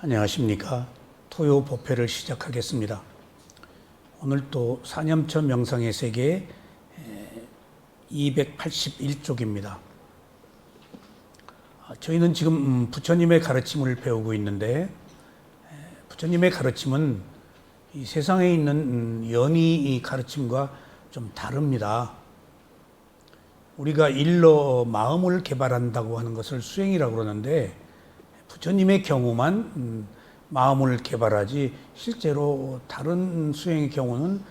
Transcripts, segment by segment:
안녕하십니까. 토요 법회를 시작하겠습니다. 오늘 또 사념처 명상의 세계 281쪽입니다. 저희는 지금 부처님의 가르침을 배우고 있는데, 부처님의 가르침은 이 세상에 있는 연희 가르침과 좀 다릅니다. 우리가 일러 마음을 개발한다고 하는 것을 수행이라고 그러는데, 부처님의 경우만 마음을 개발하지 실제로 다른 수행의 경우는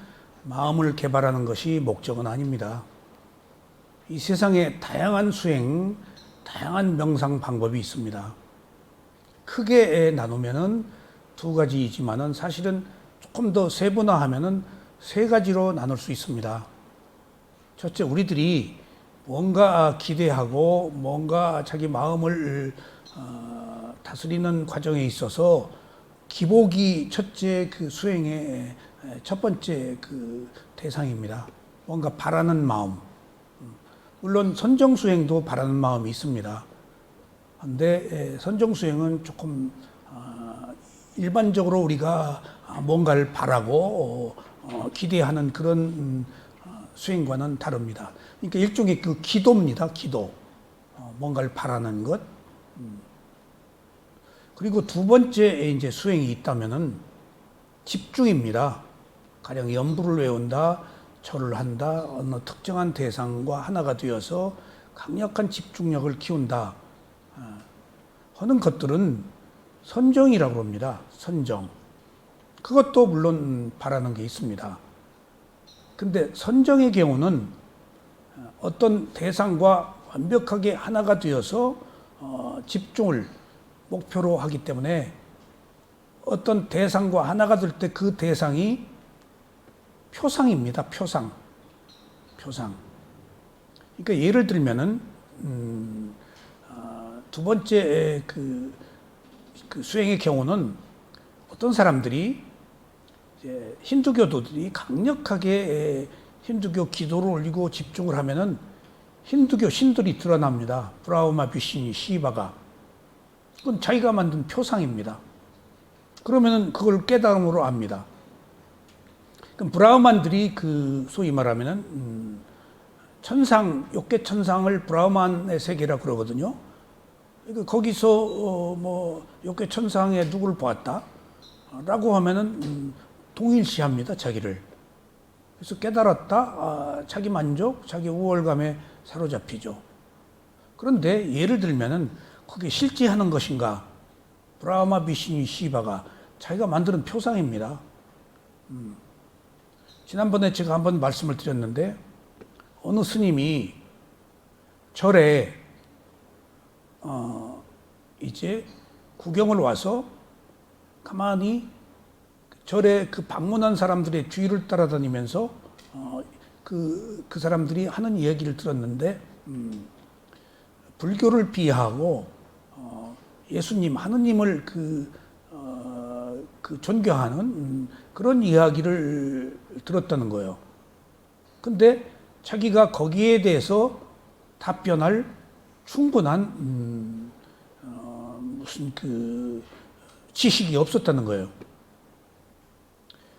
마음을 개발하는 것이 목적은 아닙니다. 이 세상에 다양한 수행, 다양한 명상 방법이 있습니다. 크게 나누면은 두 가지이지만은 사실은 조금 더 세분화하면은 세 가지로 나눌 수 있습니다. 첫째, 우리들이 뭔가 기대하고 뭔가 자기 마음을 다스리는 과정에 있어서 기복이 첫째 그 수행의 첫 번째 그 대상입니다. 뭔가 바라는 마음. 물론 선정수행도 바라는 마음이 있습니다. 그런데 선정수행은 조금 일반적으로 우리가 뭔가를 바라고 기대하는 그런 수행과는 다릅니다. 그러니까 일종의 그 기도입니다. 기도. 뭔가를 바라는 것. 그리고 두 번째 이제 수행이 있다면은 집중입니다. 가령 연부를 외운다, 절을 한다, 어느 특정한 대상과 하나가 되어서 강력한 집중력을 키운다 하는 것들은 선정이라고 합니다. 선정. 그것도 물론 바라는 게 있습니다. 근데 선정의 경우는 어떤 대상과 완벽하게 하나가 되어서 집중을 목표로 하기 때문에 어떤 대상과 하나가 될 때 그 대상이 표상입니다. 표상. 그러니까 예를 들면은 두 번째 그 수행의 경우는 어떤 사람들이 이제 힌두교도들이 강력하게 힌두교 기도를 올리고 집중을 하면은 힌두교 신들이 드러납니다. 브라흐마 비시니 시바가. 그건 자기가 만든 표상입니다. 그러면은 그걸 깨달음으로 압니다. 그럼 브라흐만들이 그 소위 말하면은 천상, 욕계 천상을 브라흐만의 세계라고 그러거든요. 그러니까 거기서 뭐 욕계 천상에 누구를 보았다? 라고 하면은 동일시합니다. 자기를. 그래서 깨달았다. 자기 만족, 자기 우월감에 사로잡히죠. 그런데 예를 들면은 그게 실제하는 것인가? 브라흐마 비시니 시바가 자기가 만드는 표상입니다. 지난번에 제가 한번 말씀을 드렸는데 어느 스님이 절에 이제 구경을 와서 가만히 절에 그 방문한 사람들의 뒤를 따라다니면서 그 사람들이 하는 이야기를 들었는데 불교를 비하하고 예수님, 하느님을 그 존경하는 그런 이야기를 들었다는 거예요. 근데 자기가 거기에 대해서 답변할 충분한 무슨 그 지식이 없었다는 거예요.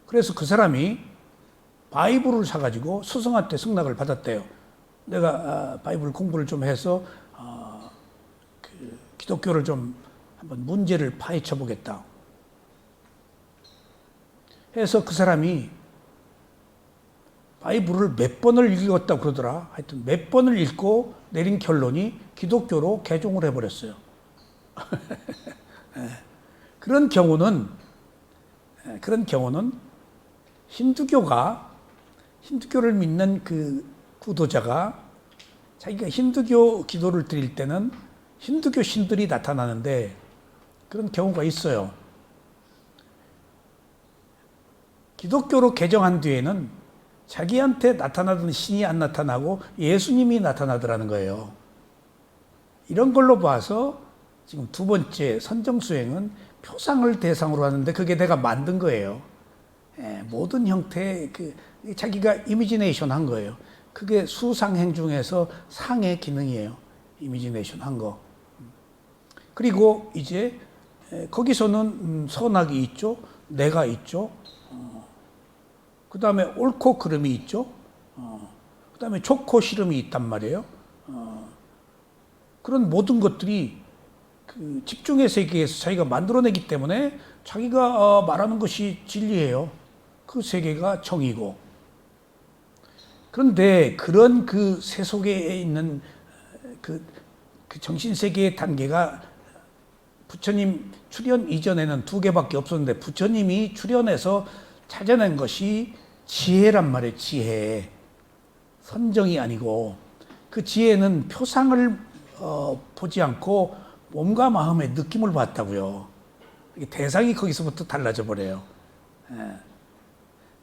그래서 그 사람이 바이블을 사가지고 스승한테 승낙을 받았대요. 내가 바이블 공부를 좀 해서 기독교를 좀 한번 문제를 파헤쳐 보겠다 해서 그 사람이 바이블을 몇 번을 읽었다고 그러더라. 하여튼 몇 번을 읽고 내린 결론이 기독교로 개종을 해버렸어요. 그런 경우는 힌두교를 믿는 그 구도자가 자기가 힌두교 기도를 드릴 때는 힌두교 신들이 나타나는데 그런 경우가 있어요. 기독교로 개정한 뒤에는 자기한테 나타나던 신이 안 나타나고 예수님이 나타나더라는 거예요. 이런 걸로 봐서 지금 두 번째 선정수행은 표상을 대상으로 하는데 그게 내가 만든 거예요. 모든 형태의 자기가 이미지네이션 한 거예요. 그게 수상행 중에서 상의 기능이에요. 이미지네이션 한 거. 그리고 이제 거기서는 선악이 있죠. 내가 있죠. 그 다음에 옳고 그름이 있죠. 그 다음에 좋고 싫음이 있단 말이에요. 그런 모든 것들이 그 집중의 세계에서 자기가 만들어내기 때문에 자기가 말하는 것이 진리예요. 그 세계가 정이고. 그런데 그런 그 세 속에 있는 그 정신세계의 단계가 부처님 출현 이전에는 2개밖에 없었는데 부처님이 출현해서 찾아낸 것이 지혜란 말이에요. 지혜. 선정이 아니고 그 지혜는 표상을 보지 않고 몸과 마음의 느낌을 봤다고요. 대상이 거기서부터 달라져 버려요.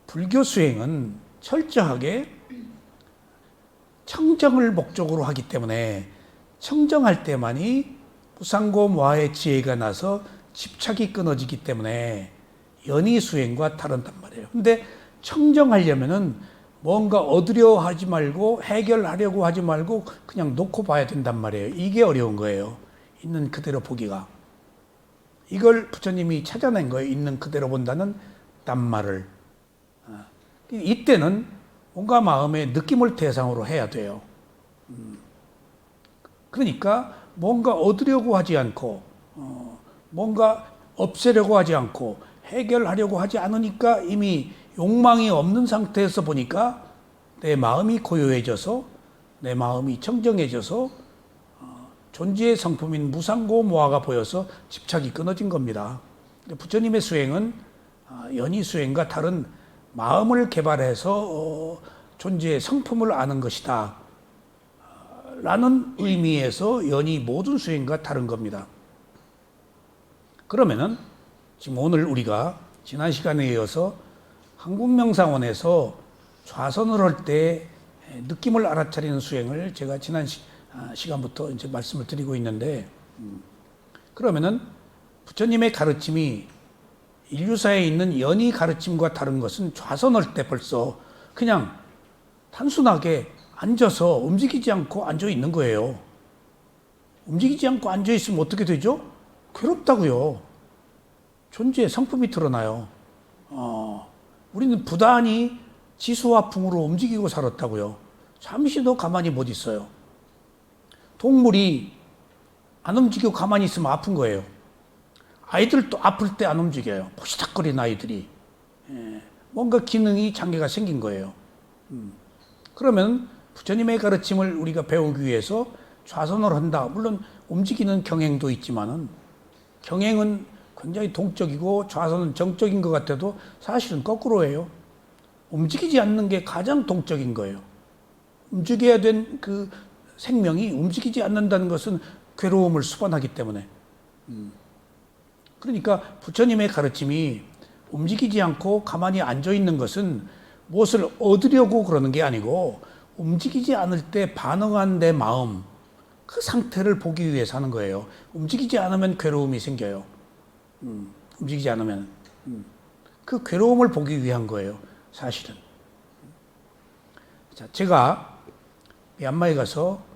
불교 수행은 철저하게 청정을 목적으로 하기 때문에 청정할 때만이 무상고무아의 지혜가 나서 집착이 끊어지기 때문에 연희 수행과 다른단 말이에요. 근데 청정하려면은 뭔가 얻으려 하지 말고 해결하려고 하지 말고 그냥 놓고 봐야 된단 말이에요. 이게 어려운 거예요. 있는 그대로 보기가. 이걸 부처님이 찾아낸 거예요. 있는 그대로 본다는 낱말을. 이때는 뭔가 마음의 느낌을 대상으로 해야 돼요. 그러니까 뭔가 얻으려고 하지 않고 뭔가 없애려고 하지 않고 해결하려고 하지 않으니까 이미 욕망이 없는 상태에서 보니까 내 마음이 고요해져서 내 마음이 청정해져서 존재의 성품인 무상고무아가 보여서 집착이 끊어진 겁니다. 부처님의 수행은 연희 수행과 다른 마음을 개발해서 존재의 성품을 아는 것이다 라는 의미에서 연희 모든 수행과 다른 겁니다. 그러면은 지금 오늘 우리가 지난 시간에 이어서 한국명상원에서 좌선을 할 때 느낌을 알아차리는 수행을 제가 지난 시간부터 이제 말씀을 드리고 있는데, 그러면은 부처님의 가르침이 인류사에 있는 연희 가르침과 다른 것은 좌선할 때 벌써 그냥 단순하게 앉아서 움직이지 않고 앉아 있는 거예요. 움직이지 않고 앉아 있으면 어떻게 되죠? 괴롭다고요. 존재의 성품이 드러나요. 우리는 부단히 지수와 풍으로 움직이고 살았다고요. 잠시도 가만히 못 있어요. 동물이 안 움직이고 가만히 있으면 아픈 거예요. 아이들도 아플 때 안 움직여요. 포시닥거리는 아이들이. 뭔가 기능이 장애가 생긴 거예요. 그러면 부처님의 가르침을 우리가 배우기 위해서 좌선을 한다. 물론 움직이는 경행도 있지만은 경행은 굉장히 동적이고 좌선은 정적인 것 같아도 사실은 거꾸로예요. 움직이지 않는 게 가장 동적인 거예요. 움직여야 된 그 생명이 움직이지 않는다는 것은 괴로움을 수반하기 때문에. 그러니까 부처님의 가르침이 움직이지 않고 가만히 앉아 있는 것은 무엇을 얻으려고 그러는 게 아니고 움직이지 않을 때 반응한 내 마음, 그 상태를 보기 위해서 하는 거예요. 움직이지 않으면 괴로움이 생겨요. 움직이지 않으면. 그 괴로움을 보기 위한 거예요, 사실은. 자, 제가 미얀마에 가서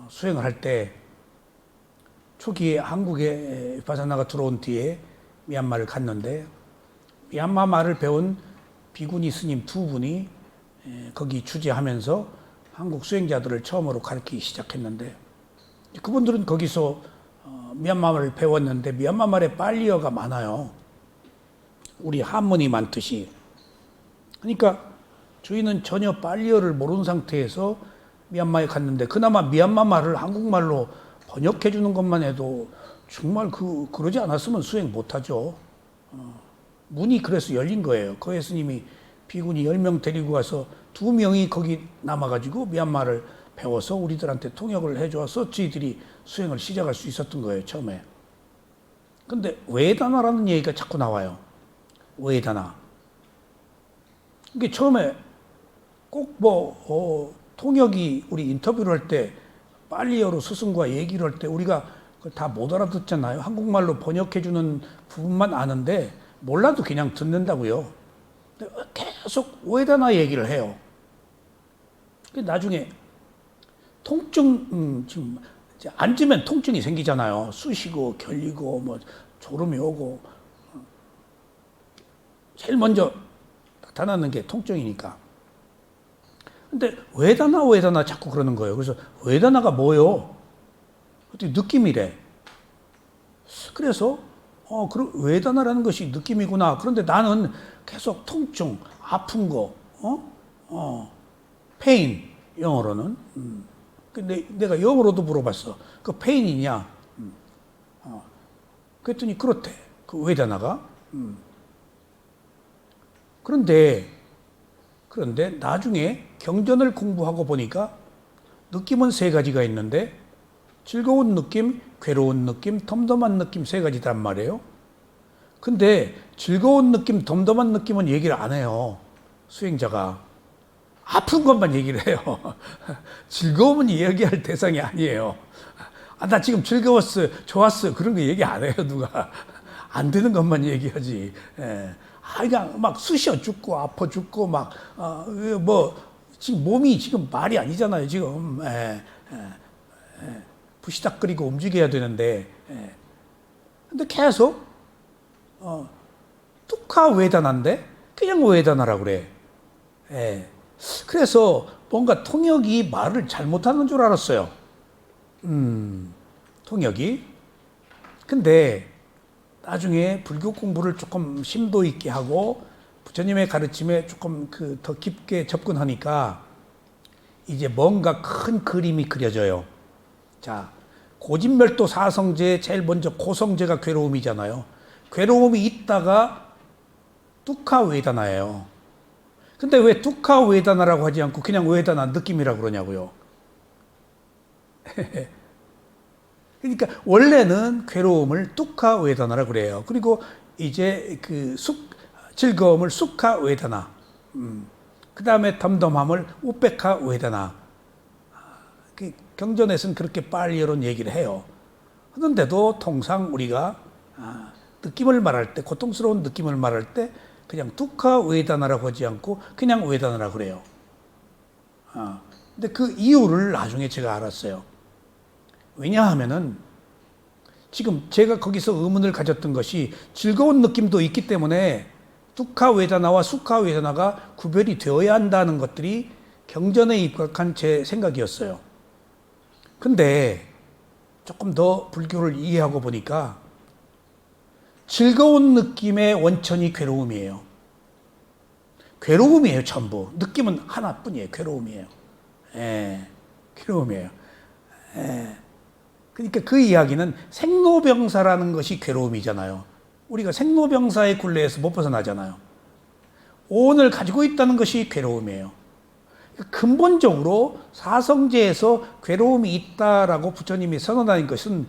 수행을 할 때 초기에 한국에 바사나가 들어온 뒤에 미얀마를 갔는데 미얀마 말을 배운 비구니 스님 2분이 거기 주재하면서 한국 수행자들을 처음으로 가르치기 시작했는데 그분들은 거기서 미얀마 말을 배웠는데 미얀마 말에 빨리어가 많아요. 우리 한문이 많듯이. 그러니까 저희는 전혀 빨리어를 모르는 상태에서 미얀마에 갔는데 그나마 미얀마 말을 한국말로 번역해 주는 것만 해도 정말 그러지 않았으면 수행 못하죠. 문이 그래서 열린 거예요. 그 예수님이 비구니 10명 데리고 가서 2명이 거기 남아가지고 미얀마를 배워서 우리들한테 통역을 해줘서 저희들이 수행을 시작할 수 있었던 거예요, 처음에. 근데 외다나라는 얘기가 자꾸 나와요. 외다나. 이게 처음에 꼭 통역이 우리 인터뷰를 할 때 빨리어로 스승과 얘기를 할 때 우리가 다 못 알아듣잖아요. 한국말로 번역해주는 부분만 아는데 몰라도 그냥 듣는다고요. 계속 외다나 얘기를 해요. 나중에 통증, 지금 앉으면 통증이 생기잖아요. 쑤시고 결리고 졸음이 오고 제일 먼저 나타나는 게 통증이니까. 근데 웨다나 자꾸 그러는 거예요. 그래서 웨다나가 뭐요? 어떻게 느낌이래. 그래서 그럼 웨다나라는 것이 느낌이구나. 그런데 나는 계속 통증, 아픈 거, 페인 영어로는. 근데 내가 영어로도 물어봤어. 그 페인이냐? 그랬더니 그렇대. 그 웨다나가. 그런데 나중에 경전을 공부하고 보니까 느낌은 세 가지가 있는데 즐거운 느낌, 괴로운 느낌, 덤덤한 느낌 세 가지란 말이에요. 근데 즐거운 느낌, 덤덤한 느낌은 얘기를 안 해요. 수행자가. 아픈 것만 얘기를 해요. 즐거움은 이야기할 대상이 아니에요. 나 지금 즐거웠어, 좋았어. 그런 거 얘기 안 해요, 누가. 안 되는 것만 얘기하지. 그냥 막 쑤셔 죽고, 아파 죽고, 지금 몸이 지금 말이 아니잖아요, 지금. 부시닥거리고 움직여야 되는데. 근데 계속, 뚜카 웨다나인데, 그냥 웨다나라고 그래. 그래서 뭔가 통역이 말을 잘못하는 줄 알았어요. 통역이. 근데 나중에 불교 공부를 조금 심도 있게 하고 부처님의 가르침에 조금 더 깊게 접근하니까 이제 뭔가 큰 그림이 그려져요. 자, 고진멸도 사성제 제일 먼저 고성제가 괴로움이잖아요. 괴로움이 있다가 뚜카 웨다나예요. 근데 왜 뚜카 웨다나라고 하지 않고 그냥 웨다나 느낌이라고 그러냐고요. 그러니까 원래는 괴로움을 뚜카 웨다나라고 그래요. 그리고 이제 즐거움을 수카 웨다나, 그 다음에 덤덤함을 우페카 웨다나. 경전에서는 그렇게 빨리 이런 얘기를 해요. 그런데도 통상 우리가 느낌을 말할 때, 고통스러운 느낌을 말할 때 그냥 뚜카 웨다나라고 하지 않고 그냥 웨다나라고 그래요. 근데 그 이유를 나중에 제가 알았어요. 왜냐하면은 지금 제가 거기서 의문을 가졌던 것이 즐거운 느낌도 있기 때문에 뚜카 웨다나와 수카 웨다나가 구별이 되어야 한다는 것들이 경전에 입각한 제 생각이었어요. 근데 조금 더 불교를 이해하고 보니까 즐거운 느낌의 원천이 괴로움이에요. 괴로움이에요, 전부. 느낌은 하나뿐이에요. 괴로움이에요. 괴로움이에요. 그러니까 그 이야기는 생로병사라는 것이 괴로움이잖아요. 우리가 생로병사의 굴레에서 못 벗어나잖아요. 오온을 가지고 있다는 것이 괴로움이에요. 근본적으로 사성제에서 괴로움이 있다라고 부처님이 선언하는 것은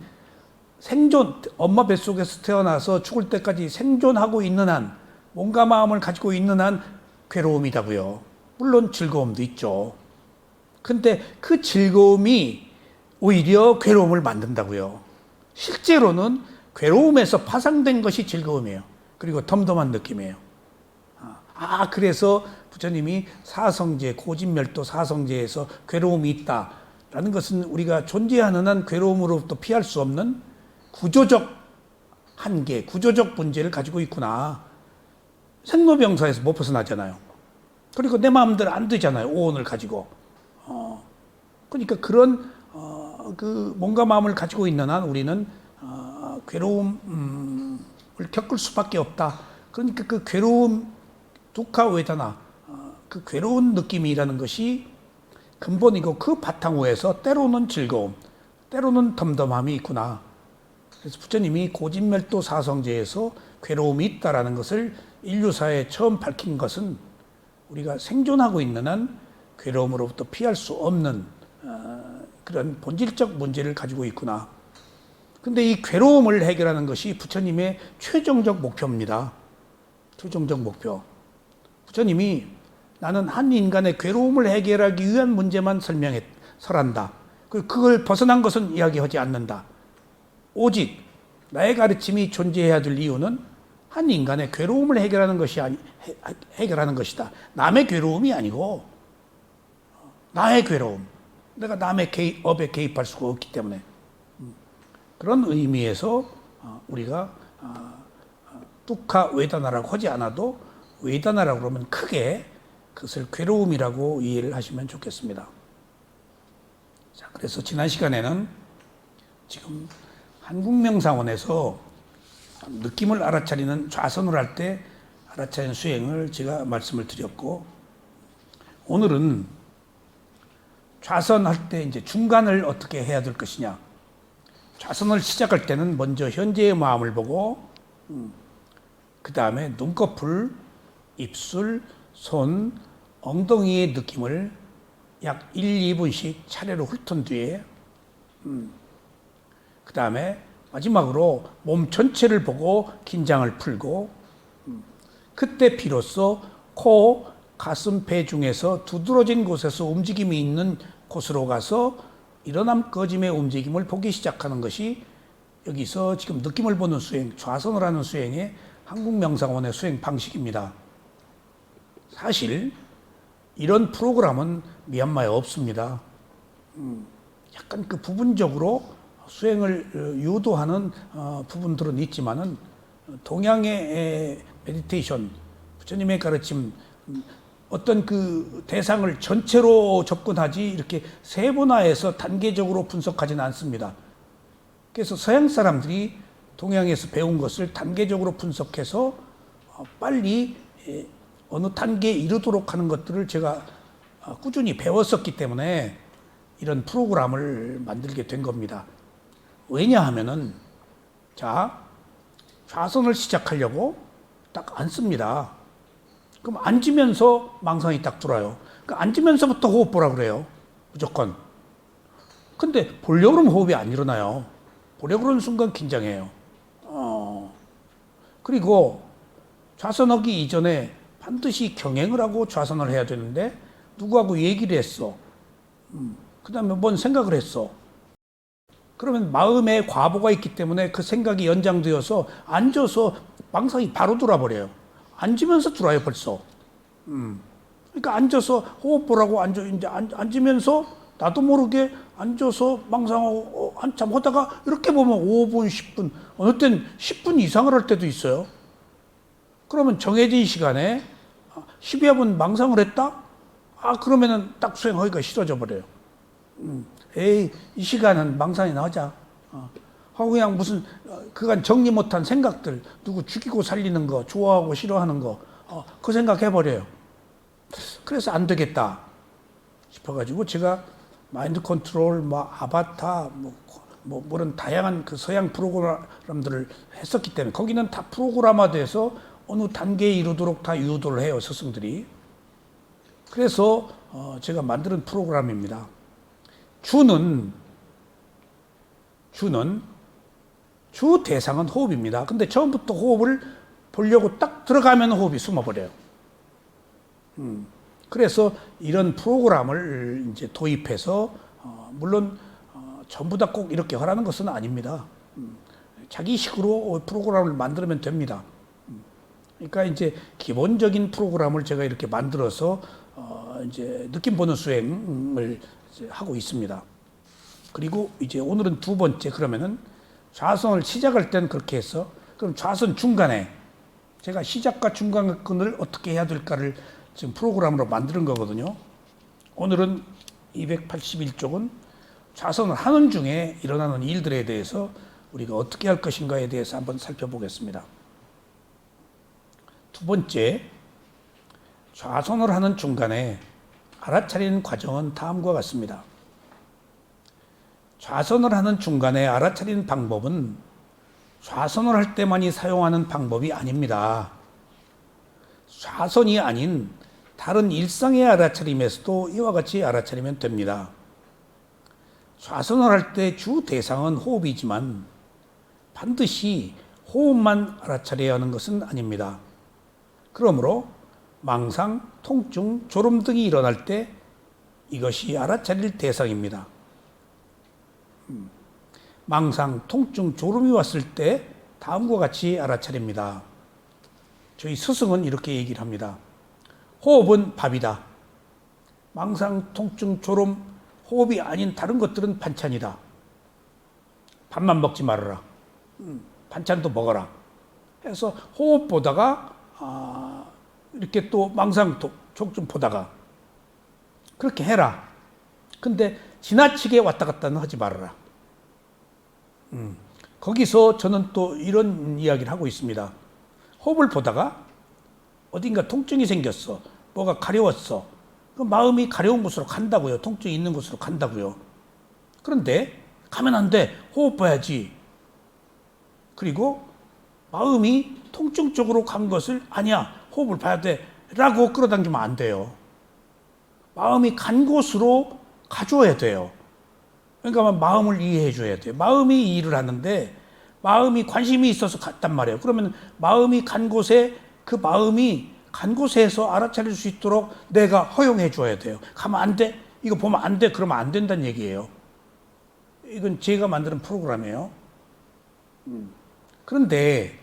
생존, 엄마 뱃속에서 태어나서 죽을 때까지 생존하고 있는 한, 몸과 마음을 가지고 있는 한 괴로움이라고요. 물론 즐거움도 있죠. 근데 그 즐거움이 오히려 괴로움을 만든다고요. 실제로는 괴로움에서 파생된 것이 즐거움이에요. 그리고 덤덤한 느낌이에요. 그래서 부처님이 사성제, 고진멸도 사성제에서 괴로움이 있다라는 것은 우리가 존재하는 한 괴로움으로부터 피할 수 없는 구조적 한계, 구조적 문제를 가지고 있구나. 생로병사에서 못 벗어나잖아요. 그리고 내 마음대로 안 되잖아요. 오온을 가지고. 그러니까 그런 몸과 마음을 가지고 있는 한 우리는 괴로움을 겪을 수밖에 없다. 그러니까 그 괴로움, 두카 웨다나, 그 괴로운 느낌이라는 것이 근본이고 그 바탕후에서 때로는 즐거움, 때로는 덤덤함이 있구나. 그래서 부처님이 고진멸도 사성제에서 괴로움이 있다라는 것을 인류사에 처음 밝힌 것은 우리가 생존하고 있는 한 괴로움으로부터 피할 수 없는 그런 본질적 문제를 가지고 있구나. 근데 이 괴로움을 해결하는 것이 부처님의 최종적 목표입니다. 최종적 목표. 부처님이 나는 한 인간의 괴로움을 해결하기 위한 문제만 설한다. 그걸 벗어난 것은 이야기하지 않는다. 오직 나의 가르침이 존재해야 될 이유는 한 인간의 괴로움을 해결하는 것이다. 남의 괴로움이 아니고 나의 괴로움. 내가 남의 업에 개입할 수가 없기 때문에 그런 의미에서 우리가 뚜카 웨다나라고 하지 않아도 웨다나라고 그러면 크게 그것을 괴로움이라고 이해를 하시면 좋겠습니다. 자, 그래서 지난 시간에는 지금 한국명상원에서 느낌을 알아차리는 좌선을 할 때 알아차리는 수행을 제가 말씀을 드렸고, 오늘은 좌선할 때 이제 중간을 어떻게 해야 될 것이냐. 좌선을 시작할 때는 먼저 현재의 마음을 보고, 그 다음에 눈꺼풀, 입술, 손, 엉덩이의 느낌을 약 1, 2분씩 차례로 훑은 뒤에, 그 다음에 마지막으로 몸 전체를 보고 긴장을 풀고, 그때 비로소 코, 가슴, 배 중에서 두드러진 곳에서 움직임이 있는 곳으로 가서 일어남 꺼짐의 움직임을 보기 시작하는 것이 여기서 지금 느낌을 보는 수행, 좌선을 하는 수행의 한국명상원의 수행 방식입니다. 사실 이런 프로그램은 미얀마에 없습니다. 약간 그 부분적으로 수행을 유도하는 부분들은 있지만은 동양의 메디테이션, 부처님의 가르침, 어떤 그 대상을 전체로 접근하지 이렇게 세분화해서 단계적으로 분석하지는 않습니다. 그래서 서양 사람들이 동양에서 배운 것을 단계적으로 분석해서 빨리 어느 단계에 이르도록 하는 것들을 제가 꾸준히 배웠었기 때문에 이런 프로그램을 만들게 된 겁니다. 왜냐하면은, 자, 좌선을 시작하려고 딱 앉습니다. 그럼 앉으면서 망상이 딱 들어요. 그러니까 앉으면서부터 호흡 보라 그래요. 무조건. 근데 보려고 그러면 호흡이 안 일어나요. 보려고 그러는 순간 긴장해요. 그리고 좌선하기 이전에 반드시 경행을 하고 좌선을 해야 되는데 누구하고 얘기를 했어. 그 다음에 뭔 생각을 했어. 그러면 마음에 과보가 있기 때문에 그 생각이 연장되어서 앉아서 망상이 바로 돌아버려요. 앉으면서 들어와요, 벌써. 그러니까 앉아서 호흡 보라고 이제 앉으면서 나도 모르게 앉아서 망상하고 한참 하다가 이렇게 보면 5분, 10분, 어느 때는 10분 이상을 할 때도 있어요. 그러면 정해진 시간에 10여 분 망상을 했다? 그러면은 딱 수행하기가 싫어져 버려요. 에이, 이 시간은 망상이나 하자. 하고 그냥 무슨 그간 정리 못한 생각들, 누구 죽이고 살리는 거, 좋아하고 싫어하는 거, 그 생각 해버려요. 그래서 안 되겠다 싶어가지고 제가 마인드 컨트롤, 아바타, 그런 다양한 그 서양 프로그램들을 했었기 때문에 거기는 다 프로그램화돼서 어느 단계에 이르도록 다 유도를 해요, 스승들이. 그래서 제가 만드는 프로그램입니다. 주는 주 대상은 호흡입니다. 근데 처음부터 호흡을 보려고 딱 들어가면 호흡이 숨어버려요. 그래서 이런 프로그램을 이제 도입해서 물론 전부 다 꼭 이렇게 하라는 것은 아닙니다. 자기식으로 프로그램을 만들면 됩니다. 그러니까 이제 기본적인 프로그램을 제가 이렇게 만들어서 이제 느낌 보는 수행을 이제 하고 있습니다. 그리고 이제 오늘은 두 번째, 그러면은 좌선을 시작할 때는 그렇게 해서, 그럼 좌선 중간에 제가 시작과 중간근을 어떻게 해야 될까를 지금 프로그램으로 만드는 거거든요. 오늘은 281쪽은 좌선을 하는 중에 일어나는 일들에 대해서 우리가 어떻게 할 것인가에 대해서 한번 살펴보겠습니다. 두 번째, 좌선을 하는 중간에 알아차리는 과정은 다음과 같습니다. 좌선을 하는 중간에 알아차리는 방법은 좌선을 할 때만이 사용하는 방법이 아닙니다. 좌선이 아닌 다른 일상의 알아차림에서도 이와 같이 알아차리면 됩니다. 좌선을 할 때 주 대상은 호흡이지만 반드시 호흡만 알아차려야 하는 것은 아닙니다. 그러므로 망상, 통증, 졸음 등이 일어날 때 이것이 알아차릴 대상입니다. 망상, 통증, 졸음이 왔을 때 다음과 같이 알아차립니다. 저희 스승은 이렇게 얘기를 합니다. 호흡은 밥이다. 망상, 통증, 졸음, 호흡이 아닌 다른 것들은 반찬이다. 밥만 먹지 말아라. 반찬도 먹어라. 해서 호흡 보다가 이렇게 또 망상 촉좀 보다가 그렇게 해라. 근데 지나치게 왔다 갔다는 하지 말아라. 거기서 저는 또 이런 이야기를 하고 있습니다. 호흡을 보다가 어딘가 통증이 생겼어. 뭐가 가려웠어. 그 마음이 가려운 곳으로 간다고요. 통증이 있는 곳으로 간다고요. 그런데 가면 안 돼. 호흡 봐야지. 그리고 마음이 통증 쪽으로 간 것을 아니야. 호흡을 봐야 돼. 라고 끌어당기면 안 돼요. 마음이 간 곳으로 가줘야 돼요. 그러니까 마음을 이해해 줘야 돼요. 마음이 이 일을 하는데 마음이 관심이 있어서 갔단 말이에요. 그러면 마음이 간 곳에 그 마음이 간 곳에서 알아차릴 수 있도록 내가 허용해 줘야 돼요. 가면 안 돼? 이거 보면 안 돼? 그러면 안 된다는 얘기예요. 이건 제가 만드는 프로그램이에요. 그런데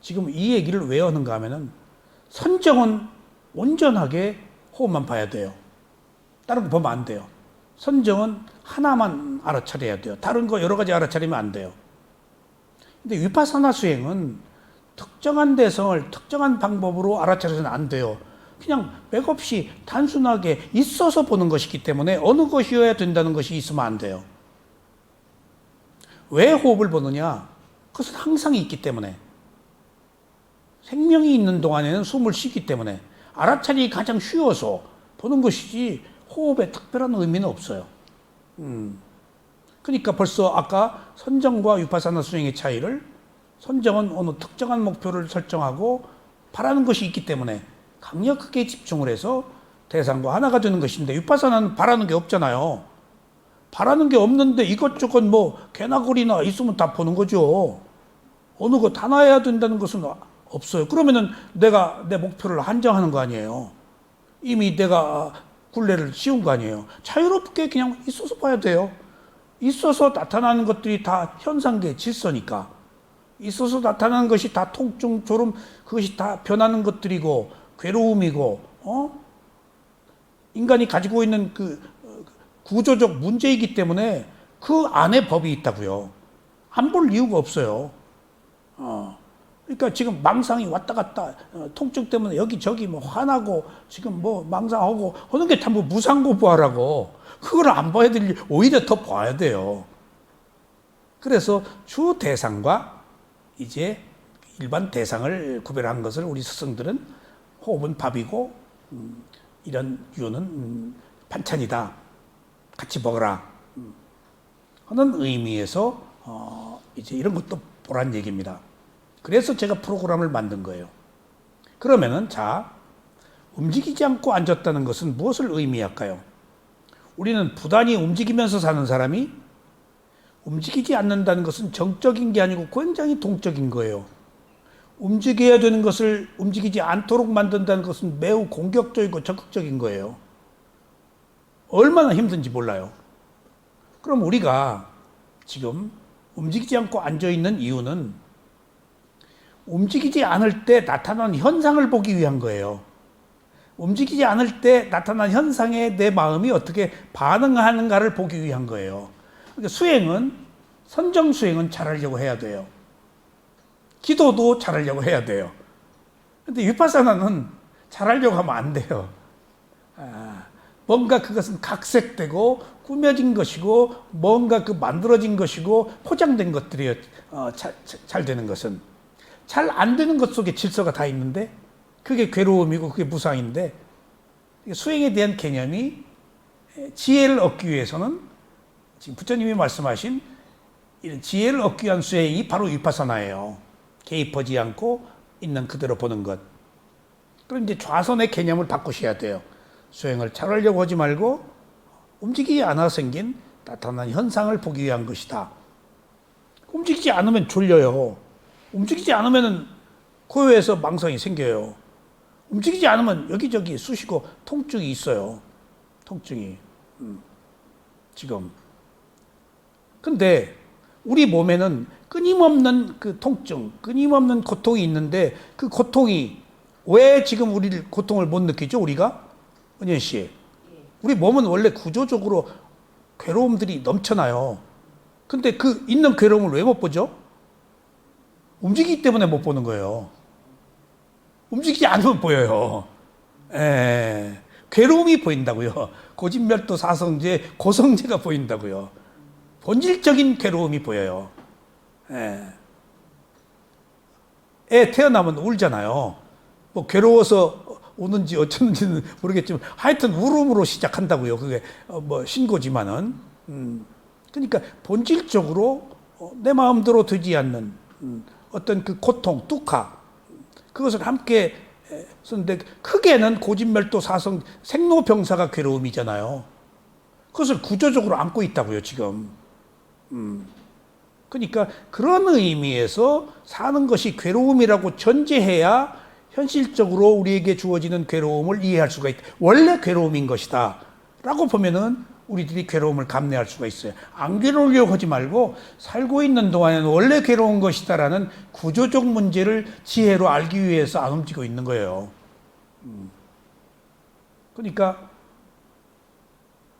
지금 이 얘기를 왜 하는가 하면은 선정은 온전하게 호흡만 봐야 돼요. 다른 거 보면 안 돼요. 선정은 하나만 알아차려야 돼요. 다른 거 여러 가지 알아차리면 안 돼요. 근데 위파사나 수행은 특정한 대성을 특정한 방법으로 알아차려서는 안 돼요. 그냥 맥없이 단순하게 있어서 보는 것이기 때문에 어느 것이어야 된다는 것이 있으면 안 돼요. 왜 호흡을 보느냐? 그것은 항상 있기 때문에. 생명이 있는 동안에는 숨을 쉬기 때문에 알아차리기 가장 쉬워서 보는 것이지 호흡에 특별한 의미는 없어요. 그러니까 벌써 아까 선정과 위파사나 수행의 차이를 선정은 어느 특정한 목표를 설정하고 바라는 것이 있기 때문에 강력하게 집중을 해서 대상과 하나가 되는 것인데 위파사나는 바라는 게 없잖아요. 바라는 게 없는데 이것저것 뭐 개나거리나 있으면 다 보는 거죠. 어느 것 하나 해야 된다는 것은 없어요. 그러면은 내가 내 목표를 한정하는 거 아니에요. 이미 내가 굴레를 씌운 거 아니에요. 자유롭게 그냥 있어서 봐야 돼요. 있어서 나타나는 것들이 다 현상계 질서니까. 있어서 나타나는 것이 다 통증, 졸음, 그것이 다 변하는 것들이고 괴로움이고 인간이 가지고 있는 그 구조적 문제이기 때문에 그 안에 법이 있다고요. 안 볼 이유가 없어요. 그러니까 지금 망상이 왔다 갔다 통증 때문에 여기저기 뭐 화나고 지금 뭐 망상하고 하는 게 다 뭐 무상고부하라고. 그걸 안 봐야 될 일, 오히려 더 봐야 돼요. 그래서 주 대상과 이제 일반 대상을 구별한 것을 우리 스승들은 호흡은 밥이고 이런 유는 반찬이다. 같이 먹어라. 하는 의미에서 이제 이런 것도 보란 얘기입니다. 그래서 제가 프로그램을 만든 거예요. 그러면은 자, 움직이지 않고 앉았다는 것은 무엇을 의미할까요? 우리는 부단히 움직이면서 사는 사람이 움직이지 않는다는 것은 정적인 게 아니고 굉장히 동적인 거예요. 움직여야 되는 것을 움직이지 않도록 만든다는 것은 매우 공격적이고 적극적인 거예요. 얼마나 힘든지 몰라요. 그럼 우리가 지금 움직이지 않고 앉아있는 이유는 움직이지 않을 때 나타나는 현상을 보기 위한 거예요. 움직이지 않을 때 나타난 현상에 내 마음이 어떻게 반응하는가를 보기 위한 거예요. 그러니까 수행은, 선정 수행은 잘하려고 해야 돼요. 기도도 잘하려고 해야 돼요. 근데 위파사나는 잘하려고 하면 안 돼요. 뭔가 그것은 각색되고 꾸며진 것이고 뭔가 그 만들어진 것이고 포장된 것들이에요. 잘 되는 것은. 잘 안 되는 것 속에 질서가 다 있는데 그게 괴로움이고 그게 무상인데 수행에 대한 개념이 지혜를 얻기 위해서는 지금 부처님이 말씀하신 이런 지혜를 얻기 위한 수행이 바로 위파사나예요. 개입하지 않고 있는 그대로 보는 것. 그럼 이제 좌선의 개념을 바꾸셔야 돼요. 수행을 잘하려고 하지 말고 움직이지 않아 생긴 나타난 현상을 보기 위한 것이다. 움직이지 않으면 졸려요. 움직이지 않으면 고요해서 망상이 생겨요. 움직이지 않으면 여기저기 쑤시고 통증이 있어요. 통증이. 지금. 근데 우리 몸에는 끊임없는 그 통증, 끊임없는 고통이 있는데 그 고통이 왜 지금 우리 고통을 못 느끼죠? 우리가? 은현 씨. 우리 몸은 원래 구조적으로 괴로움들이 넘쳐나요. 근데 그 있는 괴로움을 왜 못 보죠? 움직이기 때문에 못 보는 거예요. 움직이지 않으면 보여요. 괴로움이 보인다고요. 고진멸도 사성제, 고성제가 보인다고요. 본질적인 괴로움이 보여요. 애 태어나면 울잖아요. 뭐 괴로워서 우는지 어쩌는지는 모르겠지만 하여튼 울음으로 시작한다고요. 그게 뭐 신고지만은. 그러니까 본질적으로 내 마음대로 되지 않는 어떤 그 고통, 뚜카, 그것을 함께 썼는데, 크게는 고진멸도 사성 생로병사가 괴로움이잖아요. 그것을 구조적으로 안고 있다고요, 지금. 그러니까 그런 의미에서 사는 것이 괴로움이라고 전제해야 현실적으로 우리에게 주어지는 괴로움을 이해할 수가 있다. 원래 괴로움인 것이다 라고 보면은 우리들이 괴로움을 감내할 수가 있어요. 안 괴로우려고 하지 말고 살고 있는 동안에는 원래 괴로운 것이다 라는 구조적 문제를 지혜로 알기 위해서 안 움직이고 있는 거예요. 그러니까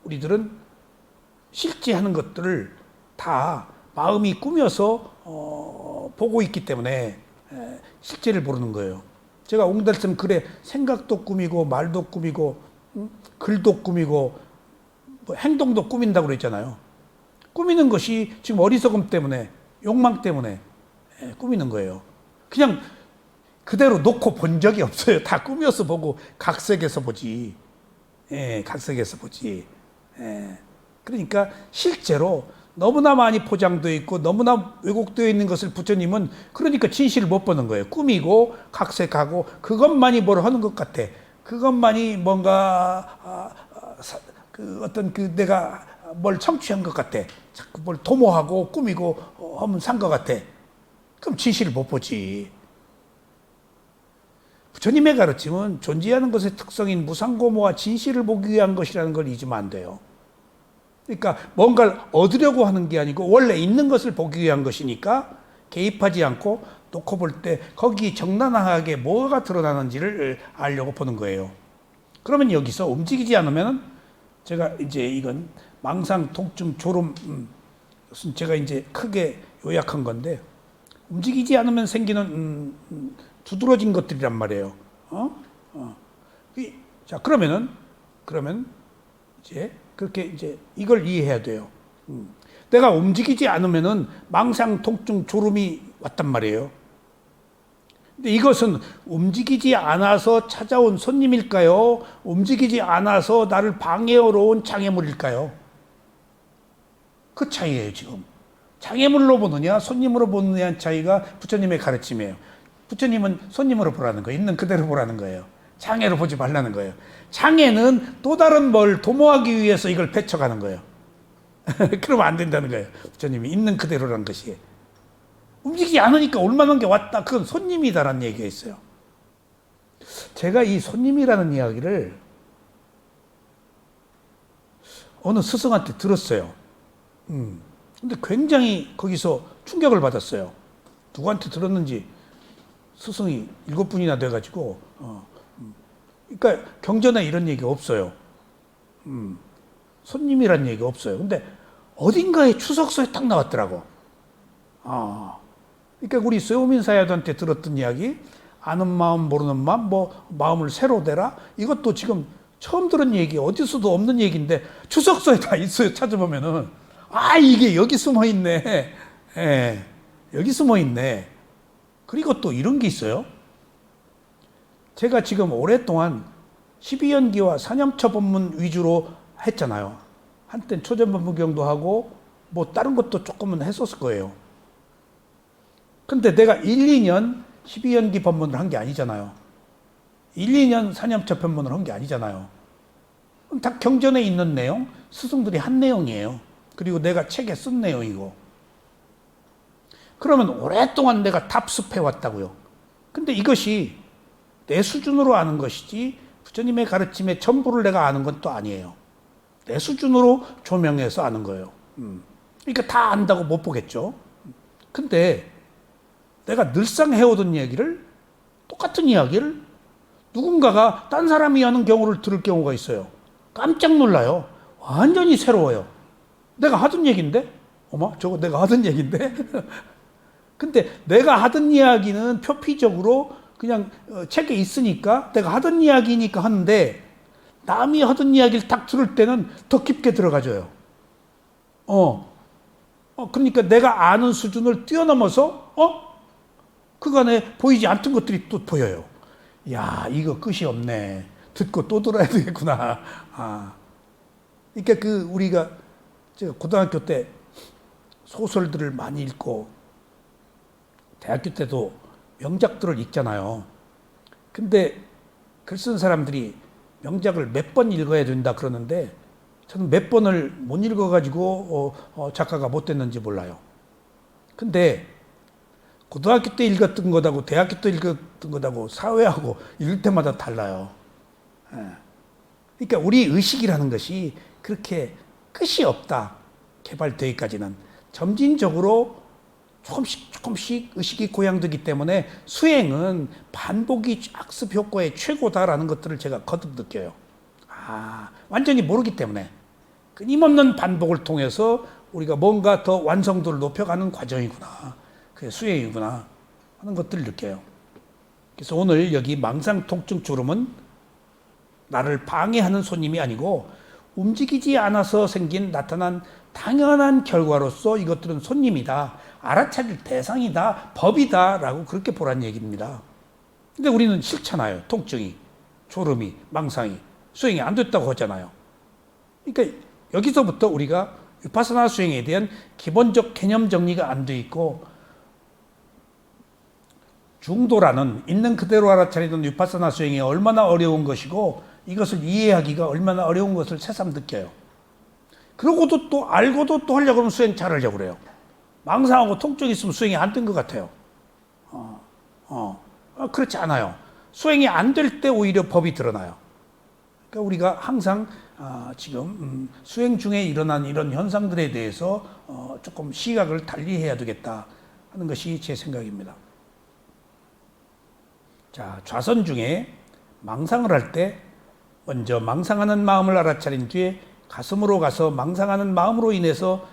우리들은 실제 하는 것들을 다 마음이 꾸며서 보고 있기 때문에 실제를 모르는 거예요. 제가 옹달샘 글에 생각도 꾸미고 말도 꾸미고 글도 꾸미고 뭐 행동도 꾸민다고 그랬잖아요. 꾸미는 것이 지금 어리석음 때문에, 욕망 때문에 꾸미는 거예요. 그냥 그대로 놓고 본 적이 없어요. 다 꾸며서 보고 각색해서 보지. 각색해서 보지. 그러니까 실제로 너무나 많이 포장되어 있고 너무나 왜곡되어 있는 것을 부처님은 그러니까 진실을 못 보는 거예요. 꾸미고 각색하고 그것만이 뭘 하는 것 같아. 그것만이 뭔가 그 어떤 그 내가 뭘 성취한 것 같아. 자꾸 뭘 도모하고 꾸미고 하면 산 것 같아. 그럼 진실을 못 보지. 부처님의 가르침은 존재하는 것의 특성인 무상고모와 진실을 보기 위한 것이라는 걸 잊으면 안 돼요. 그러니까 뭔가를 얻으려고 하는 게 아니고 원래 있는 것을 보기 위한 것이니까 개입하지 않고 놓고 볼 때 거기 적나라하게 뭐가 드러나는지를 알려고 보는 거예요. 그러면 여기서 움직이지 않으면 제가 이제 이건 망상, 통증, 졸음, 제가 이제 크게 요약한 건데 움직이지 않으면 생기는 두드러진 것들이란 말이에요. 자, 그러면 이제 그렇게 이제 이걸 이해해야 돼요. 내가 움직이지 않으면은 망상, 통증, 졸음이 왔단 말이에요. 근데 이것은 움직이지 않아서 찾아온 손님일까요? 움직이지 않아서 나를 방해하러 온 장애물일까요? 그 차이예요, 지금. 장애물로 보느냐, 손님으로 보느냐의 차이가 부처님의 가르침이에요. 부처님은 손님으로 보라는 거예요. 있는 그대로 보라는 거예요. 장애로 보지 말라는 거예요. 장애는 또 다른 뭘 도모하기 위해서 이걸 펼쳐가는 거예요. 그러면 안 된다는 거예요. 부처님이 있는 그대로라는 것이. 움직이지 않으니까 올만한 게 왔다. 그건 손님이다라는 얘기가 있어요. 제가 이 손님이라는 이야기를 어느 스승한테 들었어요. 근데 굉장히 거기서 충격을 받았어요. 누구한테 들었는지 스승이 7분이나 돼가지고, 그러니까 경전에 이런 얘기가 없어요. 손님이란 얘기가 없어요. 근데 어딘가에 추석서에 딱 나왔더라고. 그러니까 우리 쇠오민 사야도한테 들었던 이야기, 아는 마음 모르는 마음, 뭐 마음을 새로 대라, 이것도 지금 처음 들은 얘기, 어디서도 없는 얘기인데 추석서에 다 있어요. 찾아보면은 이게 여기 숨어 있네. 여기 숨어 있네. 그리고 또 이런 게 있어요. 제가 지금 오랫동안 12연기와 사념처 법문 위주로 했잖아요. 한땐 초전법문경도 하고 뭐 다른 것도 조금은 했었을 거예요. 근데 내가 1, 2년 12연기 법문을 한 게 아니잖아요. 1, 2년 사념처 법문을 한 게 아니잖아요. 다 경전에 있는 내용, 스승들이 한 내용이에요. 그리고 내가 책에 쓴 내용이고. 그러면 오랫동안 내가 답습해 왔다고요. 근데 이것이 내 수준으로 아는 것이지 부처님의 가르침의 전부를 내가 아는 건 또 아니에요. 내 수준으로 조명해서 아는 거예요. 그러니까 다 안다고 못 보겠죠. 근데 내가 늘상 해오던 얘기를, 똑같은 이야기를 누군가가 딴 사람이 하는 경우를 들을 경우가 있어요. 깜짝 놀라요. 완전히 새로워요. 내가 하던 얘기인데? 어머, 저거 내가 하던 얘기인데? 근데 내가 하던 이야기는 표피적으로 그냥 책에 있으니까 내가 하던 이야기니까 하는데 남이 하던 이야기를 딱 들을 때는 더 깊게 들어가져요. 그러니까 내가 아는 수준을 뛰어넘어서 그간에 보이지 않던 것들이 또 보여요. 야, 이거 끝이 없네. 듣고 또 들어야 되겠구나. 그러니까 우리가 제가 고등학교 때 소설들을 많이 읽고 대학교 때도 명작들을 읽잖아요. 근데 글 쓴 사람들이 명작을 몇 번 읽어야 된다 그러는데 저는 몇 번을 못 읽어가지고 작가가 못 됐는지 몰라요. 근데 고등학교 때 읽었던 것하고 대학교 때 읽었던 것하고 사회하고 읽을 때마다 달라요. 그러니까 우리 의식이라는 것이 그렇게 끝이 없다. 개발되기까지는 점진적으로 조금씩 의식이 고양되기 때문에 수행은 반복이 학습 효과의 최고다라는 것들을 제가 거듭 느껴요. 완전히 모르기 때문에 끊임없는 반복을 통해서 우리가 뭔가 더 완성도를 높여가는 과정이구나. 그게 수행이구나 하는 것들을 느껴요. 그래서 오늘 여기 망상 통증 졸음은 나를 방해하는 손님이 아니고 움직이지 않아서 생긴 나타난 당연한 결과로서 이것들은 손님이다. 알아차릴 대상이다. 법이다. 라고 그렇게 보란 얘기입니다. 근데 우리는 싫잖아요. 통증이, 졸음이, 망상이, 수행이 안 됐다고 하잖아요. 그러니까 여기서부터 우리가 위파사나 수행에 대한 기본적 개념 정리가 안 돼 있고 중도라는 있는 그대로 알아차리는 위파사나 수행이 얼마나 어려운 것이고 이것을 이해하기가 얼마나 어려운 것을 새삼 느껴요. 그러고도 또 알고도 또 하려고 하면 수행 잘하려고 그래요. 망상하고 통증이 있으면 수행이 안 된 것 같아요. 그렇지 않아요. 수행이 안 될 때 오히려 법이 드러나요. 그러니까 우리가 항상 지금 수행 중에 일어난 이런 현상들에 대해서 조금 시각을 달리해야 되겠다 하는 것이 제 생각입니다. 자, 좌선 중에 망상을 할 때 먼저 망상하는 마음을 알아차린 뒤에 가슴으로 가서 망상하는 마음으로 인해서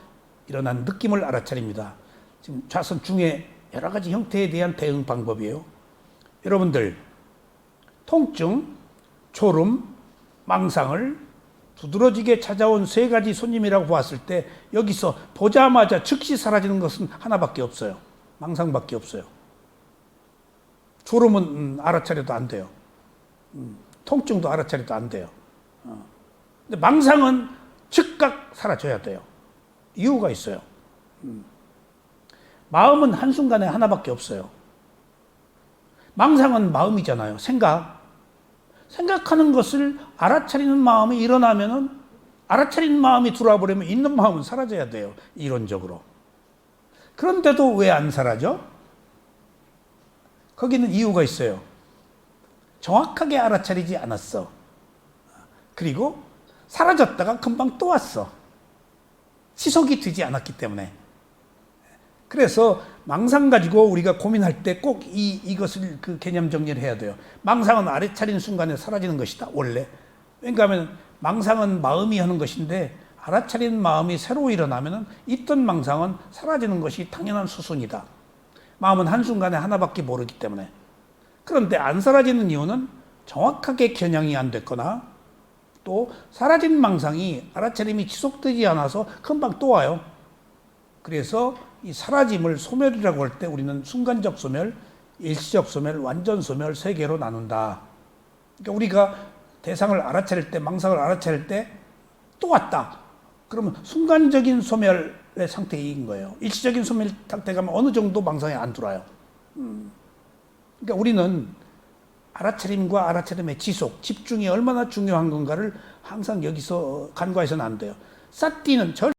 일어난 느낌을 알아차립니다. 지금 좌선 중에 여러 가지 형태에 대한 대응 방법이에요. 여러분들 통증, 졸음, 망상을 두드러지게 찾아온 세 가지 손님이라고 보았을 때 여기서 보자마자 즉시 사라지는 것은 하나밖에 없어요. 망상밖에 없어요. 졸음은 알아차려도 안 돼요. 통증도 알아차려도 안 돼요. 근데 망상은 즉각 사라져야 돼요. 이유가 있어요. 마음은 한순간에 하나밖에 없어요. 망상은 마음이잖아요. 생각하는 것을 알아차리는 마음이 일어나면은 알아차리는 마음이 들어와 버리면 있는 마음은 사라져야 돼요. 이론적으로. 그런데도 왜 안 사라져? 거기는 이유가 있어요. 정확하게 알아차리지 않았어. 그리고 사라졌다가 금방 또 왔어. 지속이 되지 않았기 때문에. 그래서 망상 가지고 우리가 고민할 때 꼭 이것을 그 개념 정리를 해야 돼요. 망상은 알아차린 순간에 사라지는 것이다, 원래. 왜냐하면 망상은 마음이 하는 것인데 알아차린 마음이 새로 일어나면 있던 망상은 사라지는 것이 당연한 수순이다. 마음은 한순간에 하나밖에 모르기 때문에. 그런데 안 사라지는 이유는 정확하게 겨냥이 안 됐거나 또 사라진 망상이 알아차림이 지속되지 않아서 금방 또 와요. 그래서 이 사라짐을 소멸이라고 할 때 우리는 순간적 소멸, 일시적 소멸, 완전 소멸 세 개로 나눈다. 그러니까 우리가 대상을 알아차릴 때, 망상을 알아차릴 때 또 왔다. 그러면 순간적인 소멸의 상태인 거예요. 일시적인 소멸 상태 가면 어느 정도 망상이 안 들어와요. 그러니까 우리는 알아차림과 알아차림의 지속, 집중이 얼마나 중요한 건가를 항상 여기서 간과해서는 안 돼요. 사띠는 절대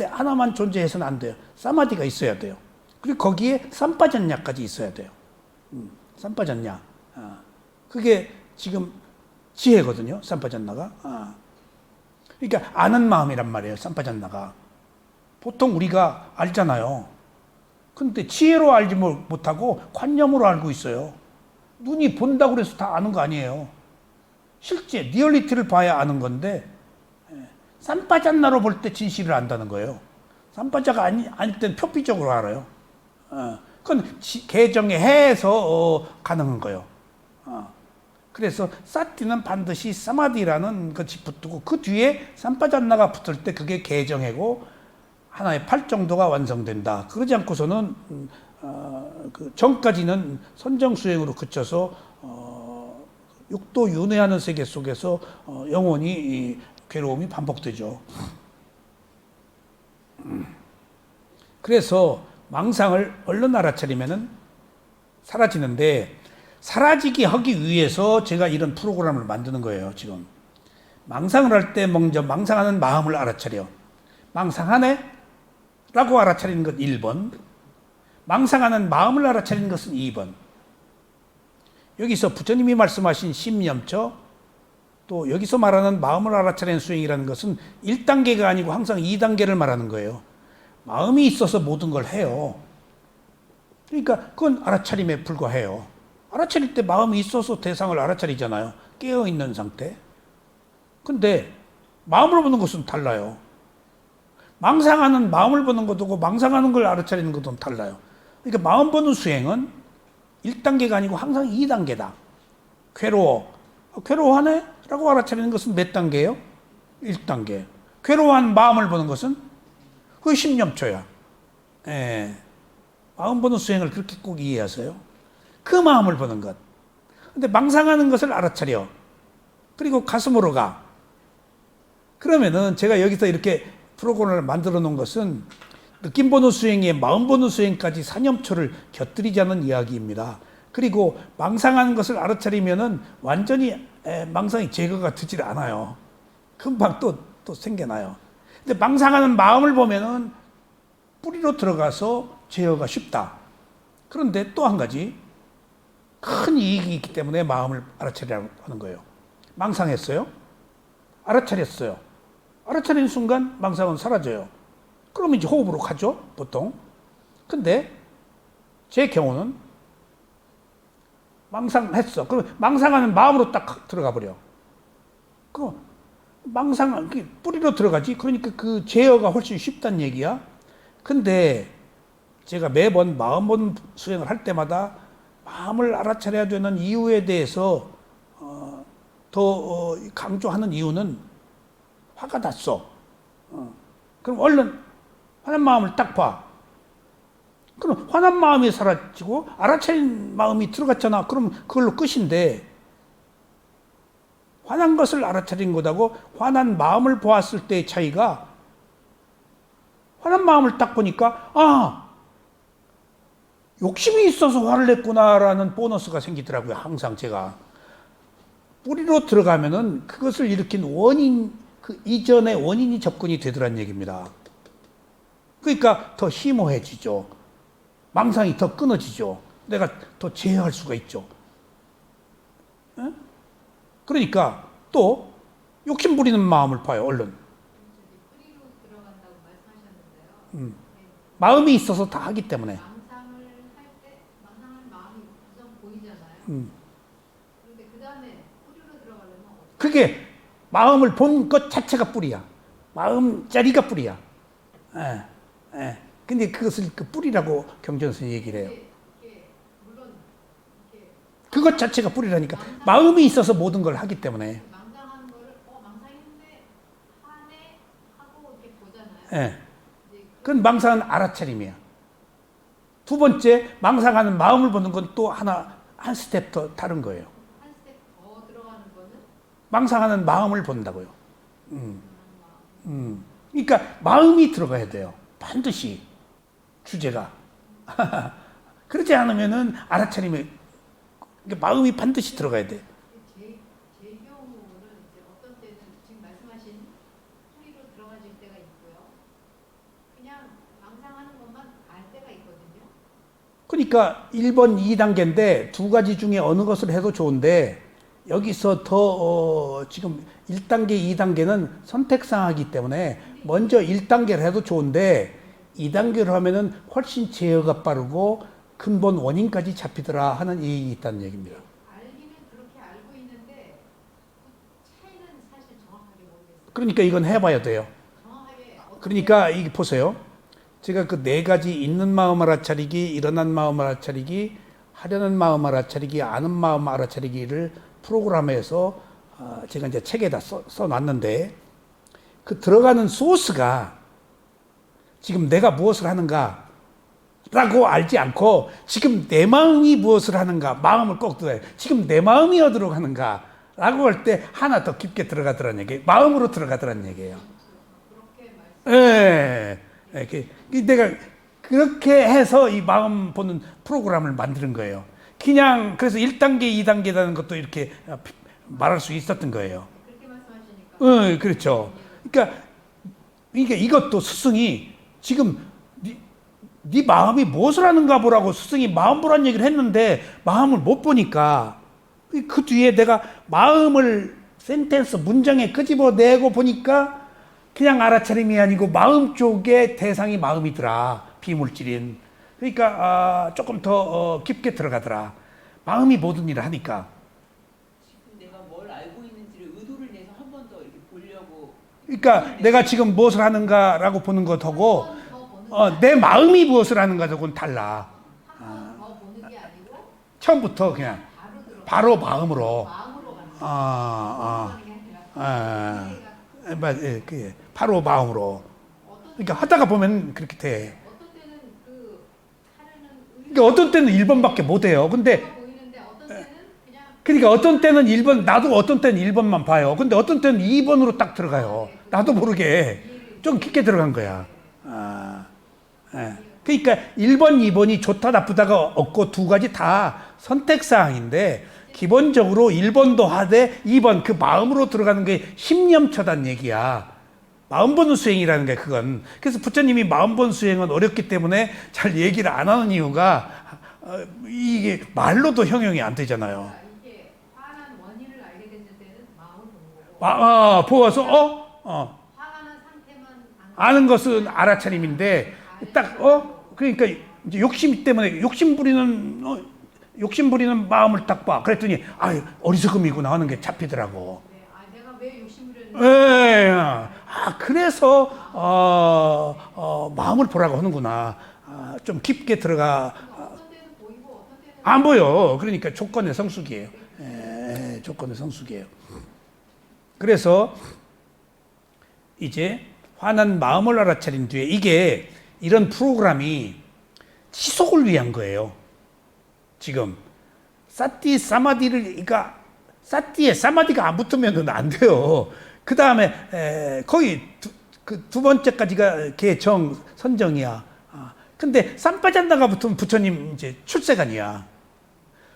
하나만 존재해서는 안 돼요. 사마디가 있어야 돼요. 그리고 거기에 삼빠전냐까지 있어야 돼요. 삼빠전냐. 그게 지금 지혜거든요. 삼빠전나가. 그러니까 아는 마음이란 말이에요. 삼빠전나가. 보통 우리가 알잖아요. 근데 지혜로 알지 못하고 관념으로 알고 있어요. 눈이 본다고 해서 다 아는 거 아니에요. 실제 리얼리티를 봐야 아는 건데 삼빠잔나로 볼 때 진실을 안다는 거예요. 삼빠자가 아닐 때는 표피적으로 알아요. 그건 개정해서 가능한 거예요. 그래서 사티는 반드시 사마디라는 것이 붙고 그 뒤에 삼파잔나가 붙을 때 그게 개정해고 하나의 팔 정도가 완성된다. 그러지 않고서는 그 전까지는 선정수행으로 그쳐서 육도 윤회하는 세계 속에서 영원히 이 괴로움이 반복되죠. 그래서 망상을 얼른 알아차리면은 사라지는데, 사라지게 하기 위해서 제가 이런 프로그램을 만드는 거예요, 지금. 망상을 할 때 먼저 망상하는 마음을 알아차려. 망상하네? 라고 알아차리는 것 1번. 망상하는 마음을 알아차리는 것은 2번. 여기서 부처님이 말씀하신 심념처, 또 여기서 말하는 마음을 알아차리는 수행이라는 것은 1단계가 아니고 항상 2단계를 말하는 거예요. 마음이 있어서 모든 걸 해요. 그러니까 그건 알아차림에 불과해요. 알아차릴 때 마음이 있어서 대상을 알아차리잖아요. 깨어있는 상태. 근데 마음을 보는 것은 달라요. 망상하는 마음을 보는 것하고 망상하는 걸 알아차리는 것은 달라요. 그러니까 마음 보는 수행은 1단계가 아니고 항상 2단계다. 괴로워하네? 라고 알아차리는 것은 몇 단계예요? 1단계. 괴로워한 마음을 보는 것은 그게 심념초야. 마음 보는 수행을 그렇게 꼭 이해하세요. 그 마음을 보는 것. 근데 망상하는 것을 알아차려. 그리고 가슴으로 가. 그러면은 제가 여기서 이렇게 프로그램을 만들어 놓은 것은 느낌 보는 수행에 마음 보는 수행까지 사념초를 곁들이자는 이야기입니다. 그리고 망상하는 것을 알아차리면은 완전히 망상이 제거가 되질 않아요. 금방 또 생겨나요. 근데 망상하는 마음을 보면은 뿌리로 들어가서 제어가 쉽다. 그런데 또 한 가지 큰 이익이 있기 때문에 마음을 알아차리라고 하는 거예요. 망상했어요? 알아차렸어요. 알아차리는 순간 망상은 사라져요. 그러면 이제 호흡으로 가죠, 보통. 근데 제 경우는 망상했어. 그럼 망상하는 마음으로 딱 들어가 버려. 그 망상 뿌리로 들어가지. 그러니까 그 제어가 훨씬 쉽다는 얘기야. 근데 제가 매번 마음 보는 수행을 할 때마다 마음을 알아차려야 되는 이유에 대해서 더 강조하는 이유는 화가 났어. 그럼 얼른 화난 마음을 딱 봐. 그럼 화난 마음이 사라지고 알아차린 마음이 들어갔잖아. 그럼 그걸로 끝인데, 화난 것을 알아차린 것하고 화난 마음을 보았을 때의 차이가, 화난 마음을 딱 보니까 욕심이 있어서 화를 냈구나라는 보너스가 생기더라고요. 항상 제가 뿌리로 들어가면은 그것을 일으킨 원인, 그 이전의 원인이 접근이 되더란 얘기입니다. 그러니까 더 희모해지죠. 망상이 더 끊어지죠. 내가 더 제어할 수가 있죠. 그러니까 또 욕심 부리는 마음을 봐요. 얼른. 뿌리로 들어간다고 말씀하셨는데요. 마음이 있어서 다 하기 때문에. 망상을 할 때 망상하는 마음이 우선 보이잖아요. 그런데 그 다음에 뿌리로 들어가려면 그게 마음을 본 것 자체가 뿌리야. 마음자리가 뿌리야. 근데 그것을 그 뿌리라고 경전에서 얘기를 해요. 물론 그것 자체가 뿌리라니까. 마음이 있어서 모든 걸 하기 때문에. 망상하는 거를 망상했는데 하네 하고 이렇게 보잖아요. 그건 망상은 알아차림이야. 두 번째, 망상하는 마음을 보는 건 또 한 스텝 더 다른 거예요. 한 스텝 더 들어가는 거는 망상하는 마음을 본다고요. 그러니까 마음이 들어가야 돼요. 반드시 주제가. 그렇지 않으면은 알아차림에, 그러니까 마음이 반드시 들어가야 돼. 제 경우는 이제 어떤 때는 지금 말씀하신 뿌리로 들어가질 때가 있고요. 그냥 망상하는 것만 알 때가 있거든요. 그러니까 1번, 2단계인데 두 가지 중에 어느 것을 해도 좋은데, 여기서 더 지금 1단계, 2단계는 선택사항이기 때문에 먼저 1단계를 해도 좋은데 2단계로 하면은 훨씬 제어가 빠르고 근본 원인까지 잡히더라 하는 이익이 있다는 얘기입니다. 알기는 그렇게 알고 있는데 그 차이는 사실 정확하게 모르겠어요. 그러니까 이건 해봐야 돼요. 정확하게 그러니까 이게 보세요. 제가 그 네 가지 있는 마음 알아차리기, 일어난 마음 알아차리기, 하려는 마음 알아차리기, 아는 마음 알아차리기를 프로그램에서 제가 이제 책에다 써놨는데 그 들어가는 소스가 지금 내가 무엇을 하는가 라고 알지 않고 지금 내 마음이 무엇을 하는가, 마음을 꼭 들어요. 지금 내 마음이 어디로 가는가 라고 할 때 하나 더 깊게 들어가더라는 얘기예요. 마음으로 들어가더라는 얘기예요. 예. 내가 그렇게 해서 이 마음 보는 프로그램을 만드는 거예요. 그냥 그래서 1단계, 2단계라는 것도 이렇게 말할 수 있었던 거예요. 그렇게 말씀하시니까. 그렇죠. 그러니까 이것도 스승이 지금 네 마음이 무엇을 하는가 보라고 스승이 마음 보란 얘기를 했는데 마음을 못 보니까 그 뒤에 내가 마음을 센텐스 문장에 끄집어내고 보니까 그냥 알아차림이 아니고 마음 쪽에 대상이 마음이더라. 비물질인. 그러니까 조금 더 깊게 들어가더라. 마음이 모든 일을 하니까. 지금 내가 뭘 알고 있는지를 의도를 내서 한 번 더 이렇게 보려고. 그러니까 내가 지금 무엇을 하는가라고 보는 것하고 더 보는 내 마음이 무엇을 하는가하고는 달라. 더 보는 게 아니고 처음부터 그냥 바로 마음으로. 마음으로 가는 거예요. 아, 하는 게 아니라 그게 바로 마음으로. 어떤 그러니까 하다가 보면 그렇게 돼. 어떤 때는 그 하려는 그러니까 어떤 때는 1번밖에 못 해요. 근데 의도가 보이는데 어떤 때는 그냥 그러니까 어떤 때는 1번, 나도 어떤 때는 1번만 봐요. 근데 어떤 때는 2번으로 딱 들어가요. 나도 모르게 좀 깊게 들어간 거야. 그러니까 1번, 2번이 좋다 나쁘다가 없고 두 가지 다 선택사항인데 기본적으로 1번도 하되 2번 그 마음으로 들어가는 게 심념처단 얘기야. 마음 보는 수행이라는 게 그건. 그래서 부처님이 마음 보는 수행은 어렵기 때문에 잘 얘기를 안 하는 이유가 이게 말로도 형용이 안 되잖아요. 이게 화난 원인을 알게 됐을 때는 마음을 보는 거고 보아서 화가 난 상태만 아는 것은 알아차림인데 딱 그러니까 이제 욕심 때문에 욕심 부리는 마음을 딱 봐. 그랬더니 어리석음이구나 하는 게 잡히더라고. 내가 왜 욕심을 했는지 그래서 마음을 보라고 하는구나. 좀 깊게 들어가. 어떤 때는 보이고 어떤 때는 안 보여. 그러니까 조건의 성숙이에요. 조건의 성숙이에요. 그래서 이제 화난 마음을 알아차린 뒤에 이게 이런 프로그램이 지속을 위한 거예요. 지금 사티 사마디를 그러니까 사티에 사마디가 안 붙으면 안 돼요. 그 다음에 거의 두 번째까지가 개정 선정이야. 근데 쌈빠잔다가 붙으면 부처님 이제 출세간이야.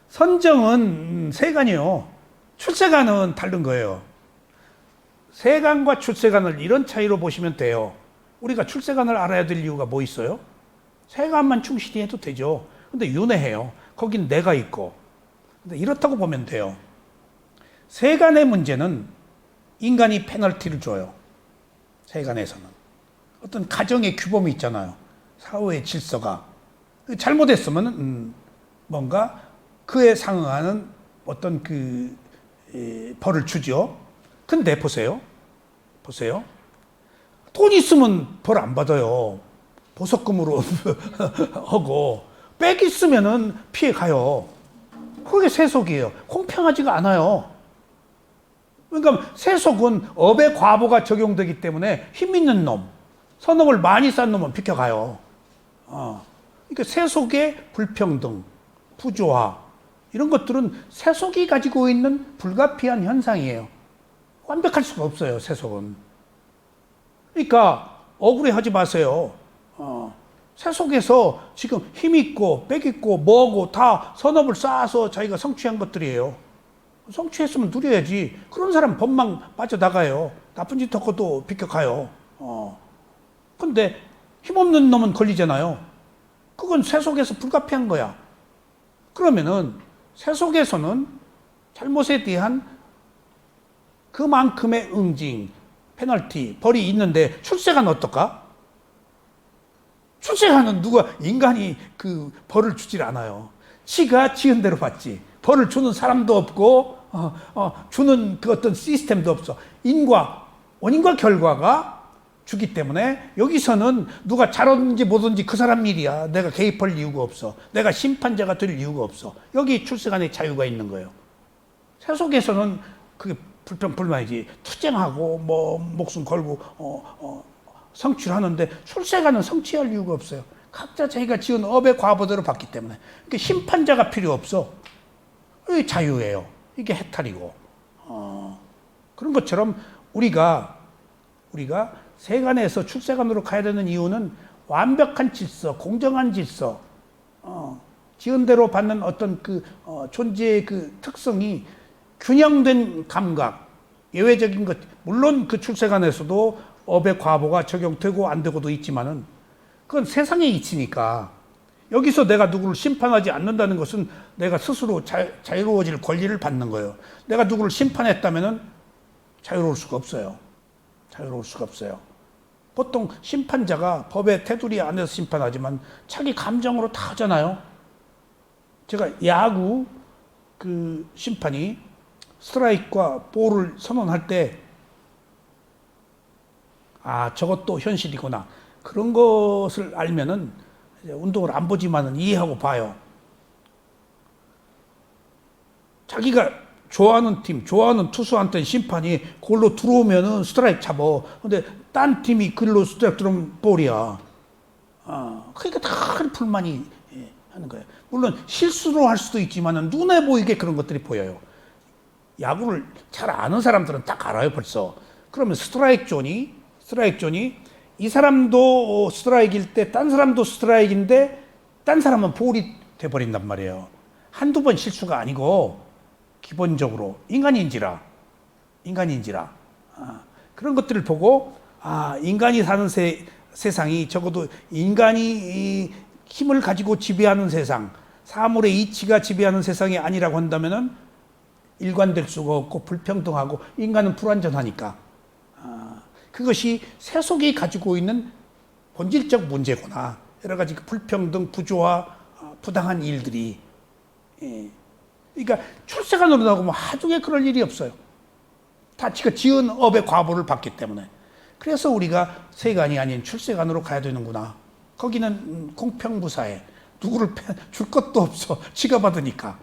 선정은 세간이요. 출세간은 다른 거예요. 세간과 출세간을 이런 차이로 보시면 돼요. 우리가 출세간을 알아야 될 이유가 뭐 있어요? 세간만 충실히 해도 되죠. 근데 윤회해요. 거긴 내가 있고. 근데 이렇다고 보면 돼요. 세간의 문제는 인간이 페널티를 줘요. 세간에서는. 어떤 가정의 규범이 있잖아요. 사회의 질서가. 잘못했으면 뭔가 그에 상응하는 어떤 벌을 주죠. 근데 보세요. 돈 있으면 벌 안 받아요. 보석금으로 하고 빽 있으면은 피해 가요. 그게 세속이에요. 공평하지가 않아요. 그러니까 세속은 업의 과보가 적용되기 때문에 힘 있는 놈, 선업을 많이 쌓은 놈은 비켜가요. 그러니까 세속의 불평등, 부조화 이런 것들은 세속이 가지고 있는 불가피한 현상이에요. 완벽할 수가 없어요, 세속은. 그러니까 억울해하지 마세요. 세속에서 지금 힘 있고 빽 있고 뭐하고 다 선업을 쌓아서 자기가 성취한 것들이에요. 성취했으면 누려야지. 그런 사람 법망 빠져나가요. 나쁜 짓 하고도 비켜가요. 근데 힘없는 놈은 걸리잖아요. 그건 세속에서 불가피한 거야. 그러면은 세속에서는 잘못에 대한 그만큼의 응징, 페널티, 벌이 있는데 출세간 어떨까? 출세간은 인간이 그 벌을 주질 않아요. 지가 지은 대로 받지. 벌을 주는 사람도 없고, 주는 그 어떤 시스템도 없어. 원인과 결과가 주기 때문에 여기서는 누가 잘하든지 못하든지 그 사람 일이야. 내가 개입할 이유가 없어. 내가 심판자가 될 이유가 없어. 여기 출세간의 자유가 있는 거예요. 세속에서는 그게 불만이지. 투쟁하고 뭐 목숨 걸고 성취하는데 출세간은 성취할 이유가 없어요. 각자 자기가 지은 업의 과보대로 받기 때문에. 그러니까 심판자가 필요 없어. 이게 자유예요. 이게 해탈이고. 그런 것처럼 우리가 세간에서 출세간으로 가야 되는 이유는 완벽한 질서, 공정한 질서, 지은 대로 받는 어떤 존재의 그 특성이 균형된 감각, 예외적인 것, 물론 그 출세간에서도 업의 과보가 적용되고 안 되고도 있지만은 그건 세상의 이치니까 여기서 내가 누구를 심판하지 않는다는 것은 내가 스스로 자유로워질 권리를 받는 거예요. 내가 누구를 심판했다면은 자유로울 수가 없어요. 자유로울 수가 없어요. 보통 심판자가 법의 테두리 안에서 심판하지만 자기 감정으로 다 하잖아요. 제가 야구 그 심판이 스트라이크와 볼을 선언할 때 저것도 현실이구나. 그런 것을 알면은 운동을 안 보지만은 이해하고 봐요. 자기가 좋아하는 팀, 좋아하는 투수한테 심판이 그걸로 들어오면은 스트라이크 잡어. 근데 딴 팀이 그걸로 스트라이크 들어오면 볼이야. 그러니까 다 불만이 하는 거예요. 물론 실수로 할 수도 있지만은 눈에 보이게 그런 것들이 보여요. 야구를 잘 아는 사람들은 딱 알아요, 벌써. 그러면 스트라이크 존이 이 사람도 스트라이크일 때 딴 사람도 스트라이크인데 딴 사람은 볼이 돼버린단 말이에요. 한두 번 실수가 아니고 기본적으로 인간인지라 그런 것들을 보고 인간이 사는 세상이 적어도 인간이 힘을 가지고 지배하는 세상, 사물의 이치가 지배하는 세상이 아니라고 한다면은 일관될 수가 없고 불평등하고 인간은 불완전하니까 그것이 세속이 가지고 있는 본질적 문제구나. 여러 가지 불평등, 부조화, 부당한 일들이. 그러니까 출세간으로 나오면 하중에 그럴 일이 없어요. 다 지가 지은 업의 과보를 받기 때문에. 그래서 우리가 세간이 아닌 출세간으로 가야 되는구나. 거기는 공평무사해. 누구를 줄 것도 없어. 지가 받으니까.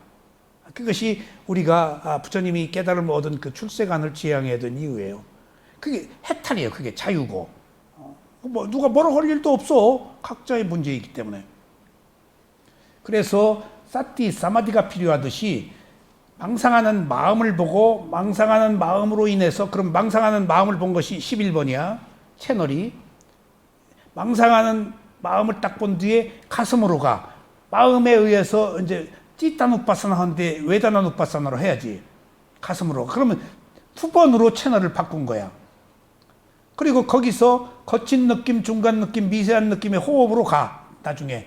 그것이 우리가 부처님이 깨달음을 얻은 그 출세간을 지향해야 되는 이유예요. 그게 해탈이에요. 그게 자유고. 누가 뭐라고 할 일도 없어. 각자의 문제이기 때문에. 그래서 사티, 사마디가 필요하듯이 망상하는 마음을 보고 망상하는 마음으로 인해서 그럼 망상하는 마음을 본 것이 11번이야. 채널이. 망상하는 마음을 딱 본 뒤에 가슴으로 가. 마음에 의해서 이제 찌따누빠사나 하는데 외다나누빠사나로 해야지. 가슴으로. 그러면 2번으로 채널을 바꾼 거야. 그리고 거기서 거친 느낌, 중간 느낌, 미세한 느낌의 호흡으로 가. 나중에.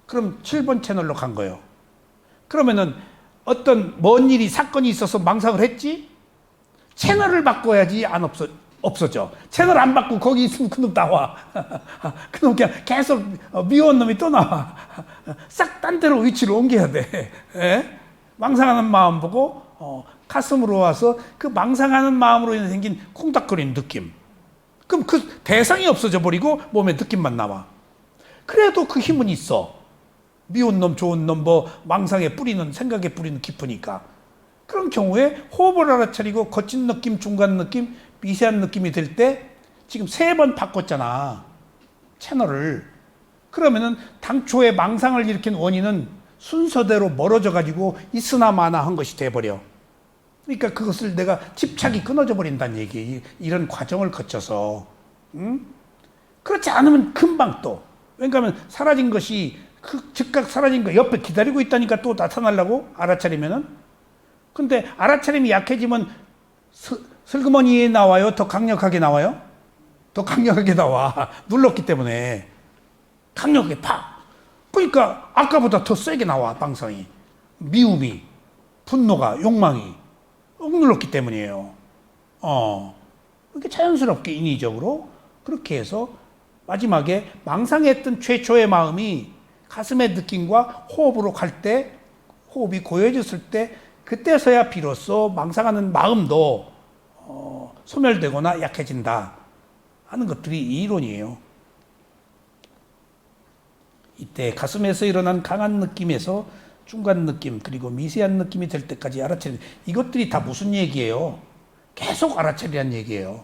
그럼 7번 채널로 간 거예요. 그러면은 어떤 먼 일이 사건이 있어서 망상을 했지? 채널을 바꿔야지 안 없어져. 채널 안 바꾸고 거기 있으면 그놈 나와. 그놈 그냥 계속 미워한 놈이 또 나와. 싹 딴 데로 위치를 옮겨야 돼. 망상하는 마음 보고 가슴으로 와서 그 망상하는 마음으로 인해 생긴 콩닥거리는 느낌. 그럼 그 대상이 없어져 버리고 몸에 느낌만 나와. 그래도 그 힘은 있어. 미운 놈, 좋은 놈, 망상에 뿌리는, 생각에 뿌리는 깊으니까. 그런 경우에 호흡을 알아차리고 거친 느낌, 중간 느낌, 미세한 느낌이 들 때 지금 3번 바꿨잖아. 채널을. 그러면은 당초에 망상을 일으킨 원인은 순서대로 멀어져 가지고 있으나 마나 한 것이 돼버려. 그러니까 그것을 내가 집착이 끊어져 버린다는 얘기예요. 이런 과정을 거쳐서. 그렇지 않으면 금방 또. 왜냐하면 사라진 것이 즉각 사라진 거 옆에 기다리고 있다니까 또 나타나려고 알아차리면은. 근데 알아차림이 약해지면 슬그머니에 나와요? 더 강력하게 나와요? 더 강력하게 나와. 눌렀기 때문에. 강력하게 팍. 그러니까 아까보다 더 세게 나와, 망상이. 미움이, 분노가, 욕망이. 억눌렀기 때문이에요. 그렇게 자연스럽게 인위적으로 그렇게 해서 마지막에 망상했던 최초의 마음이 가슴의 느낌과 호흡으로 갈 때, 호흡이 고요해졌을 때, 그때서야 비로소 망상하는 마음도 소멸되거나 약해진다. 하는 것들이 이 이론이에요. 이때 가슴에서 일어난 강한 느낌에서 중간 느낌 그리고 미세한 느낌이 될 때까지 알아차리. 이것들이 다 무슨 얘기예요? 계속 알아차리란 얘기예요.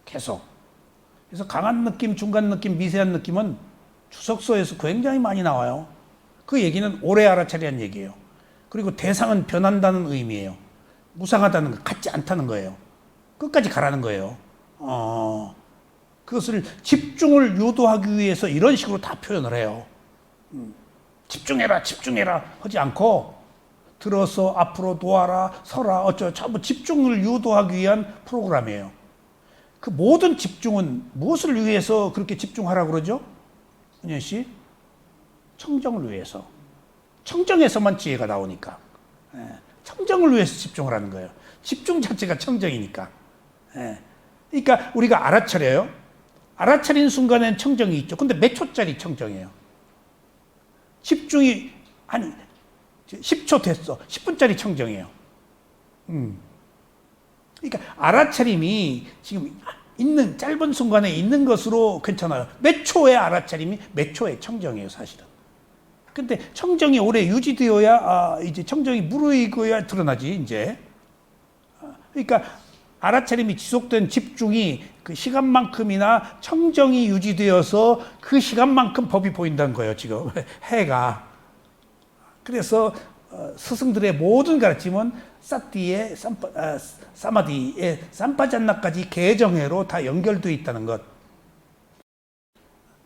계속. 그래서 강한 느낌, 중간 느낌, 미세한 느낌은 주석서에서 굉장히 많이 나와요. 그 얘기는 오래 알아차리란 얘기예요. 그리고 대상은 변한다는 의미예요. 무상하다는 거, 같지 않다는 거예요. 끝까지 가라는 거예요. 그것을 집중을 유도하기 위해서 이런 식으로 다 표현을 해요. 집중해라, 집중해라 하지 않고 들어서 앞으로 놓아라, 서라, 어쩌고 전부 집중을 유도하기 위한 프로그램이에요. 그 모든 집중은 무엇을 위해서 그렇게 집중하라고 그러죠? 은현 씨? 청정을 위해서. 청정에서만 지혜가 나오니까. 청정을 위해서 집중을 하는 거예요. 집중 자체가 청정이니까. 그러니까 우리가 알아차려요. 알아차린 순간엔 청정이 있죠. 근데 몇 초짜리 청정이에요. 집중이 한 10초 됐어. 10분짜리 청정이에요. 그러니까 알아차림이 지금 있는 짧은 순간에 있는 것으로 괜찮아요. 몇 초의 알아차림이 몇 초의 청정이에요, 사실은. 근데 청정이 오래 유지되어야 이제 청정이 무르익어야 드러나지 이제. 그러니까 알아차림이 지속된 집중이 그 시간만큼이나 청정이 유지되어서 그 시간만큼 법이 보인다는 거예요, 지금. 해가. 그래서 스승들의 모든 가르침은 사티의 사마디의 삼파잔나까지 개정해로 다 연결되어 있다는 것.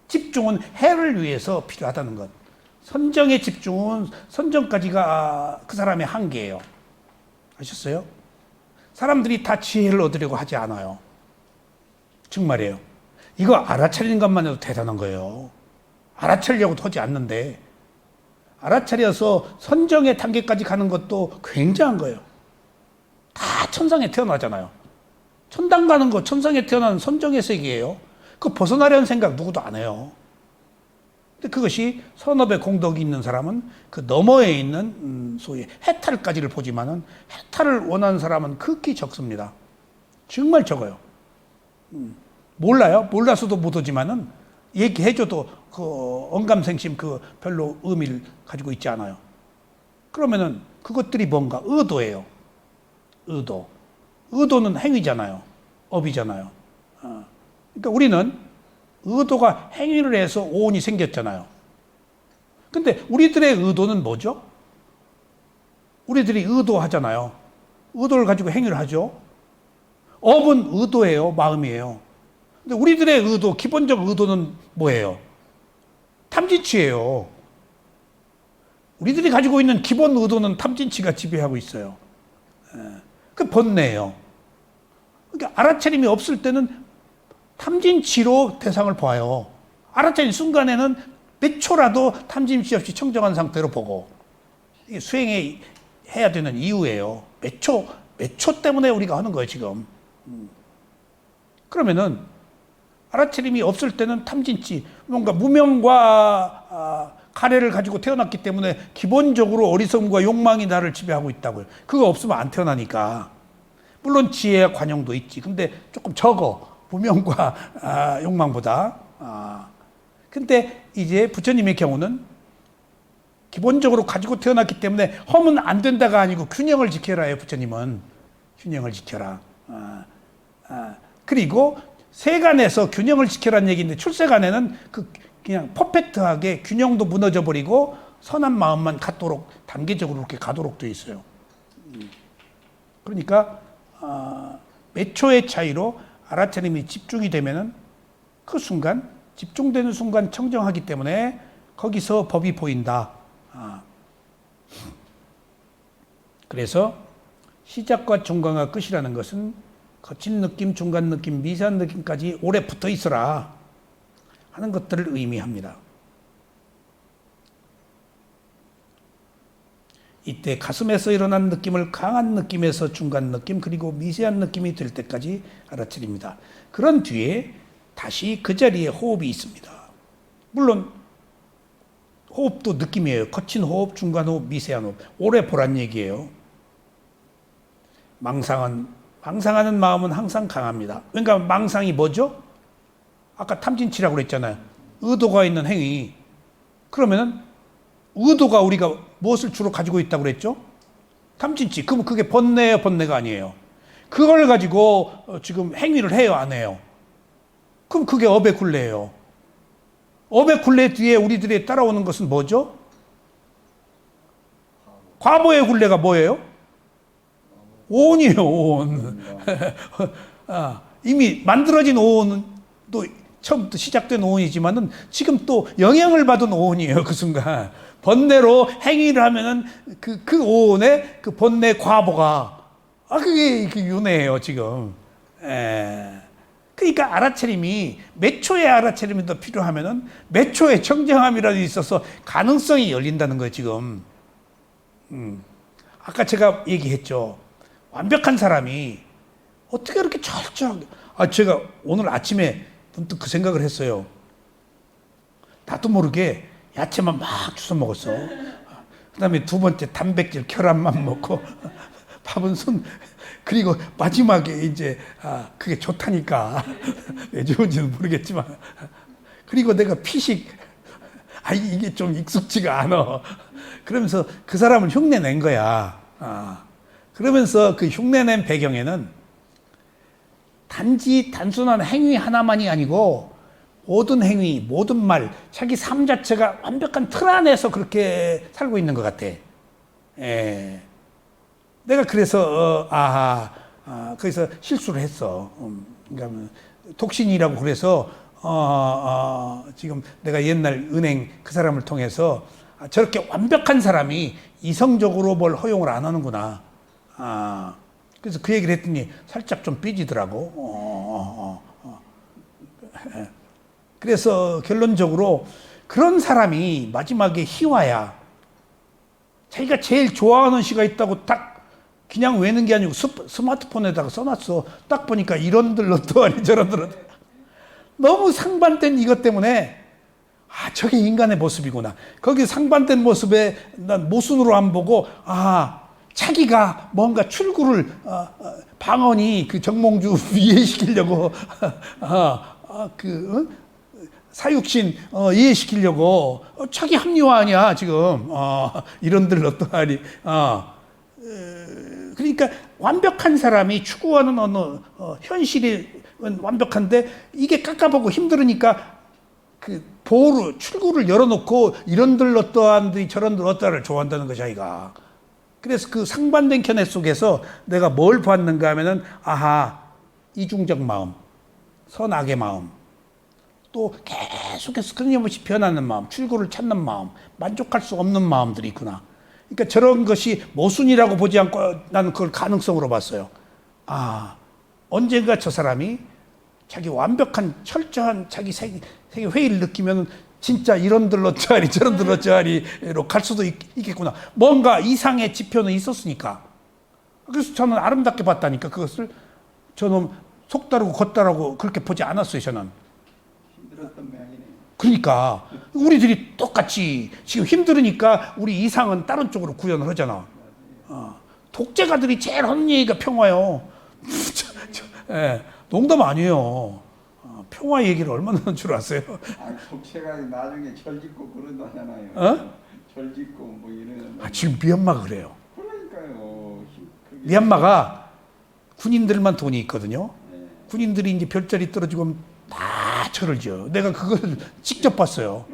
집중은 해를 위해서 필요하다는 것. 선정의 집중은 선정까지가 그 사람의 한계예요. 아셨어요? 사람들이 다 지혜를 얻으려고 하지 않아요. 정말이에요. 이거 알아차리는 것만 해도 대단한 거예요. 알아차리려고도 하지 않는데 알아차려서 선정의 단계까지 가는 것도 굉장한 거예요. 다 천상에 태어나잖아요. 천당 가는 거 천상에 태어나는 선정의 세계예요. 그 벗어나려는 생각 누구도 안 해요. 근데 그것이 선업의 공덕이 있는 사람은 그 너머에 있는 소위 해탈까지를 보지만은 해탈을 원하는 사람은 극히 적습니다. 정말 적어요. 몰라요. 몰라서도 못 오지만은 얘기해줘도 그 언감생심 그 별로 의미를 가지고 있지 않아요. 그러면은 그것들이 뭔가 의도예요. 의도. 의도는 행위잖아요. 업이잖아요. 그러니까 우리는 의도가 행위를 해서 오온이 생겼잖아요. 근데 우리들의 의도는 뭐죠? 우리들이 의도하잖아요. 의도를 가지고 행위를 하죠. 업은 의도예요. 마음이에요. 근데 우리들의 의도, 기본적 의도는 뭐예요? 탐진치예요. 우리들이 가지고 있는 기본 의도는 탐진치가 지배하고 있어요. 그 번뇌예요. 그러니까 알아차림이 없을 때는 탐진치로 대상을 봐요. 알아차린 순간에는 몇 초라도 탐진치 없이 청정한 상태로 보고 이게 수행해야 되는 이유예요. 몇 초 때문에 우리가 하는 거예요, 지금. 그러면은 알아차림이 없을 때는 탐진치, 뭔가 무명과 가래를 가지고 태어났기 때문에 기본적으로 어리석음과 욕망이 나를 지배하고 있다고요. 그거 없으면 안 태어나니까. 물론 지혜와 관용도 있지. 근데 조금 적어. 무명과 욕망보다. 근데 이제 부처님의 경우는 기본적으로 가지고 태어났기 때문에 허면 안 된다가 아니고 균형을 지켜라예요. 부처님은 균형을 지켜라. 그리고 세간에서 균형을 지켜라는 얘기인데 출세간에는 그냥 퍼펙트하게 균형도 무너져 버리고 선한 마음만 갖도록 단계적으로 이렇게 가도록 되어 있어요. 그러니까 몇 초의 차이로 알아차림이 집중이 되면은 그 순간 집중되는 순간 청정하기 때문에 거기서 법이 보인다. 그래서 시작과 중간과 끝이라는 것은 거친 느낌, 중간 느낌, 미세한 느낌까지 오래 붙어 있어라 하는 것들을 의미합니다. 이때 가슴에서 일어난 느낌을 강한 느낌에서 중간 느낌 그리고 미세한 느낌이 될 때까지 알아차립니다. 그런 뒤에 다시 그 자리에 호흡이 있습니다. 물론 호흡도 느낌이에요. 거친 호흡, 중간 호흡, 미세한 호흡. 오래 보란 얘기예요. 망상하는 마음은 항상 강합니다. 그러니까 망상이 뭐죠? 아까 탐진치라고 그랬잖아요. 의도가 있는 행위. 그러면은 의도가 우리가 무엇을 주로 가지고 있다고 그랬죠? 탐진치. 그럼 그게 번뇌예요, 번뇌가 아니에요? 그걸 가지고 지금 행위를 해요, 안 해요? 그럼 그게 업의 굴레예요. 업의 굴레 뒤에 우리들이 따라오는 것은 뭐죠? 과보의 굴레가 뭐예요? 오온이에요, 오온. 이미 만들어진 오온은 또 처음부터 시작된 오온이지만은 지금 또 영향을 받은 오온이에요, 그 순간. 번뇌로 행위를 하면은 그 오온의 그 번뇌 과보가, 그게 윤회예요, 지금. 그러니까 알아차림이 몇 초의 알아차림이 더 필요하면은 몇 초의 청정함이라도 있어서 가능성이 열린다는 거예요, 지금. 아까 제가 얘기했죠. 완벽한 사람이 어떻게 그렇게 철저하게. 제가 오늘 아침에 문득 그 생각을 했어요. 나도 모르게 야채만 막 주워 먹었어. 그 다음에 두 번째 단백질 혈압만 먹고 밥은 그리고 마지막에 이제 그게 좋다니까. 왜 좋은지는 모르겠지만. 그리고 내가 피식, 이게 좀 익숙지가 않아. 그러면서 그 사람을 흉내낸 거야. 그러면서 그 흉내낸 배경에는 단지 단순한 행위 하나만이 아니고 모든 행위, 모든 말, 자기 삶 자체가 완벽한 틀 안에서 그렇게 살고 있는 것 같아. 내가 그래서 거기서 실수를 했어. 그러니까 독신이라고 그래서 지금 내가 옛날 은행 그 사람을 통해서 저렇게 완벽한 사람이 이성적으로 뭘 허용을 안 하는구나. 그래서 그 얘기를 했더니 살짝 좀 삐지더라고. 그래서 결론적으로 그런 사람이 마지막에 희화야. 자기가 제일 좋아하는 시가 있다고 딱 그냥 외는 게 아니고 스마트폰에다가 써놨어. 딱 보니까 이런들 어떠하니 저런들 어떠하니. 너무 상반된 이것 때문에 저게 인간의 모습이구나. 거기 상반된 모습에 난 모순으로 안 보고 자기가 뭔가 출구를 방언이 그 정몽주 이해시키려고 사육신 이해시키려고 자기 합리화 아니야 지금. 이런들 어떠하니. 그러니까 완벽한 사람이 추구하는 어느 현실이 완벽한데 이게 깎아보고 힘들으니까 그 출구를 열어놓고 이런들 어떠한들 저런들 어떠한를 좋아한다는 것이 아이가. 그래서 그 상반된 견해 속에서 내가 뭘 보았는가 하면은 이중적 마음, 선악의 마음, 또 계속해서 끊임없이 변하는 마음, 출구를 찾는 마음, 만족할 수 없는 마음들이 있구나. 그러니까 저런 것이 모순이라고 보지 않고 나는 그걸 가능성으로 봤어요. 언젠가 저 사람이 자기 완벽한 철저한 자기 세계 회의를 느끼면 진짜 이런들 어쩌하리 저런들 어쩌하리로 갈 수도 있겠구나. 뭔가 이상의 지표는 있었으니까. 그래서 저는 아름답게 봤다니까. 그것을 저는 속다르고 겉다르고 그렇게 보지 않았어요. 저는. 힘들었던 모양이네. 그러니까 우리들이 똑같이 지금 힘들으니까 우리 이상은 다른 쪽으로 구현을 하잖아. 독재가들이 제일 하는 얘기가 평화요. 농담 아니에요. 평화 얘기를 얼마나 하는 줄 아세요? 독재가 나중에 절짓고 그런다잖아요. 절짓고 뭐 이러는. 지금 미얀마가 그래요. 그러니까요. 미얀마가 군인들만 돈이 있거든요. 군인들이 이제 별자리 떨어지고 다 절을 지어요. 내가 그걸 직접 봤어요.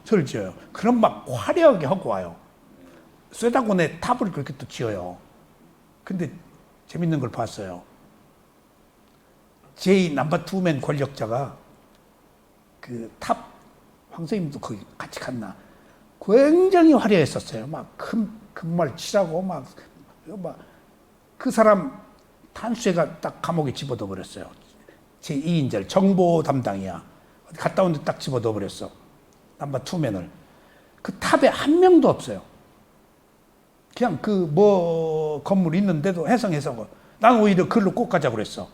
절을 지어요. 그럼 막 화려하게 하고 와요. 쇠다곤에 탑을 그렇게 또 지어요. 근데 재밌는 걸 봤어요. 제 넘버 투맨 권력자가 그 탑 황선임도 거기 같이 갔나. 굉장히 화려했었어요. 막 금말 칠하고 막 그 사람 탄수해가 딱 감옥에 집어넣어 버렸어요. 제 2인자 정보 담당이야. 갔다 온데 딱 집어넣어 버렸어. 넘버 투맨을. 그 탑에 한 명도 없어요. 그냥 건물 있는데도 해성해서. 난 오히려 그걸로 꼭 가자고 그랬어.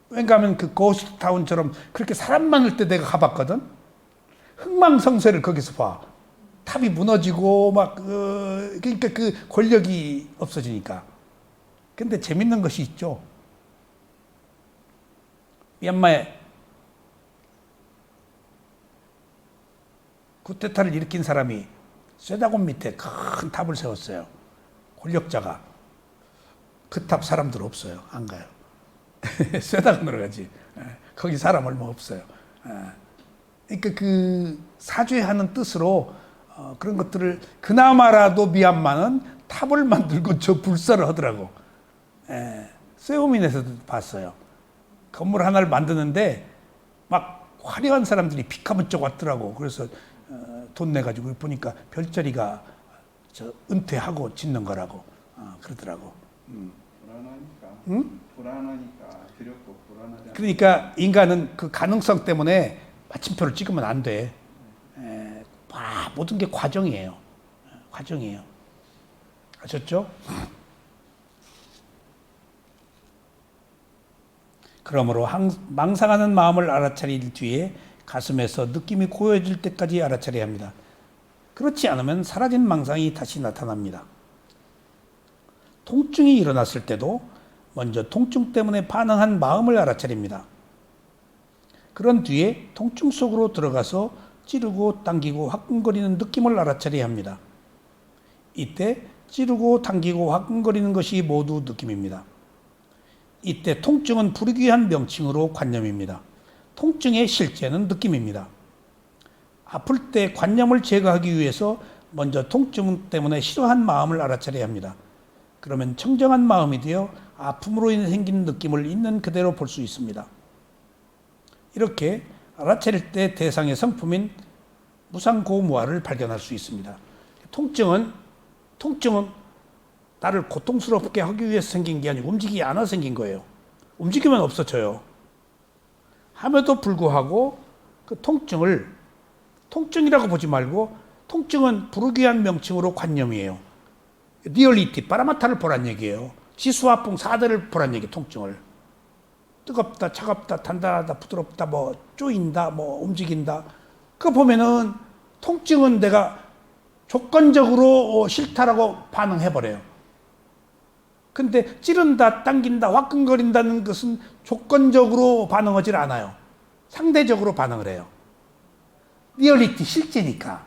왜냐하면 그 고스트타운처럼 그렇게 사람 많을 때 내가 가봤거든. 흥망성쇠를 거기서 봐. 탑이 무너지고 그러니까 그 권력이 없어지니까. 근데 재밌는 것이 있죠. 미얀마에 쿠데타를 일으킨 사람이 쇠다곤 밑에 큰 탑을 세웠어요. 권력자가. 그 탑 사람들 없어요. 안 가요. 쇠다곤으로 가지. 거기 사람 얼마 없어요. 그러니까 그 사죄하는 뜻으로 그런 것들을 그나마라도 미얀마는 탑을 만들고 저 불사를 하더라고. 세오민에서도 봤어요. 건물 하나를 만드는데 막 화려한 사람들이 피카문쩍 왔더라고. 그래서 돈 내가지고 보니까 별자리가 저 은퇴하고 짓는 거라고 그러더라고. 불안하니까. 응? 불안하니까 두렵고 불안하지. 그러니까 인간은 그 가능성 때문에 마침표를 찍으면 안 돼. 모든 게 과정이에요. 과정이에요. 아셨죠? 그러므로 망상하는 마음을 알아차릴 뒤에 가슴에서 느낌이 고여질 때까지 알아차려야 합니다. 그렇지 않으면 사라진 망상이 다시 나타납니다. 통증이 일어났을 때도 먼저 통증 때문에 반응한 마음을 알아차립니다. 그런 뒤에 통증 속으로 들어가서 찌르고 당기고 화끈거리는 느낌을 알아차려야 합니다. 이때 찌르고 당기고 화끈거리는 것이 모두 느낌입니다. 이때 통증은 불귀한 명칭으로 관념입니다. 통증의 실제는 느낌입니다. 아플 때 관념을 제거하기 위해서 먼저 통증 때문에 싫어한 마음을 알아차려야 합니다. 그러면 청정한 마음이 되어 아픔으로 인해 생긴 느낌을 있는 그대로 볼 수 있습니다. 이렇게 알아차릴 때 대상의 성품인 무상고무아를 발견할 수 있습니다. 통증은 나를 고통스럽게 하기 위해서 생긴 게 아니고 움직이지 않아 생긴 거예요. 움직이면 없어져요. 함에도 불구하고 그 통증이라고 보지 말고 통증은 불귀한 명칭으로 관념이에요. 리얼리티, 파라마타를 보란 얘기예요. 지수화풍 4대를 보란 얘기, 통증을. 뜨겁다, 차갑다, 단단하다, 부드럽다, 뭐 쪼인다, 뭐 움직인다. 그거 보면은 통증은 내가 조건적으로 싫다라고 반응해버려요. 근데 찌른다, 당긴다, 화끈거린다는 것은 조건적으로 반응하지 않아요. 상대적으로 반응을 해요. 리얼리티, 실제니까.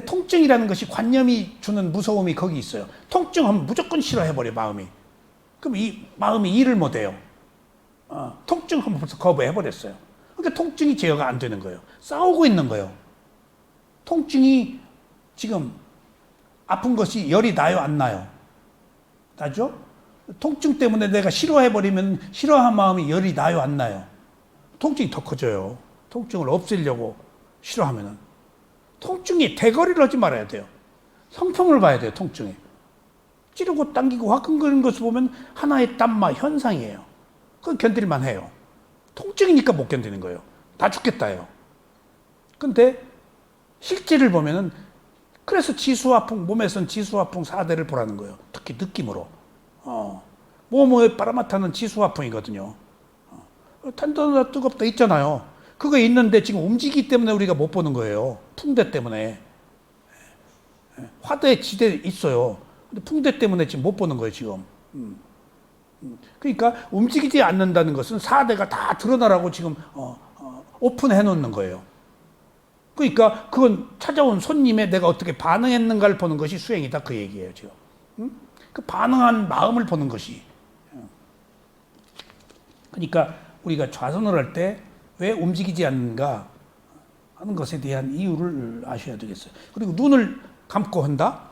통증이라는 것이 관념이 주는 무서움이 거기 있어요. 통증하면 무조건 싫어해버려, 마음이. 그럼 이 마음이 일을 못해요. 통증하면 벌써 거부해버렸어요. 그러니까 통증이 제어가 안 되는 거예요. 싸우고 있는 거예요. 통증이 지금 아픈 것이 열이 나요, 안 나요? 나죠? 통증 때문에 내가 싫어해버리면 싫어한 마음이 열이 나요, 안 나요? 통증이 더 커져요. 통증을 없애려고 싫어하면은. 통증이 대거리를 하지 말아야 돼요. 성품을 봐야 돼요, 통증에. 찌르고 당기고 화끈거리는 것을 보면 하나의 땀마 현상이에요. 그건 견딜만 해요. 통증이니까 못 견디는 거예요. 다 죽겠다요. 근데 실제를 보면은 그래서 지수화풍, 몸에선 지수화풍 4대를 보라는 거예요. 특히 느낌으로. 몸의 파라마타는 지수화풍이거든요. 단단하다, 뜨겁다 있잖아요. 그거 있는데 지금 움직이기 때문에 우리가 못 보는 거예요. 풍대 때문에. 화대, 지대 있어요. 근데 풍대 때문에 지금 못 보는 거예요, 지금. 그러니까 움직이지 않는다는 것은 4대가 다 드러나라고 지금 오픈해 놓는 거예요. 그러니까 그건 찾아온 손님에 내가 어떻게 반응했는가를 보는 것이 수행이다, 그 얘기예요, 지금. 그 반응한 마음을 보는 것이. 그러니까 우리가 좌선을 할 때 왜 움직이지 않는가 하는 것에 대한 이유를 아셔야 되겠어요. 그리고 눈을 감고 한다?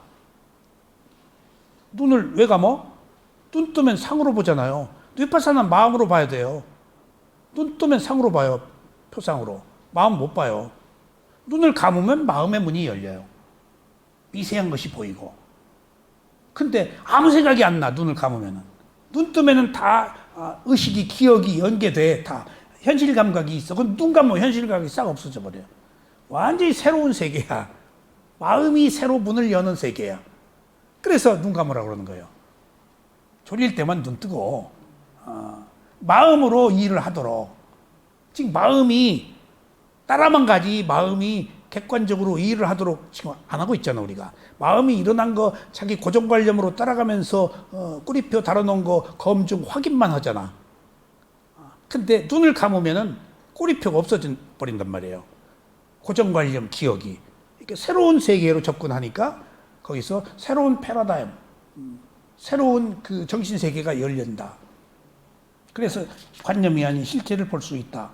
눈을 왜 감어? 눈 뜨면 상으로 보잖아요. 위파사나는 마음으로 봐야 돼요. 눈 뜨면 상으로 봐요. 표상으로. 마음 못 봐요. 눈을 감으면 마음의 문이 열려요. 미세한 것이 보이고. 근데 아무 생각이 안 나, 눈을 감으면은. 눈 뜨면은 다 의식이, 기억이 연계돼. 다 현실 감각이 있어. 그럼 눈 감으면 현실 감각이 싹 없어져 버려요. 완전히 새로운 세계야. 마음이 새로 문을 여는 세계야. 그래서 눈 감으라고 그러는 거예요. 졸릴 때만 눈 뜨고 마음으로 일을 하도록. 지금 마음이 따라만 가지 마음이 객관적으로 일을 하도록 지금 안 하고 있잖아, 우리가. 마음이 일어난 거 자기 고정관념으로 따라가면서 꾸리표 달아놓은 거 검증 확인만 하잖아. 근데 눈을 감으면은 꼬리표가 없어져 버린단 말이에요. 고정관념, 기억이. 이렇게 새로운 세계로 접근하니까 거기서 새로운 패러다임, 새로운 그 정신세계가 열린다. 그래서 관념이 아닌 실체를 볼 수 있다.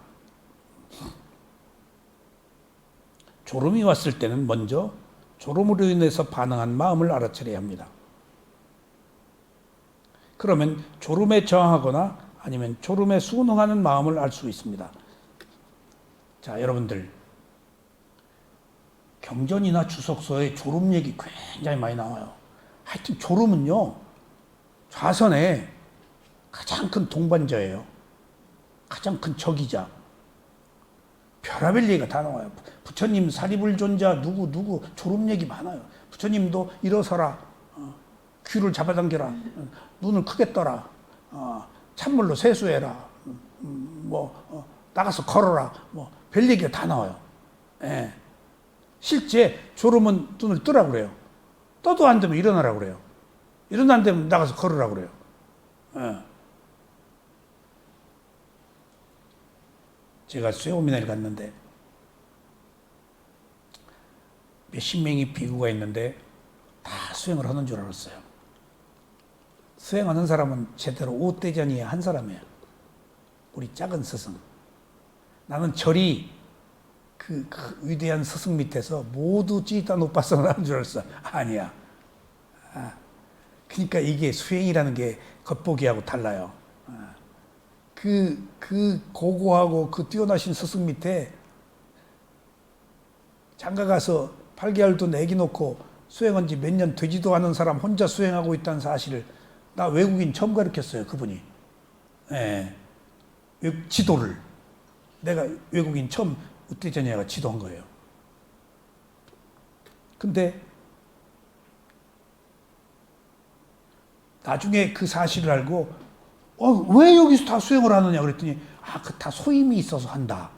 졸음이 왔을 때는 먼저 졸음으로 인해서 반응한 마음을 알아차려야 합니다. 그러면 졸음에 저항하거나 아니면 졸음에 순응하는 마음을 알 수 있습니다. 자, 여러분들 경전이나 주석서에 졸음 얘기 굉장히 많이 나와요. 하여튼 졸음은요, 좌선의 가장 큰 동반자예요. 가장 큰 적이자. 별의별 얘기가 다 나와요. 부처님 사리불존자 누구 졸음 얘기 많아요. 부처님도 일어서라, 귀를 잡아당겨라, 눈을 크게 떠라, 찬물로 세수해라, 나가서 걸어라, 별 얘기가 다 나와요. 예. 실제 졸음은 눈을 뜨라고 그래요. 떠도 안 되면 일어나라고 그래요. 일어나 안 되면 나가서 걸으라고 그래요. 예. 제가 수행오미나를 갔는데 몇십 명의 비구가 있는데 다 수행을 하는 줄 알았어요. 수행하는 사람은 제대로 오대전이에 한 사람이에요. 우리 작은 스승. 나는 절이 그 위대한 스승 밑에서 모두 찌단 오빠성을 하는 줄 알았어. 아니야. 그러니까 이게 수행이라는 게 겉보기하고 달라요. 그 고고하고 그 뛰어나신 스승 밑에 장가 가서 8개월도 내기 놓고 수행한 지 몇 년 되지도 않은 사람 혼자 수행하고 있다는 사실을 나 외국인 처음 가르쳤어요. 그분이. 예. 지도를. 내가 외국인 처음 우태전야가 지도한 거예요. 근데 나중에 그 사실을 알고 왜 여기서 다 수행을 하느냐 그랬더니 그 다 소임이 있어서 한다.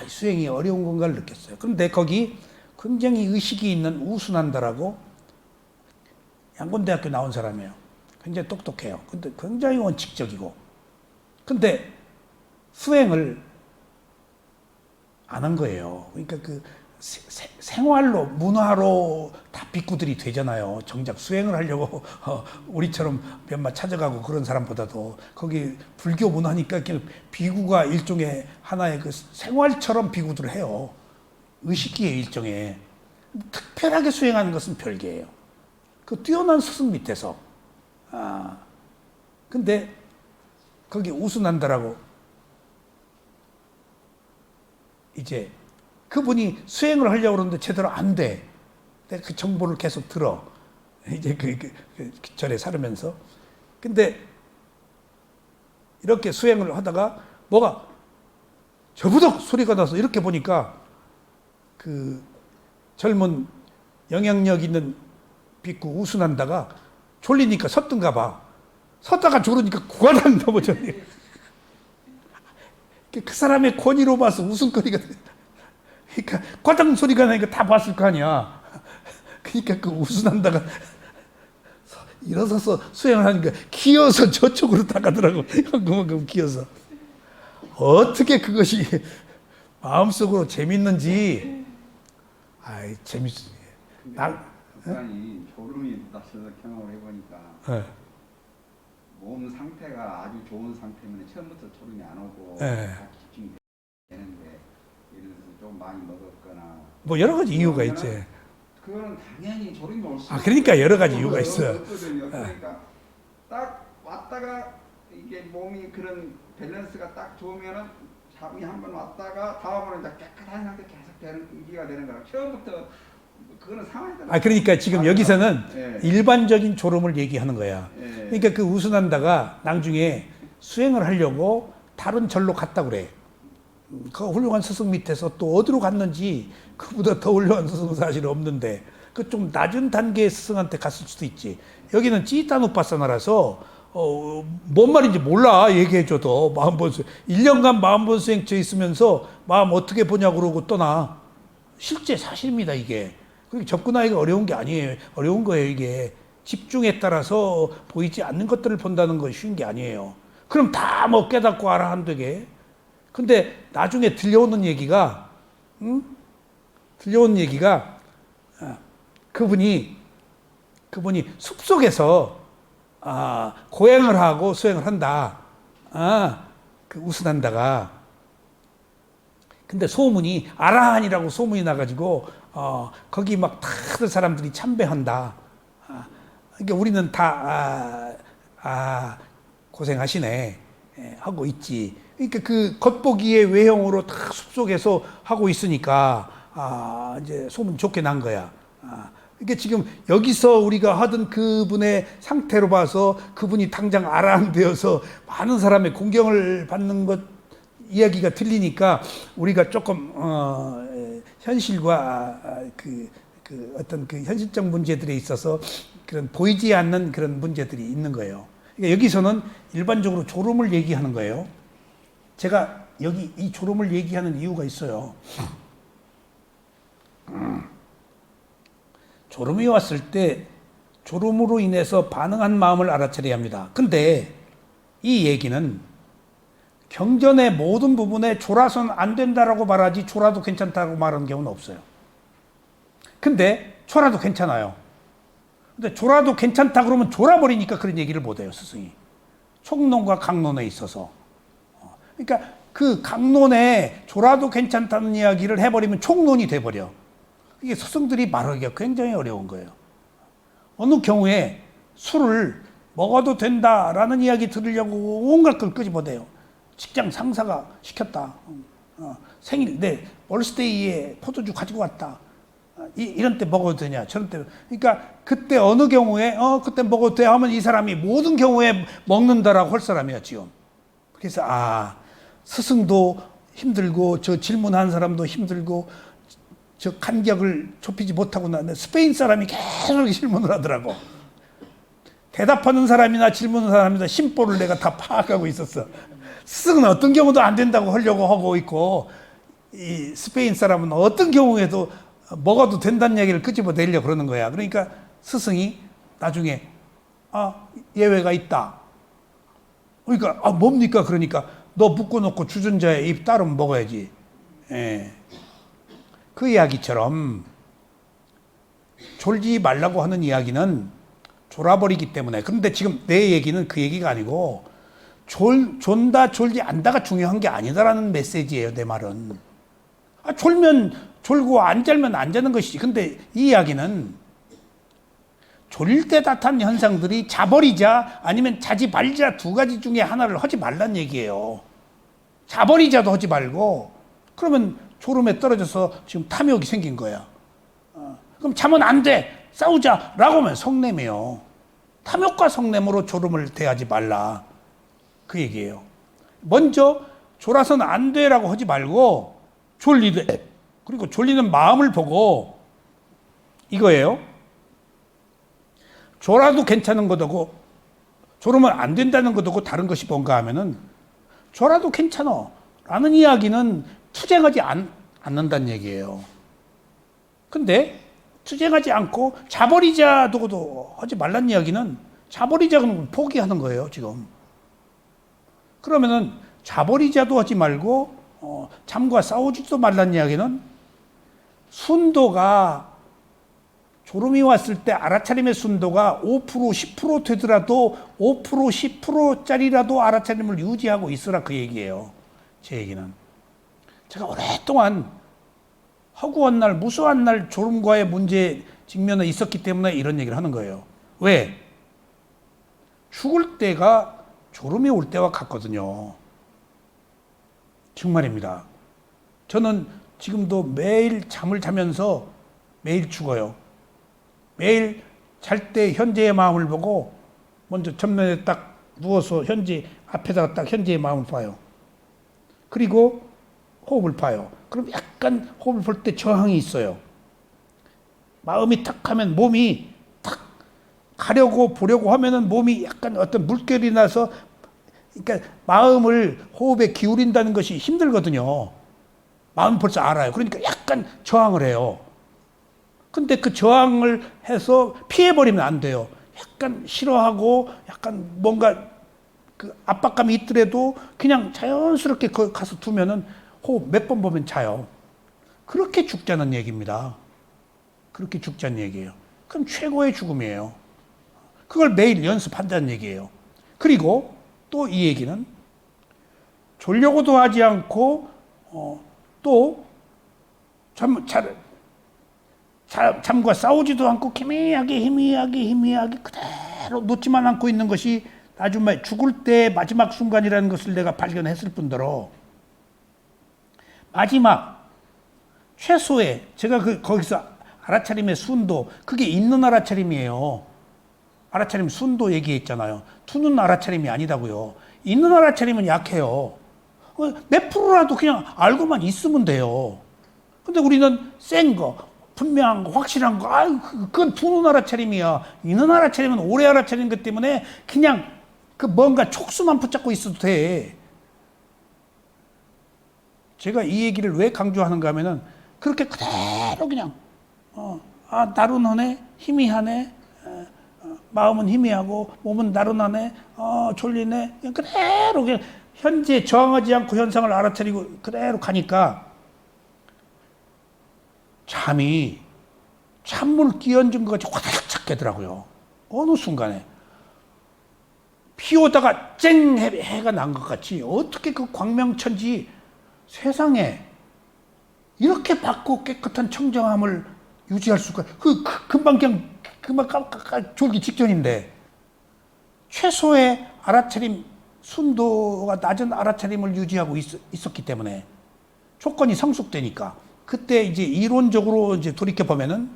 수행이 어려운 건가를 느꼈어요. 그런데 거기 굉장히 의식이 있는 우순한다라고 양곤대학교 나온 사람이에요. 굉장히 똑똑해요. 근데 굉장히 원칙적이고. 근데 수행을 안 한 거예요. 그러니까 그 생활로, 문화로 다 비구들이 되잖아요. 정작 수행을 하려고 우리처럼 몇마 찾아가고 그런 사람보다도 거기 불교 문화니까 비구가 일종의 하나의 그 생활처럼 비구들을 해요. 의식기의 일종의. 특별하게 수행하는 것은 별개예요. 그 뛰어난 스승 밑에서. 근데 거기 우순한다라고 이제 그분이 수행을 하려고 그러는데 제대로 안 돼. 내가 그 정보를 계속 들어. 이제 그 절에 살으면서. 근데 이렇게 수행을 하다가 뭐가 저부덕 소리가 나서 이렇게 보니까 그 젊은 영향력 있는 빗구 우순한다가 졸리니까 섰던가 봐. 섰다가 졸으니까 구가당 넘어졌네. 그 사람의 권위로 봐서 웃음거리가 돼. 그러니까 과당 소리가 나니까 다 봤을 거 아니야. 그러니까 그 우순한다가 일어서서 수행을 하니까 기어서 저쪽으로 다 가더라고. 그만큼 기어서. 어떻게 그것이 마음속으로 재밌는지. 재밌어. 북한이 졸음이 나서서 경험을 해보니까 몸 상태가 아주 좋은 상태면 처음부터 졸음이 안 오고 다 집중이 되는데 예를 들어서 좀 많이 먹었거나 뭐 여러 가지 이유가 있지. 그거는 당연히 졸음이 올 수. 그러니까 여러 가지 이유가 있어. 그러니까 딱 왔다가 이게 몸이 그런 밸런스가 딱 좋으면은 잠이 한번 왔다가 다음으로 이제 깨끗한 상태 계속 되는 유지가 되는 거라. 처음부터 그거는 상황에 따라. 그러니까 지금 여기서는 일반적인 졸음을 얘기하는 거야. 그러니까 그 우순한다가 나중에 수행을 하려고 다른 절로 갔다 그래. 그 훌륭한 스승 밑에서 또 어디로 갔는지 그보다 더 훌륭한 스승은 사실 없는데 그 좀 낮은 단계의 스승한테 갔을 수도 있지. 여기는 찌따누빠사나라서 뭔 말인지 몰라. 얘기해줘도 마음본수 1년간 마음본수행처에 있으면서 마음 어떻게 보냐고 그러고 떠나. 실제 사실입니다 이게. 그게 접근하기가 어려운 게 아니에요. 어려운 거예요 이게. 집중에 따라서 보이지 않는 것들을 본다는 건 쉬운 게 아니에요. 그럼 다 뭐 깨닫고 알아 한되게. 근데 나중에 들려오는 얘기가 들려온 얘기가 그분이 숲속에서 고행을 하고 수행을 한다. 그 우스난다가. 근데 소문이 아라한이라고 소문이 나가지고 거기 막 다들 사람들이 참배한다. 그러니까 우리는 다 고생하시네 하고 있지. 그러니까 그 겉보기의 외형으로 다 숲속에서 하고 있으니까 이제 소문 좋게 난 거야. 그러니까 지금 여기서 우리가 하던 그분의 상태로 봐서 그분이 당장 아라한 되어서 많은 사람의 공경을 받는 것 이야기가 들리니까 우리가 조금 현실과 그 어떤 그 현실적 문제들에 있어서 그런 보이지 않는 그런 문제들이 있는 거예요. 그러니까 여기서는 일반적으로 졸음을 얘기하는 거예요. 제가 여기 이 졸음을 얘기하는 이유가 있어요. 졸음이 왔을 때 졸음으로 인해서 반응한 마음을 알아차려야 합니다. 근데 이 얘기는 경전의 모든 부분에 졸아서는 안 된다라고 말하지 졸아도 괜찮다고 말하는 경우는 없어요. 근데 졸아도 괜찮아요. 근데 졸아도 괜찮다 그러면 졸아버리니까 그런 얘기를 못해요, 스승이. 촉론과 강론에 있어서. 그러니까 그 강론에 졸아도 괜찮다는 이야기를 해버리면 촉론이 돼버려. 이게 스승들이 말하기가 굉장히 어려운 거예요. 어느 경우에 술을 먹어도 된다라는 이야기 들으려고 온갖 걸 끄집어대요. 직장 상사가 시켰다. 생일, 내 월스데이에 포도주 가지고 왔다. 이런 때 먹어도 되냐, 저런 때. 그러니까 그때 어느 경우에, 그때 먹어도 돼 하면 이 사람이 모든 경우에 먹는다라고 할 사람이야, 지금. 그래서, 스승도 힘들고, 저 질문한 사람도 힘들고, 저 간격을 좁히지 못하고 나는데 스페인 사람이 계속 질문을 하더라고. 대답하는 사람이나 질문하는 사람이나 심보를 내가 다 파악하고 있었어. 스승은 어떤 경우도 안 된다고 하려고 하고 있고, 이 스페인 사람은 어떤 경우에도 먹어도 된다는 얘기를 끄집어내려고 그러는 거야. 그러니까 스승이 나중에 예외가 있다. 그러니까 뭡니까? 그러니까 너 묶어놓고 주전자에 입 따르면 먹어야지. 예. 그 이야기처럼 졸지 말라고 하는 이야기는 졸아버리기 때문에. 그런데 지금 내 얘기는 그 얘기가 아니고 존다 졸지 않다가 중요한 게 아니다라는 메시지예요, 내 말은. 졸면 졸고 안 자면 안 자는 것이지. 근데 이 이야기는 졸릴 때 나타나는 현상들이 자버리자 아니면 자지 말자 두 가지 중에 하나를 하지 말란 얘기예요. 자버리자도 하지 말고, 그러면 졸음에 떨어져서 지금 탐욕이 생긴 거야. 그럼 자면 안 돼, 싸우자라고 하면 성냄이에요. 탐욕과 성냄으로 졸음을 대하지 말라, 그 얘기예요. 먼저 졸아서는 안 돼라고 하지 말고 졸리되, 그리고 졸리는 마음을 보고 이거예요. 졸아도 괜찮은 것하고 졸으면 안 된다는 것하고 다른 것이 뭔가 하면은, 졸아도 괜찮아 라는 이야기는 투쟁하지 않는다는 얘기예요. 근데 투쟁하지 않고 자버리자도 하지 말란 이야기는, 자버리자는 포기하는 거예요, 지금. 그러면은 자버리자도 하지 말고 잠과 싸우지도 말란 이야기는, 순도가 졸음이 왔을 때 알아차림의 순도가 5% 10% 되더라도 5% 10%짜리라도 알아차림을 유지하고 있으라, 그 얘기예요. 제 얘기는. 제가 오랫동안 허구한 날, 무수한 날 졸음과의 문제 직면에 있었기 때문에 이런 얘기를 하는 거예요. 왜? 죽을 때가 졸음이 올 때와 같거든요. 정말입니다. 저는 지금도 매일 잠을 자면서 매일 죽어요. 매일 잘 때 현재의 마음을 보고 먼저 전면에 딱 누워서 현재 앞에다가 딱 현재의 마음을 봐요. 그리고 호흡을 봐요. 그럼 약간 호흡을 볼 때 저항이 있어요. 마음이 탁 하면 몸이 탁 가려고 보려고 하면은 몸이 약간 어떤 물결이 나서, 그러니까 마음을 호흡에 기울인다는 것이 힘들거든요. 마음 벌써 알아요. 그러니까 약간 저항을 해요. 근데 그 저항을 해서 피해버리면 안 돼요. 약간 싫어하고 약간 뭔가 그 압박감이 있더라도 그냥 자연스럽게 거기 가서 두면은 호흡 몇 번 보면 자요. 그렇게 죽자는 얘기입니다. 그렇게 죽자는 얘기예요. 그럼 최고의 죽음이에요. 그걸 매일 연습한다는 얘기예요. 그리고 또 이 얘기는 졸려고도 하지 않고 또 잠과 싸우지도 않고 희미하게 그대로 놓지만 않고 있는 것이 나중에 죽을 때 마지막 순간이라는 것을 내가 발견했을 뿐더러 마지막 최소의 제가 거기서 알아차림의 순도 그게 있는 알아차림이에요. 알아차림 순도 얘기했잖아요. 투는 알아차림이 아니다고요. 있는 알아차림은 약해요. 몇 프로라도 그냥 알고만 있으면 돼요. 근데 우리는 센 거, 분명한 거, 확실한 거, 그건 투는 알아차림이야. 있는 알아차림은 오래 알아차린 것 때문에 그냥 그 뭔가 촉수만 붙잡고 있어도 돼. 제가 이 얘기를 왜 강조하는가 하면은 그렇게 그대로 그냥 나른하네, 희미하네, 마음은 희미하고 몸은 나른하네, 졸리네, 그냥 그대로 그냥 현재 저항하지 않고 현상을 알아차리고 그대로 가니까 잠이 찬물 끼얹은 것 같이 화들짝 깨더라고요. 어느 순간에 피 오다가 쨍 해가 난 것 같이 어떻게 그 광명천지 세상에 이렇게 밝고 깨끗한 청정함을 유지할 수가 금방 졸기 직전인데 최소의 알아차림 순도가 낮은 알아차림을 유지하고 있었기 때문에 조건이 성숙되니까 그때 이제 이론적으로 이제 돌이켜 보면은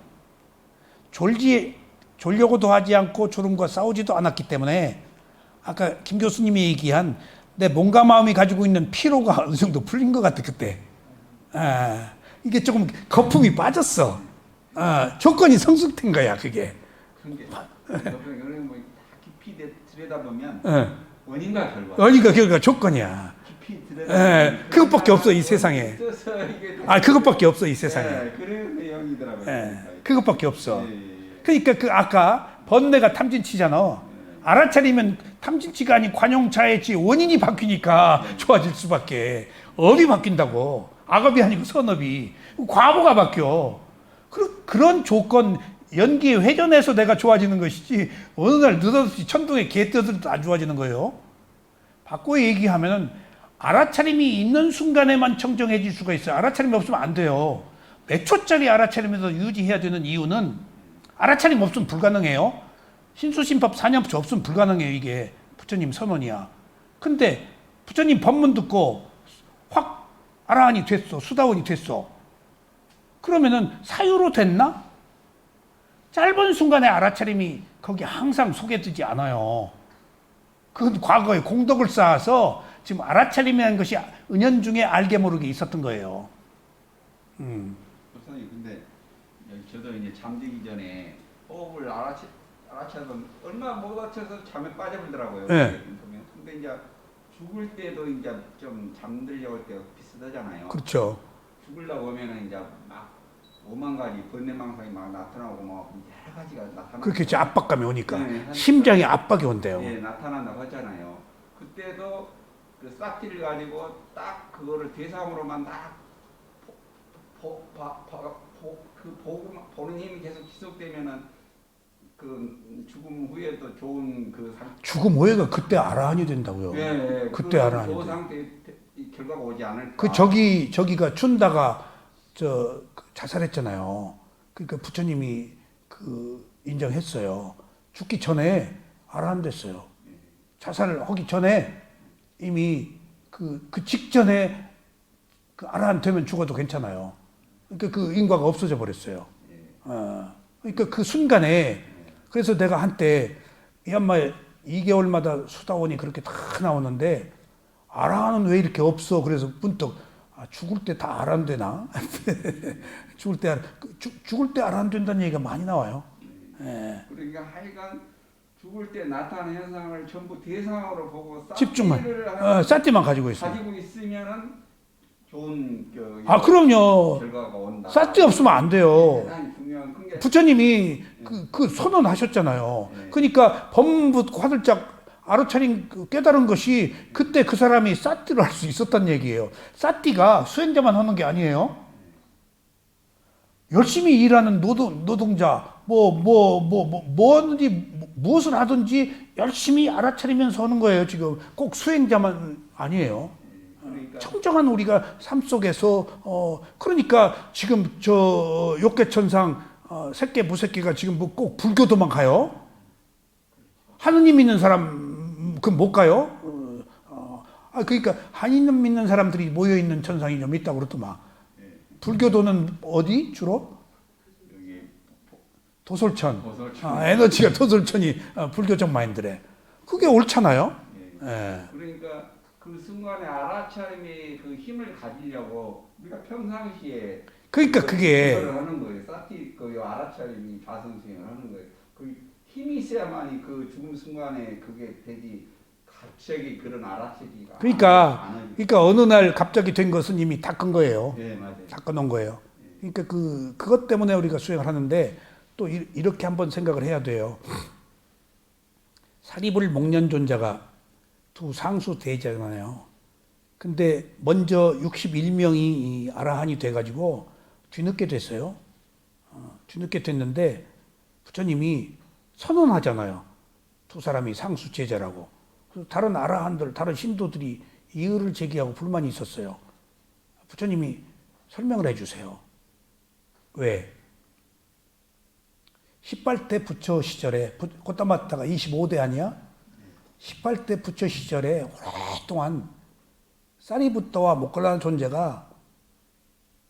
졸려고도 하지 않고 졸음과 싸우지도 않았기 때문에 아까 김 교수님이 얘기한 내 몸과 마음이 가지고 있는 피로가 어느 정도 풀린 것 같아 그때. 이게 조금 거품이 빠졌어. 조건이 성숙된 거야 그게. 그게 뭐 깊이 들여다보면 원인과 결과. 원인과 결과 조건이야. 깊이 들여다보면 그것밖에 없어 이 세상에. 그것밖에 없어 이 세상에. 그런 내용이더라고요. 그것밖에 없어. 그러니까 그 아까 번뇌가 탐진치잖아. 알아차리면 탐진치가 아닌 관용차였지 원인이 바뀌니까 좋아질 수밖에. 업이 바뀐다고. 악업이 아니고 선업이. 과거가 바뀌어. 그런 조건 연기에 회전해서 내가 좋아지는 것이지 어느 날 느닷없이 천둥에 개 떠들어도 안 좋아지는 거예요. 바꿔 얘기하면은 알아차림이 있는 순간에만 청정해질 수가 있어요. 알아차림이 없으면 안 돼요. 몇 초짜리 알아차림에서 유지해야 되는 이유는 알아차림 없으면 불가능해요. 신수심법 4년부터 없으면 불가능해요. 이게 부처님 선언이야. 근데 부처님 법문 듣고 확 아라한이 됐어. 수다원이 됐어. 그러면은 사유로 됐나? 짧은 순간에 알아차림이 거기 항상 소개되지 않아요. 그건 과거에 공덕을 쌓아서 지금 알아차림이라는 것이 은연중에 알게 모르게 있었던 거예요. 선생님 근데 저도 이제 잠들기 전에 호흡을 알아차서 얼마 못 맞춰서 잠에 빠져들더라고요. 네. 근데 이제 죽을 때도 이제 좀 잠들려고 할 때가 비슷하잖아요. 그렇죠. 죽으려고 하면은 이제 막 5만 가지 번뇌망상이 막 나타나고 막 여러 가지가 나타나고. 그렇겠죠. 압박감이 오니까. 네, 심장에 압박이 온대요. 예, 나타난다고 하잖아요. 그때도 그 싹티를 가지고 딱 그거를 대상으로만 딱 보는 힘이 계속 지속되면은 그 죽음 후에도 좋은 그 죽음 후에가 그때 아라한이 된다고요. 예, 그때 아라한이 그 돼. 상태 결과가 오지 않을까. 그 저기가 춘다가 자살했잖아요. 그러니까 부처님이 인정했어요. 죽기 전에 아라한 됐어요. 자살을 하기 전에 이미 그 직전에 그 아라한 되면 죽어도 괜찮아요. 그러니까 그 인과가 없어져 버렸어요. 그러니까 그 순간에 그래서 내가 한때 미얀마에 2개월마다 수다원이 그렇게 다 나오는데 아라한은 왜 이렇게 없어? 그래서 문득 죽을 때 다 아라한 되나? 죽을 때 아라한 된다는 얘기가 많이 나와요. 예. 그러니까 하여간 죽을 때 나타나는 현상을 전부 대상으로 보고 집중만 싸티만 가지고 있어요. 가지고 있으면은 좋은 그럼요. 결과가 온다. 싸티 없으면 안 돼요. 대단히 중요한 큰 게. 부처님이 그 선언하셨잖아요. 그러니까 법문 화들짝 알아차린 깨달은 것이 그때 그 사람이 싸띠를 할 수 있었단 얘기예요. 싸띠가 수행자만 하는 게 아니에요. 열심히 일하는 노동자, 뭐든지, 무엇을 하든지 열심히 알아차리면서 하는 거예요, 지금. 꼭 수행자만 아니에요. 그러니까 청정한 우리가 삶 속에서, 그러니까 지금 저 욕계천상, 새끼, 무새끼가 지금 뭐 꼭 불교도만 가요? 하느님 믿는 사람, 그 못 가요? 그러니까 하느님 믿는 사람들이 모여있는 천상이 좀 있다고 그러더만. 불교도는 어디 주로? 여기 도솔천. 도솔천. 에너지가 도솔천이 불교적 마인드래. 그게 옳잖아요. 예. 그러니까 그 순간에 알아차림의 그 힘을 가지려고 우리가 평상시에 그러니까 그게 그걸 하는 거예요. 사티 그 알아차림이 좌선수행을 하는 거예요. 그 힘이 있어야만이 그 죽음 순간에 그게 되지. 갑자기 그런 알아채기가. 그러니까 어느 날 갑자기 된 것은 이미 다 끈 거예요. 네, 맞아요. 다 끊은 거예요. 그러니까 그것 때문에 우리가 수행을 하는데 또 이렇게 한번 생각을 해야 돼요. 사리불 목련존자가 두 상수 대제잖아요. 근데 먼저 61명이 아라한이 돼가지고 뒤늦게 됐어요. 뒤늦게 됐는데 부처님이 선언하잖아요. 두 사람이 상수 제자라고. 그래서 다른 아라한들, 다른 신도들이 이의를 제기하고 불만이 있었어요. 부처님이 설명을 해주세요. 왜? 18대 부처 시절에, 고타마타가 25대 아니야? 18대 부처 시절에 오랫동안 사리부타와 모클라나 존재가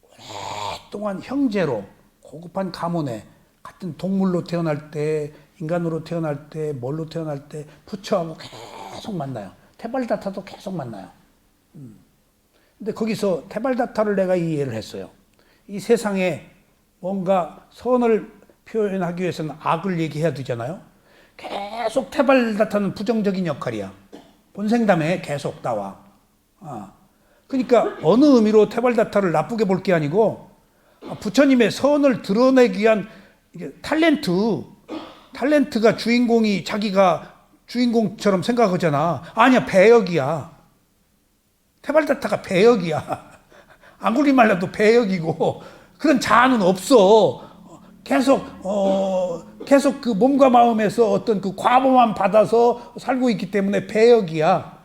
오랫동안 형제로 고급한 가문에 같은 동물로 태어날 때, 인간으로 태어날 때, 뭘로 태어날 때 부처하고 계속 만나요. 테발다타도 계속 만나요. 근데 거기서 테발다타를 내가 이해를 했어요. 이 세상에 뭔가 선을 표현하기 위해서는 악을 얘기해야 되잖아요. 계속 테발다타는 부정적인 역할이야. 본생담에 계속 나와. 그러니까 어느 의미로 테발다타를 나쁘게 볼 게 아니고 부처님의 선을 드러내기 위한 탤런트가 주인공이 자기가 주인공처럼 생각하잖아. 아니야, 배역이야. 테발다타가 배역이야. 앙구리말라도 배역이고 그런 자아는 없어. 계속 그 몸과 마음에서 어떤 그 과보만 받아서 살고 있기 때문에 배역이야.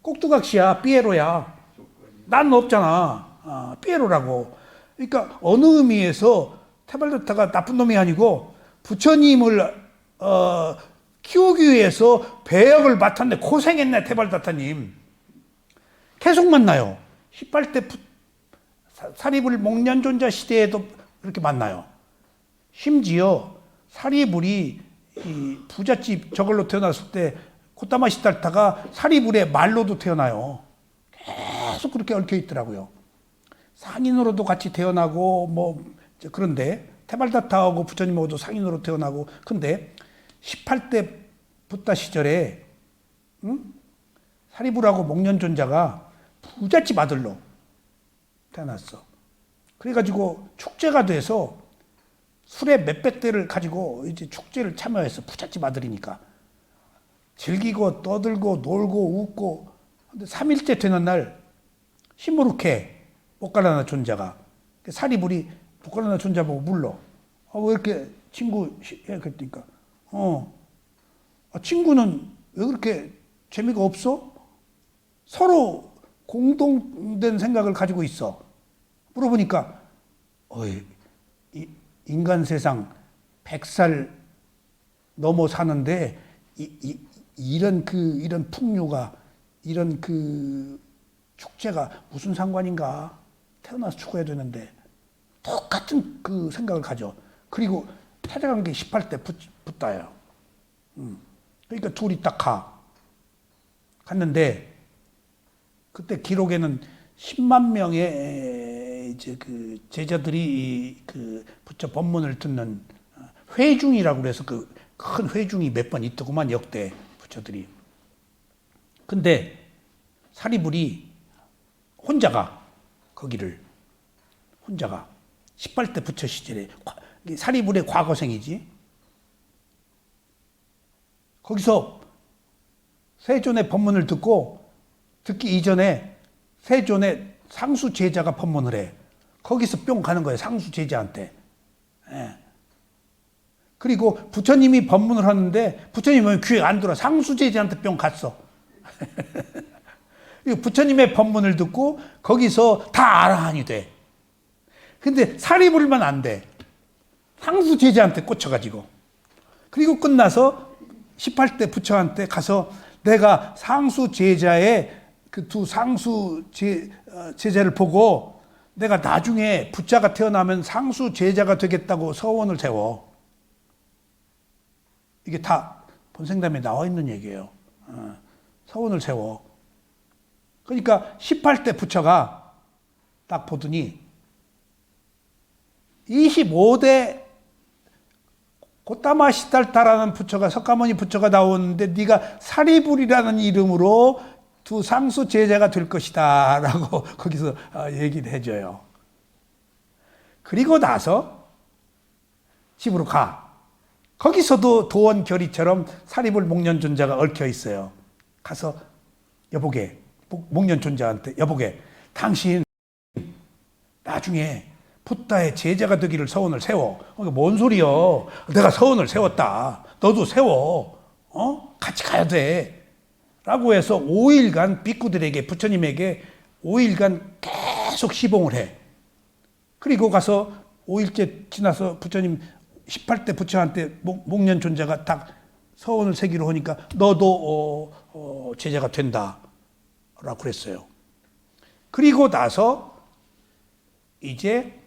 꼭두각시야, 삐에로야. 난 없잖아. 삐에로라고. 그러니까 어느 의미에서 테발다타가 나쁜 놈이 아니고 부처님을 키우기 위해서 배역을 맡았네. 고생했네, 테발다타님. 계속 만나요. 18대 사리불 목련존자 시대에도 그렇게 만나요. 심지어 사리불이 이 부잣집 저걸로 태어났을 때 고타마 시달타가 사리불의 말로도 태어나요. 계속 그렇게 얽혀 있더라고요. 상인으로도 같이 태어나고 그런데 테발다타하고 부처님하고도 상인으로 태어나고 근데 18대 부타 시절에 사리불하고 목련존자가 부잣집 아들로 태어났어. 그래가지고 축제가 돼서 술에 몇백 대를 가지고 이제 축제를 참여해서 부잣집 아들이니까 즐기고 떠들고 놀고 웃고 근데 3일째 되는 날 시무르케 모칼라나 존자가 사리불이 모칼라나 존자 보고 물러. 왜 이렇게 친구 해? 그러니까 친구는 왜 그렇게 재미가 없어? 서로 공동된 생각을 가지고 있어. 물어보니까 인간 세상 100살 넘어 사는데 이런 풍류가 이런 그 축제가 무슨 상관인가? 태어나서 죽어야 되는데 똑같은 그 생각을 가져. 그리고 찾아간 게 18대 붓다예요. 그러니까 둘이 딱 갔는데 그때 기록에는 10만 명의 이제 그 제자들이 그 부처 법문을 듣는 회중이라고 그래서 그 큰 회중이 몇 번 있더구만 역대 부처들이. 근데 사리불이 혼자가 거기를 혼자가 18대 부처 시절에 사리불의 과거생이지. 거기서 세존의 법문을 듣기 이전에 세존의 상수 제자가 법문을 해. 거기서 뿅 가는 거예요. 상수 제자한테. 예. 그리고 부처님이 법문을 하는데 부처님은 귀에 안 들어. 상수제자한테 뿅 갔어. 부처님의 법문을 듣고 거기서 다 아라한이 돼. 근데 사리부리만 안 돼. 상수제자한테 꽂혀가지고. 그리고 끝나서 18대 부처한테 가서 내가 상수제자의 그 두 상수제자를 보고 내가 나중에 부자가 태어나면 상수제자가 되겠다고 서원을 세워. 이게 다 본생담에 나와 있는 얘기예요. 서원을 세워. 그러니까 18대 부처가 딱 보더니 25대 고타마 시달타라는 부처가 석가모니 부처가 나오는데 네가 사리불이라는 이름으로 두 상수 제자가 될 것이다 라고 거기서 얘기를 해줘요. 그리고 나서 집으로 가. 거기서도 도원결의처럼 사리불 목련존자가 얽혀 있어요. 가서 여보게, 목련존자한테 여보게, 당신 나중에 붓다의 제자가 되기를 서원을 세워. 뭔 소리여? 내가 서원을 세웠다. 너도 세워. 같이 가야 돼. 라고 해서 5일간 비구들에게, 부처님에게 5일간 계속 시봉을 해. 그리고 가서 5일째 지나서 부처님 18대 부처한테 목련존자가 딱 서원을 세기로 하니까 너도 제자가 된다. 라고 그랬어요. 그리고 나서 이제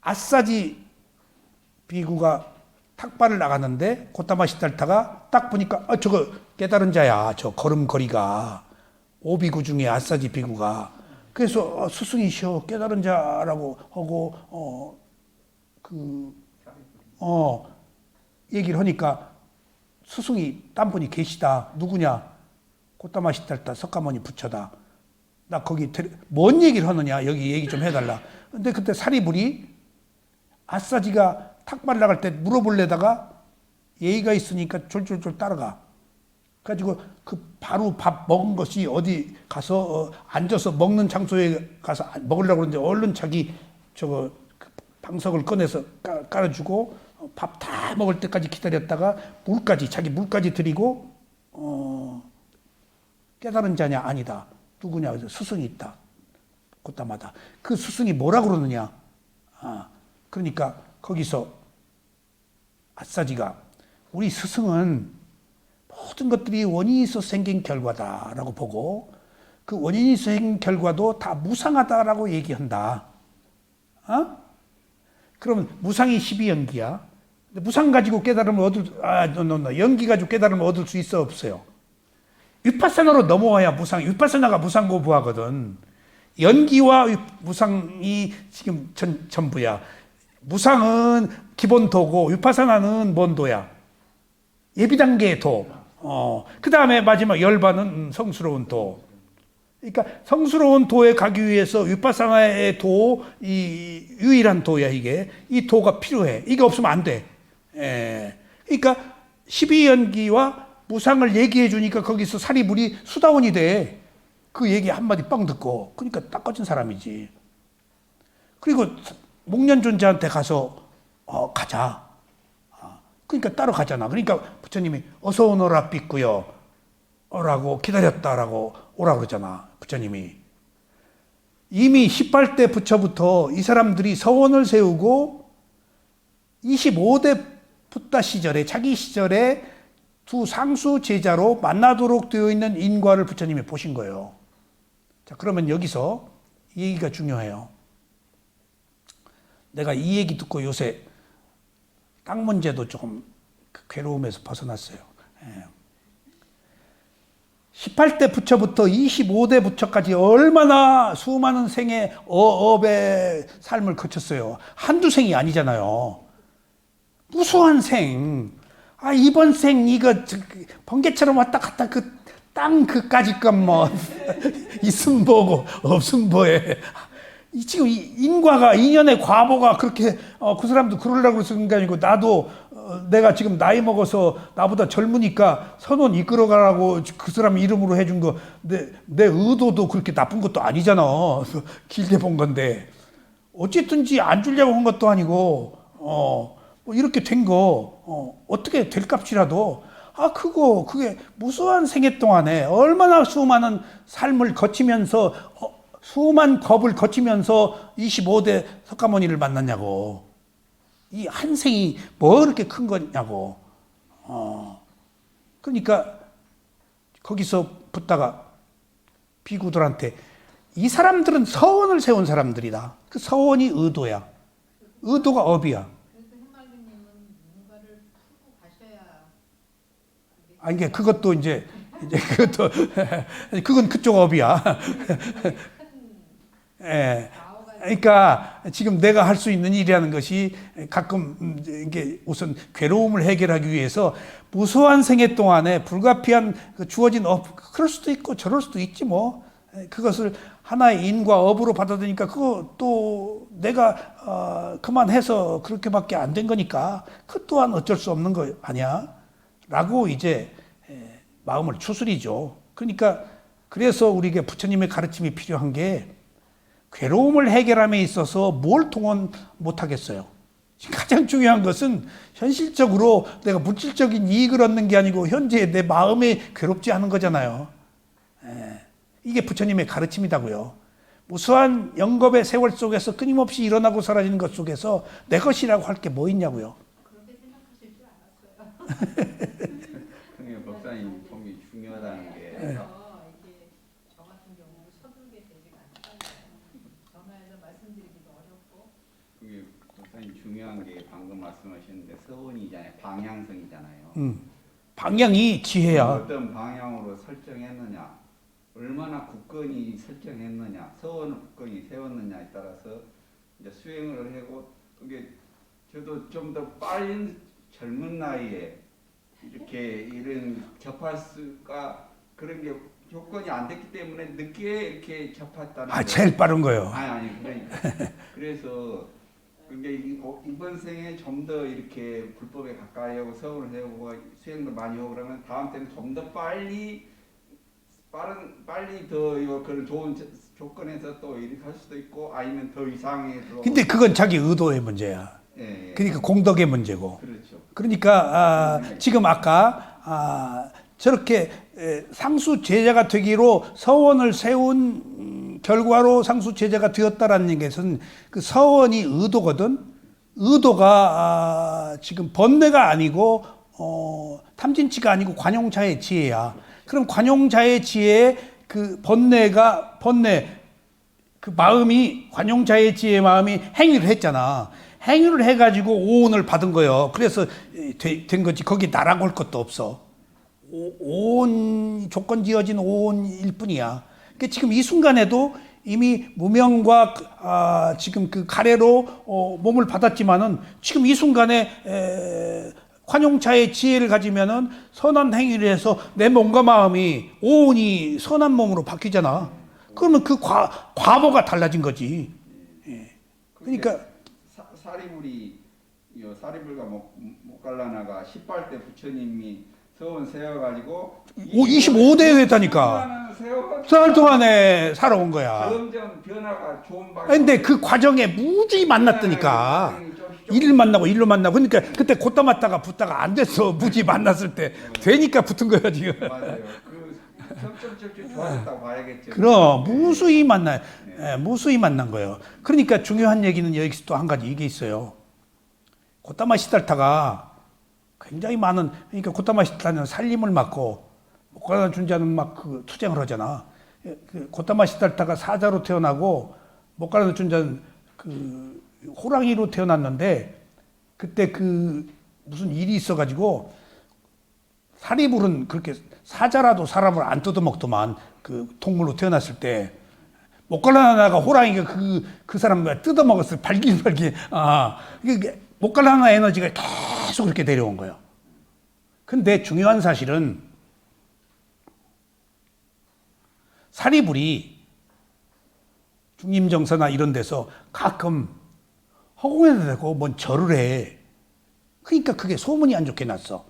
아싸지 비구가 탁발을 나갔는데 고타마 시달타가 딱 보니까 저거 깨달은 자야. 저 걸음걸이가 오비구 중에 아싸지 비구가. 그래서 스승이시여 깨달은 자라고 하고 얘기를 하니까 스승이 딴 분이 계시다. 누구냐? 고타마 시달타 석가모니 부처다. 나 거기 뭔 얘기를 하느냐? 여기 얘기 좀 해달라. 근데 그때 사리불이 아싸지가 탁발 나갈 때 물어볼래다가 예의가 있으니까 졸졸졸 따라가. 그래가지고 그 바로 밥 먹은 것이 어디 가서 앉아서 먹는 장소에 가서 먹으려고 그러는데 얼른 자기 저거 그 방석을 꺼내서 깔아주고 밥 다 먹을 때까지 기다렸다가 자기 물까지 드리고 깨달은 자냐? 아니다. 누구냐? 그래서 스승이 있다. 고타마다. 그 스승이 뭐라 그러느냐? 그러니까 거기서 아싸지가 우리 스승은 모든 것들이 원인이 있어 생긴 결과다라고 보고 그 원인이 있어 생긴 결과도 다 무상하다라고 얘기한다. 그러면 무상이 12연기야. 무상 가지고 깨달으면 연기 가지고 깨달으면 얻을 수 있어 없어요? 위파사나로 넘어와야 무상. 위파사나가 무상고부하거든. 연기와 무상이 지금 전부야. 무상은 기본 도고 위파사나는 뭔 도야? 예비 단계의 도. 그 다음에 마지막 열반은 성스러운 도. 그러니까 성스러운 도에 가기 위해서 위파사나의 도, 이 유일한 도야 이게. 이 도가 필요해. 이게 없으면 안 돼. 그러니까 12연기와 무상을 얘기해 주니까 거기서 사리불이 수다원이 돼. 그 얘기 한마디 뻥 듣고. 그러니까 딱 꺼진 사람이지. 그리고 목련존자한테 가서 가자. 그러니까 따라가잖아. 그러니까 부처님이 어서 오너라 삐꾸여 라고 기다렸다라고 오라 그러잖아. 부처님이. 이미 18대 부처부터 이 사람들이 서원을 세우고 25대 붓다 시절에 자기 시절에 두 상수 제자로 만나도록 되어 있는 인과를 부처님이 보신 거예요. 자, 그러면 여기서 이 얘기가 중요해요. 내가 이 얘기 듣고 요새 땅 문제도 조금 괴로움에서 벗어났어요. 18대 부처부터 25대 부처까지 얼마나 수많은 생의 업의 삶을 거쳤어요. 한두 생이 아니잖아요. 무수한 생. 이번 생 이거 번개처럼 왔다 갔다 그 땅 그까짓 건 뭐 있음 보고 없음 보에 지금 인과가 인연의 과보가 그렇게 그 사람도 그러려고 쓰는 게 아니고 나도 내가 지금 나이 먹어서 나보다 젊으니까 선원 이끌어가라고 그 사람 이름으로 해준 거 내 의도도 그렇게 나쁜 것도 아니잖아. 길게 본 건데 어쨌든지 안 주려고 한 것도 아니고 뭐 이렇게 된 거 어떻게 될 값이라도 그게 무수한 생애 동안에 얼마나 수많은 삶을 거치면서 수많은 겁을 거치면서 25대 석가모니를 만났냐고. 이 한 생이 뭐 그렇게 큰 거냐고. 그러니까 거기서 붙다가 비구들한테 이 사람들은 서원을 세운 사람들이다. 그 서원이 의도야. 의도가 업이야. 그래서 해맑은님은 뭔가를 풀고 가셔야 이게 그것도 이제 그것도 그건 그쪽 업이야. 예. 그러니까 지금 내가 할 수 있는 일이라는 것이 가끔 이게 우선 괴로움을 해결하기 위해서 무수한 생애 동안에 불가피한 주어진 업, 그럴 수도 있고 저럴 수도 있지 뭐. 그것을 하나의 인과 업으로 받아들이니까 그거 또 내가 그만해서 그렇게밖에 안 된 거니까 그 또한 어쩔 수 없는 거 아니야? 라고 이제 마음을 추스리죠. 그러니까 그래서 우리에게 부처님의 가르침이 필요한 게 괴로움을 해결함에 있어서 뭘 통원 못 하겠어요. 가장 중요한 것은 현실적으로 내가 물질적인 이익을 얻는 게 아니고 현재 내 마음에 괴롭지 않은 거잖아요. 이게 부처님의 가르침이다고요. 무수한 영겁의 세월 속에서 끊임없이 일어나고 사라지는 것 속에서 내 것이라고 할 게 뭐 있냐고요. 그렇게 생각하실 줄 알았어요. 그게 목사님 보기 중요하다는 게 그래서 이게 저 같은 경우 서둘게 되지가 않잖아요. 전화해서 말씀드리기도 어렵고. 그게 목사님 중요한 게 방금 말씀하셨는데 서원이잖아요. 방향성이잖아요. 방향이 지혜야. 어떤 방향으로 설정했느냐, 얼마나 굳건히 설정했느냐, 서원을 굳건히 세웠느냐에 따라서 이제 수행을 하고, 그게 저도 좀 더 빠른 젊은 나이에 이렇게 이런 접할 수가 그런 게 조건이 안 됐기 때문에 늦게 이렇게 접했다는 제일 빠른 거예요. 아니 그러니까 그래서 그게 이번 생에 좀 더 이렇게 불법에 가까이 하고 서울을 해오고 수행도 많이 하고 그러면 다음 때는 좀 더 빨리 더 그런 좋은 조건에서 또 이렇게 할 수도 있고 아니면 더 이상의 근데 그건 자기 의도의 문제야. 예. 그러니까 공덕의 문제고. 그렇죠. 그러니까 지금 아까 저렇게 상수 제자가 되기로 서원을 세운 결과로 상수 제자가 되었다라는 것은 그 서원이 의도거든. 의도가 지금 번뇌가 아니고 탐진치가 아니고 관용차의 지혜야. 그럼 관용자의 지혜에 그 번뇌 그 마음이 관용자의 지혜의 마음이 행위를 했잖아. 행위를 해가지고 오온을 받은 거예요. 그래서 된 거지. 거기 나라고 할 것도 없어. 오온 조건 지어진 오온일 뿐이야. 그러니까 지금 이 순간에도 이미 무명과 지금 그 가래로 몸을 받았지만은 지금 이 순간에 관용차의 지혜를 가지면은 선한 행위를 해서 내 몸과 마음이 오온이 선한 몸으로 바뀌잖아. 그러면 그 과보가 달라진 거지. 그러니까 사리불과 모갈라나가 18대 부처님이 서원 세워가지고 25대에 됐다니까. 4살 동안에 살아온 거야. 점점 변화가 좋은 방향. 근데 그 과정에 무지히 만났다니까. 일을 만나고 일로 만나고. 그러니까 그때 곧다 맞다가 붙다가 안 됐어. 무지히 만났을 때. 되니까 붙은 거야 지금. 맞아요. 그 점점 좋아졌다고 봐야겠죠. 그럼 무수히 만나. 무수히 만난 거예요. 그러니까 중요한 얘기는 여기서 또 한 가지 이게 있어요. 고타마 시달타가 굉장히 많은, 그러니까 고타마 시달타는 살림을 맡고 모갈라나 준자는 막 그 투쟁을 하잖아. 고타마 시달타가 사자로 태어나고 모갈라나 준자는 그 호랑이로 태어났는데 그때 그 무슨 일이 있어가지고 사리불은 그렇게 사자라도 사람을 안 뜯어먹더만 그 동물로 태어났을 때 모갈라나가 호랑이가 그 사람을 뜯어먹었을 발길발길. 모갈라나 에너지가 계속 그렇게 내려온 거예요. 근데 중요한 사실은 사리불이 중림정서나 이런 데서 가끔 허공에다 대고 뭔 절을 해. 그러니까 그게 소문이 안 좋게 났어.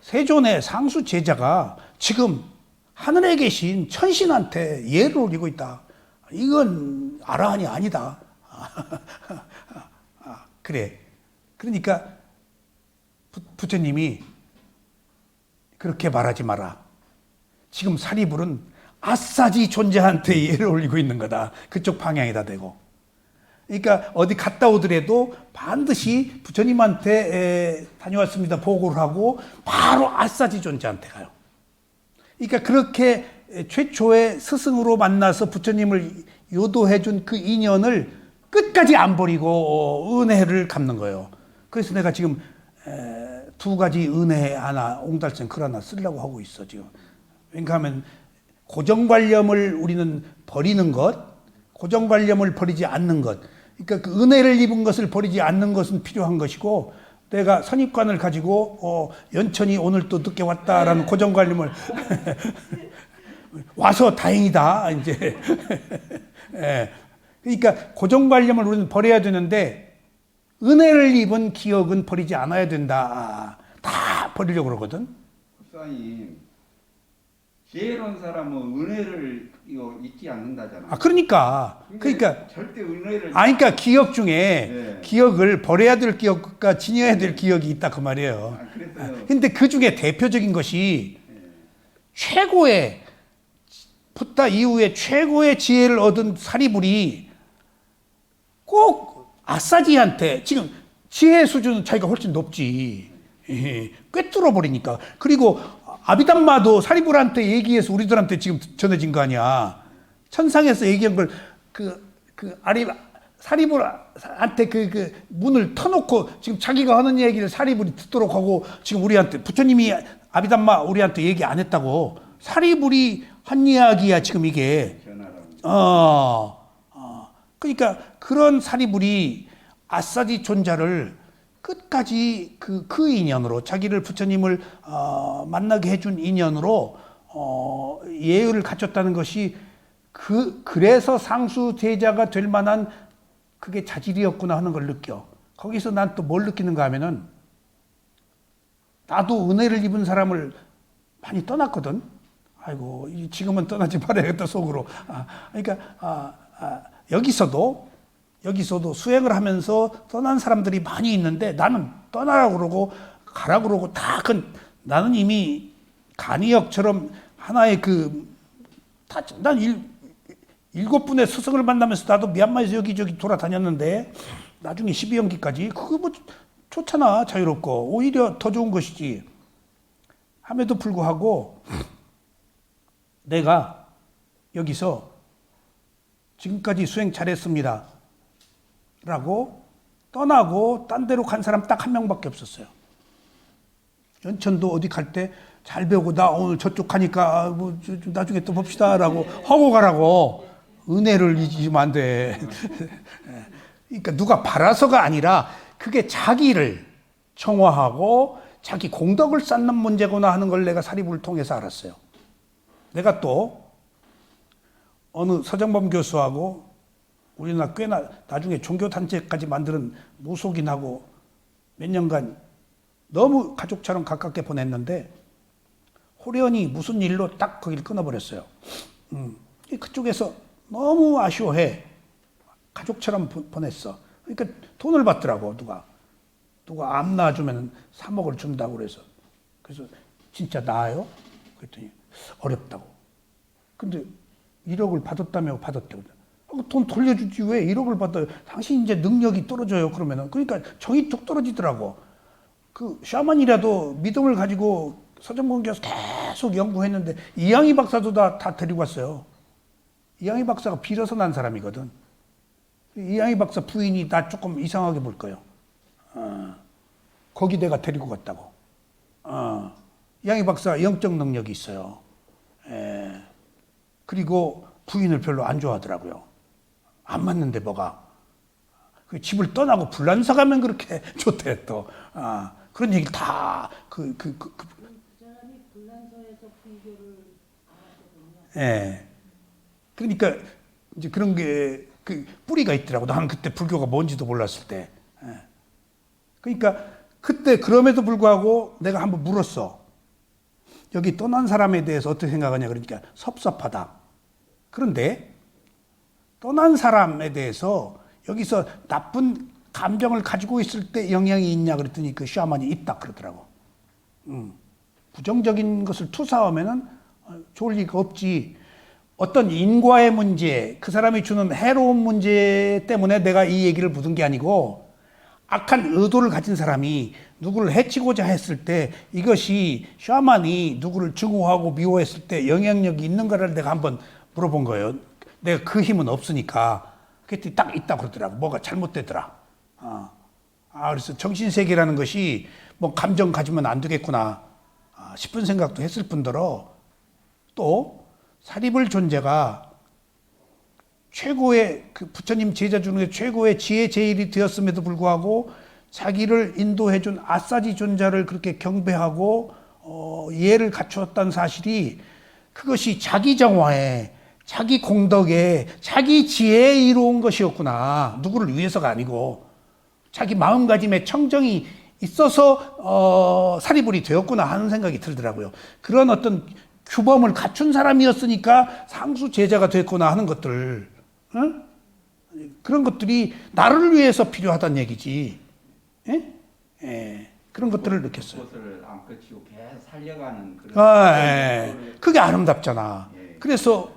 세존의 상수 제자가 지금 하늘에 계신 천신한테 예를 올리고 있다. 이건 아라한이 아니다. 그래. 그러니까 부처님이 그렇게 말하지 마라. 지금 사리불은 아싸지 존재한테 예를 올리고 있는 거다. 그쪽 방향에다 대고. 그러니까 어디 갔다 오더라도 반드시 부처님한테 다녀왔습니다 보고를 하고 바로 아싸지 존재한테 가요. 그러니까 그렇게 최초의 스승으로 만나서 부처님을 요도해 준 그 인연을 끝까지 안 버리고 은혜를 갚는 거예요. 그래서 내가 지금 두 가지 은혜 하나, 옹달샘 글 하나 쓰려고 하고 있어 지금. 왜냐하면 고정관념을 우리는 버리는 것, 고정관념을 버리지 않는 것, 그러니까 그 은혜를 입은 것을 버리지 않는 것은 필요한 것이고, 내가 선입관을 가지고 연천이 오늘 또 늦게 왔다라는 고정관념을 와서 다행이다 이제. 예. 그러니까 고정관념을 우리는 버려야 되는데 은혜를 입은 기억은 버리지 않아야 된다. 다 버리려고 그러거든. 목사님, 지혜로운 사람은 은혜를 잊지 않는다잖아요. 그러니까 절대 은혜를 그러니까 기억 중에 네. 기억을 버려야 될 기억과 지녀야 될 기억이 있다 그 말이에요. 그랬어요. 근데 그 중에 대표적인 것이 최고의 붓다 이후에 최고의 지혜를 얻은 사리불이 꼭 아싸지한테, 지금 지혜 수준은 자기가 훨씬 높지, 꿰뚫어 버리니까. 그리고 아비담마도 사리불한테 얘기해서 우리들한테 지금 전해진 거 아니야. 천상에서 얘기한 걸 사리불한테 그 문을 터놓고 지금 자기가 하는 얘기를 사리불이 듣도록 하고, 지금 우리한테 부처님이 아비담마 우리한테 얘기 안 했다고 사리불이 한 이야기야 지금 이게. 그러니까 그런 사리불이 아싸지 존자를 끝까지 그 인연으로, 자기를 부처님을 만나게 해준 인연으로 예의를 갖췄다는 것이 그래서 상수 제자가 될 만한 그게 자질이었구나 하는 걸 느껴. 거기서 난 또 뭘 느끼는가 하면은, 나도 은혜를 입은 사람을 많이 떠났거든. 아이고, 지금은 떠나지 말아야겠다 속으로. 그러니까 여기서도 수행을 하면서 떠난 사람들이 많이 있는데, 나는 떠나라고 그러고 가라고 그러고 다 나는 이미 간이역처럼 하나의 난 7분의 스승을 만나면서 나도 미얀마에서 여기저기 돌아다녔는데, 나중에 12연기까지 그거 뭐 좋잖아. 자유롭고 오히려 더 좋은 것이지. 함에도 불구하고 내가 여기서 지금까지 수행 잘했습니다 라고 떠나고 딴 데로 간 사람 딱 한 명밖에 없었어요. 연천도 어디 갈 때 잘 배우고, 나 오늘 저쪽 가니까 뭐 나중에 또 봅시다 라고 하고 가라고. 은혜를 잊으면 안 돼. 그러니까 누가 바라서가 아니라 그게 자기를 청화하고 자기 공덕을 쌓는 문제구나 하는 걸 내가 사리불을 통해서 알았어요. 내가 또 어느 서정범 교수하고 우리나라 꽤나 나중에 종교단체까지 만드는 무속인하고 몇 년간 너무 가족처럼 가깝게 보냈는데, 호련히 무슨 일로 딱 거기를 끊어버렸어요. 그쪽에서 너무 아쉬워해. 가족처럼 보냈어. 그러니까 돈을 받더라고. 누가 암 낳아주면 3억을 준다고 그래서 진짜 나아요? 그랬더니 어렵다고. 근데 1억을 받았다며. 받았대요. 돈 돌려주지 왜 1억을 받아요? 당신 이제 능력이 떨어져요. 그러면은. 그러니까 정이 뚝 떨어지더라고. 그 샤먼이라도 믿음을 가지고 서정권 교수 계속 연구했는데, 이양희 박사도 다 데리고 왔어요. 이양희 박사가 빌어서 난 사람이거든. 이양희 박사 부인이 나 조금 이상하게 볼 거예요. 거기 내가 데리고 갔다고. 이양희 박사 영적 능력이 있어요. 그리고 부인을 별로 안 좋아하더라고요. 안 맞는데 뭐가. 그 집을 떠나고 불란서 가면 그렇게 좋대 또. 그런 얘기를 다 그 사람이 불란서에서 불교를 알았거든요. 예. 그러니까 이제 그런 게 뿌리가 있더라고. 나는 그때 불교가 뭔지도 몰랐을 때. 그러니까 그때 그럼에도 불구하고 내가 한번 물었어. 여기 떠난 사람에 대해서 어떻게 생각하냐. 그러니까 섭섭하다. 그런데 떠난 사람에 대해서 여기서 나쁜 감정을 가지고 있을 때 영향이 있냐 그랬더니 그 샤먼이 있다 그러더라고. 부정적인 것을 투사하면은 좋을 리가 없지. 어떤 인과의 문제, 그 사람이 주는 해로운 문제 때문에 내가 이 얘기를 묻은 게 아니고 악한 의도를 가진 사람이 누구를 해치고자 했을 때 이것이 샤먼이 누구를 증오하고 미워했을 때 영향력이 있는가를 내가 한번 물어본 거예요. 내가 그 힘은 없으니까. 그랬더니 딱 있다고 그러더라고. 뭐가 잘못되더라. 그래서 정신세계라는 것이 뭐 감정 가지면 안 되겠구나 싶은 생각도 했을 뿐더러 또 사리불 존재가 최고의 그 부처님 제자 중에 최고의 지혜 제일이 되었음에도 불구하고 자기를 인도해준 아사지 존자를 그렇게 경배하고 예를 갖추었다는 사실이 그것이 자기 정화에 자기 공덕에 자기 지혜에 이루어온 것이었구나. 누구를 위해서가 아니고 자기 마음가짐에 청정이 있어서 사리불이 되었구나 하는 생각이 들더라고요. 그런 어떤 규범을 갖춘 사람이었으니까 상수 제자가 됐구나 하는 것들, 응? 그런 것들이 나를 위해서 필요하다는 얘기지. 예? 예. 그런 것들을 느꼈어요. 그것을 안 끝이고 계속 살려가는 그런. 그게 아름답잖아. 예. 그래서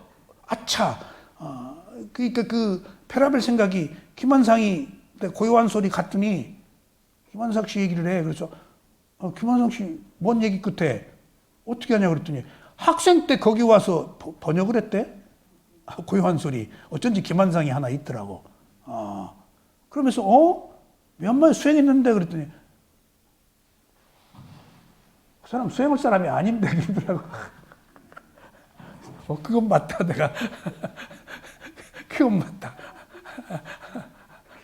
아차. 그러니까 그 페라벨 생각이 김한상이 고요한 소리 갔더니 김한상 씨 얘기를 해. 그래서 김한상 씨 뭔 얘기 끝에 어떻게 하냐 그랬더니 학생 때 거기 와서 번역을 했대. 고요한 소리. 어쩐지 김한상이 하나 있더라고. 그러면서 몇 번 수행했는데 그랬더니 그 사람 수행할 사람이 아닌데 그러더라고. 그건 맞다 내가. 그건 맞다.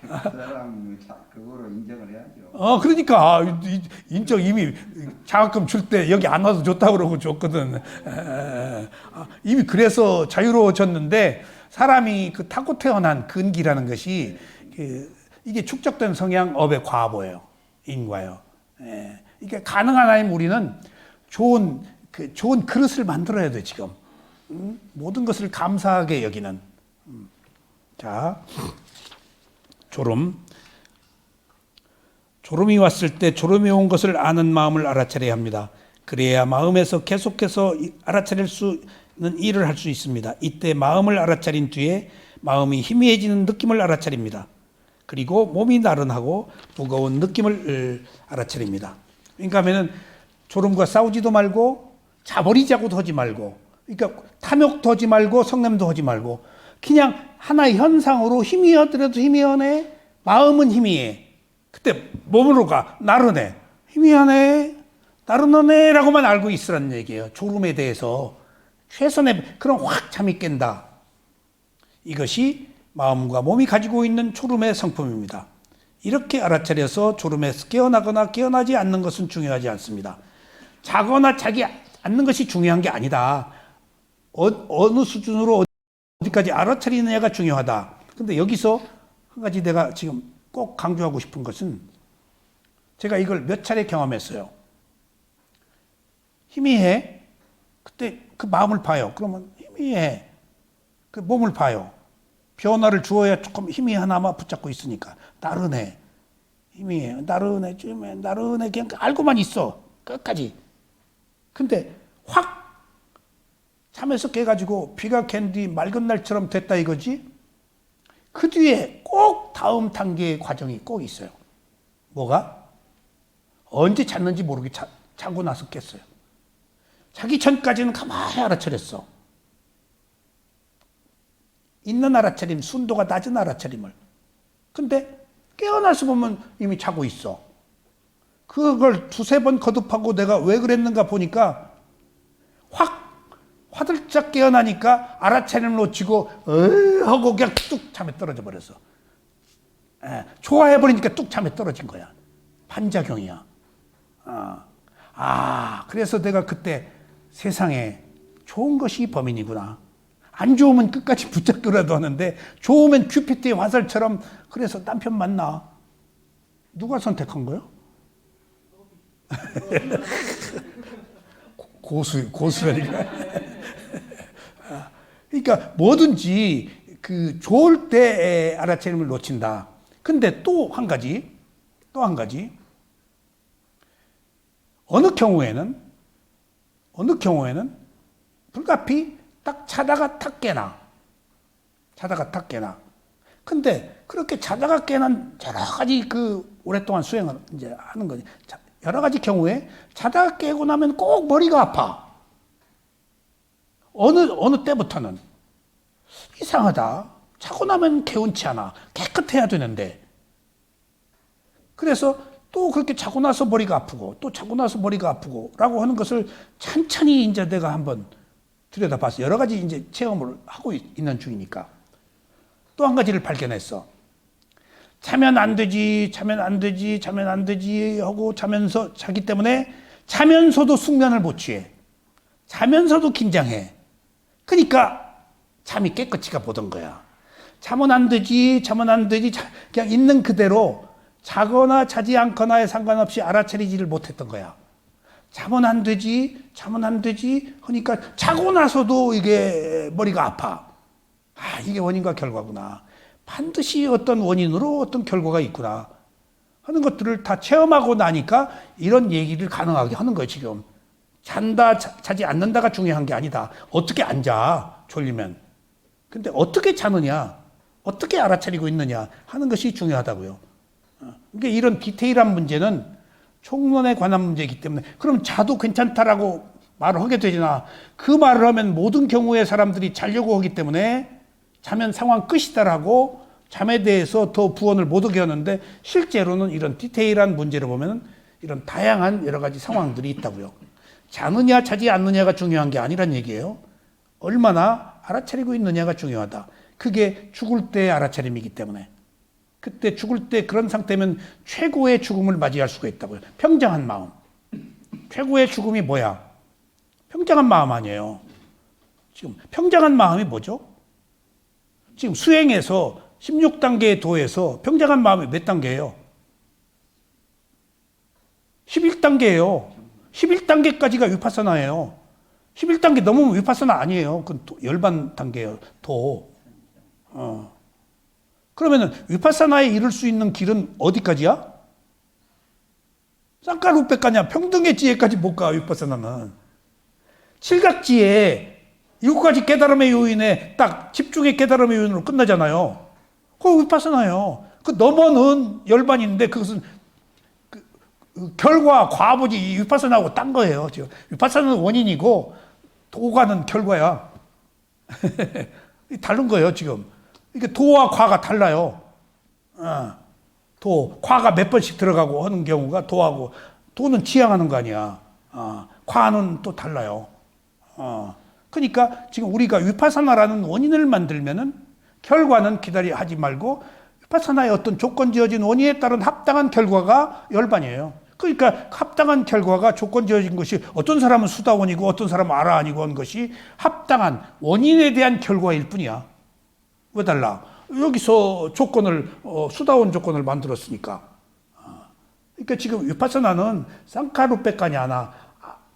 그 사람 그거로 인정을 해야죠. 그러니까 인정 이미 장학금 줄 때 여기 안 와서 좋다고 그러고 줬거든. 이미 그래서 자유로워졌는데 사람이 그 타고 태어난 근기라는 것이 이게 축적된 성향업의 과보예요. 인과요. 이게 가능한 한임 우리는 좋은 그릇을 만들어야 돼 지금. 모든 것을 감사하게 여기는. 자. 졸음이 왔을 때 졸음이 온 것을 아는 마음을 알아차려야 합니다. 그래야 마음에서 계속해서 알아차릴 수 있는 일을 할 수 있습니다. 이때 마음을 알아차린 뒤에 마음이 희미해지는 느낌을 알아차립니다. 그리고 몸이 나른하고 무거운 느낌을 알아차립니다. 그러니까 하면은 졸음과 싸우지도 말고 자버리자고도 하지 말고 그러니까 탐욕도 하지 말고 성냄도 하지 말고 그냥 하나의 현상으로 희미하더라도 희미하네. 마음은 희미해. 그때 몸으로 가. 나른해. 희미하네. 나른하네. 라고만 알고 있으라는 얘기예요. 졸음에 대해서. 최선의 그런 확 잠이 깬다. 이것이 마음과 몸이 가지고 있는 졸음의 성품입니다. 이렇게 알아차려서 졸음에서 깨어나거나 깨어나지 않는 것은 중요하지 않습니다. 자거나 자기 않는 것이 중요한 게 아니다. 어느 수준으로 어디까지 알아차리느냐가 중요하다. 근데 여기서 한 가지 내가 지금 꼭 강조하고 싶은 것은 제가 이걸 몇 차례 경험했어요. 희미해. 그때 그 마음을 봐요. 그러면 희미해. 그 몸을 봐요. 변화를 주어야 조금 힘이 하나마 붙잡고 있으니까. 나른해. 희미해. 나른해. 쯤해. 나른해. 그냥 알고만 있어. 끝까지. 근데 확 잠에서 깨가지고 비가 갠 뒤 맑은 날처럼 됐다 이거지? 그 뒤에 꼭 다음 단계의 과정이 꼭 있어요. 뭐가? 언제 잤는지 모르게 자고 나서 깼어요. 자기 전까지는 가만히 알아차렸어. 있는 알아차림, 순도가 낮은 알아차림을. 근데 깨어나서 보면 이미 자고 있어. 그걸 두세 번 거듭하고 내가 왜 그랬는가 보니까 확 화들짝 깨어나니까 알아차림을 놓치고 하고 그냥 뚝 잠에 떨어져 버렸어. 좋아해버리니까 뚝 잠에 떨어진 거야. 반작용이야. 그래서 내가 그때 세상에 좋은 것이 범인이구나. 안 좋으면 끝까지 붙잡더라도 하는데 좋으면 큐피트의 화살처럼 그래서 남편 만나. 누가 선택한 거요? 고수라니까. 그러니까 뭐든지 그 좋을 때 알아차림을 놓친다. 근데 또 한 가지, 어느 경우에는 불가피 딱 자다가 탁 깨나. 근데 그렇게 자다가 깨는 여러 가지 그 오랫동안 수행을 이제 하는 거지. 여러 가지 경우에 자다가 깨고 나면 꼭 머리가 아파. 어느 때부터는 이상하다. 자고 나면 개운치 않아. 깨끗해야 되는데. 그래서 또 그렇게 자고 나서 머리가 아프고 또 자고 나서 머리가 아프고 라고 하는 것을 찬찬히 이제 내가 한번 들여다봤어. 여러 가지 이제 체험을 하고 있는 중이니까. 또 한 가지를 발견했어. 자면 안 되지 하고 자기 때문에 자면서도 숙면을 못 취해. 자면서도 긴장해. 그러니까 잠이 깨끗이가 보던 거야. 자면 안 되지. 그냥 있는 그대로 자거나 자지 않거나에 상관없이 알아차리지를 못했던 거야. 자면 안 되지 하니까 자고 나서도 이게 머리가 아파. 이게 원인과 결과구나. 반드시 어떤 원인으로 어떤 결과가 있구나 하는 것들을 다 체험하고 나니까 이런 얘기를 가능하게 하는 거예요. 지금 잔다 자지 않는다가 중요한 게 아니다. 어떻게 앉아 졸리면. 근데 어떻게 자느냐, 어떻게 알아차리고 있느냐 하는 것이 중요하다고요. 그러니까 이런 디테일한 문제는 총론에 관한 문제이기 때문에 그럼 자도 괜찮다라고 말을 하게 되지나 그 말을 하면 모든 경우에 사람들이 자려고 하기 때문에 자면 상황 끝이다라고 잠에 대해서 더 부언을 못 하게 하는데 실제로는 이런 디테일한 문제를 보면 이런 다양한 여러 가지 상황들이 있다고요. 자느냐 자지 않느냐가 중요한 게 아니란 얘기예요. 얼마나 알아차리고 있느냐가 중요하다. 그게 죽을 때의 알아차림이기 때문에 그때 죽을 때 그런 상태면 최고의 죽음을 맞이할 수가 있다고요. 평정한 마음. 최고의 죽음이 뭐야? 평정한 마음 아니에요. 지금 평정한 마음이 뭐죠? 지금 수행에서 16단계의 도에서 평정한 마음이 몇 단계예요? 11단계예요. 11단계까지가 위파사나예요. 11단계 넘으면 위파사나 아니에요. 그건 열반 단계예요. 도. 그러면은 위파사나에 이를 수 있는 길은 어디까지야? 쌍가루백가냐 평등의 지혜까지 못 가. 위파사나는 칠각지에 7가지 깨달음의 요인에 딱 집중의 깨달음의 요인으로 끝나잖아요. 그거 위파사나예요. 그 넘어는 열반인데 그것은 결과 과보지 위파사나하고 딴 거예요. 지금 위파사나는 원인이고 도가는 결과야. 다른 거예요 지금. 이게 도와 과가 달라요. 과가 몇 번씩 들어가고 하는 경우가 도하고 도는 지향하는 거 아니야. 과는 또 달라요. 그러니까 지금 우리가 위파사나라는 원인을 만들면은 결과는 하지 말고 위파사나의 어떤 조건 지어진 원인에 따른 합당한 결과가 열반이에요. 그러니까 합당한 결과가 조건 지어진 것이 어떤 사람은 수다원이고 어떤 사람은 아라한이고 한 것이 합당한 원인에 대한 결과일 뿐이야. 왜 달라? 여기서 조건을 수다원 조건을 만들었으니까. 그러니까 지금 위파사나는 쌍카루백간이 아나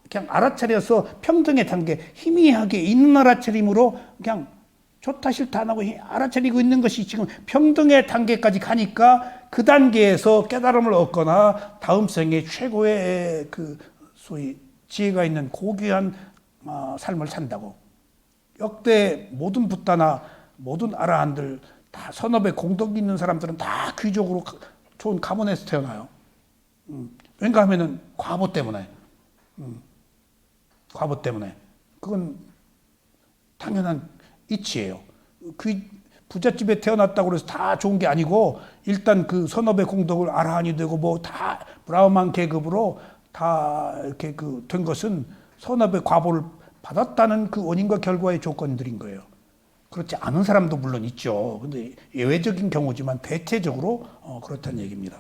그냥 알아차려서 평등의 단계 희미하게 있는 알아차림으로 그냥 좋다 싫다 안 하고 알아차리고 있는 것이 지금 평등의 단계까지 가니까 그 단계에서 깨달음을 얻거나 다음 생에 최고의 그 소위 지혜가 있는 고귀한 삶을 산다고. 역대 모든 붓다나 모든 아라한들 다 선업에 공덕이 있는 사람들은 다 귀족으로 좋은 가문에서 태어나요. 왠가 하면은 과보 때문에. 과보 때문에. 그건 당연한 이치예요. 그 부잣집에 태어났다고 해서 다 좋은 게 아니고 일단 그 선업의 공덕을 아라한이 되고 뭐 다 브라흐만 계급으로 다 이렇게 된 것은 선업의 과보를 받았다는 그 원인과 결과의 조건들인 거예요. 그렇지 않은 사람도 물론 있죠. 근데 예외적인 경우지만 대체적으로 그렇다는 얘기입니다.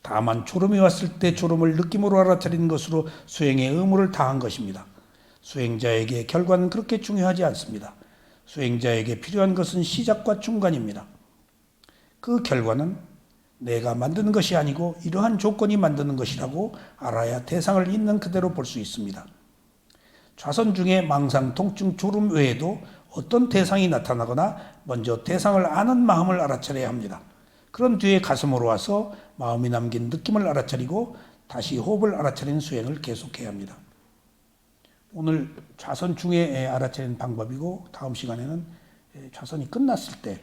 다만 졸음이 왔을 때 졸음을 느낌으로 알아차리는 것으로 수행의 의무를 다한 것입니다. 수행자에게 결과는 그렇게 중요하지 않습니다. 수행자에게 필요한 것은 시작과 중간입니다. 그 결과는 내가 만드는 것이 아니고 이러한 조건이 만드는 것이라고 알아야 대상을 있는 그대로 볼 수 있습니다. 좌선 중에 망상, 통증, 졸음 외에도 어떤 대상이 나타나거나 먼저 대상을 아는 마음을 알아차려야 합니다. 그런 뒤에 가슴으로 와서 마음이 남긴 느낌을 알아차리고 다시 호흡을 알아차리는 수행을 계속해야 합니다. 오늘 좌선 중에 알아차리는 방법이고 다음 시간에는 좌선이 끝났을 때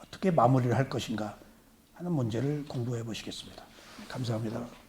어떻게 마무리를 할 것인가 하는 문제를 공부해 보시겠습니다. 감사합니다.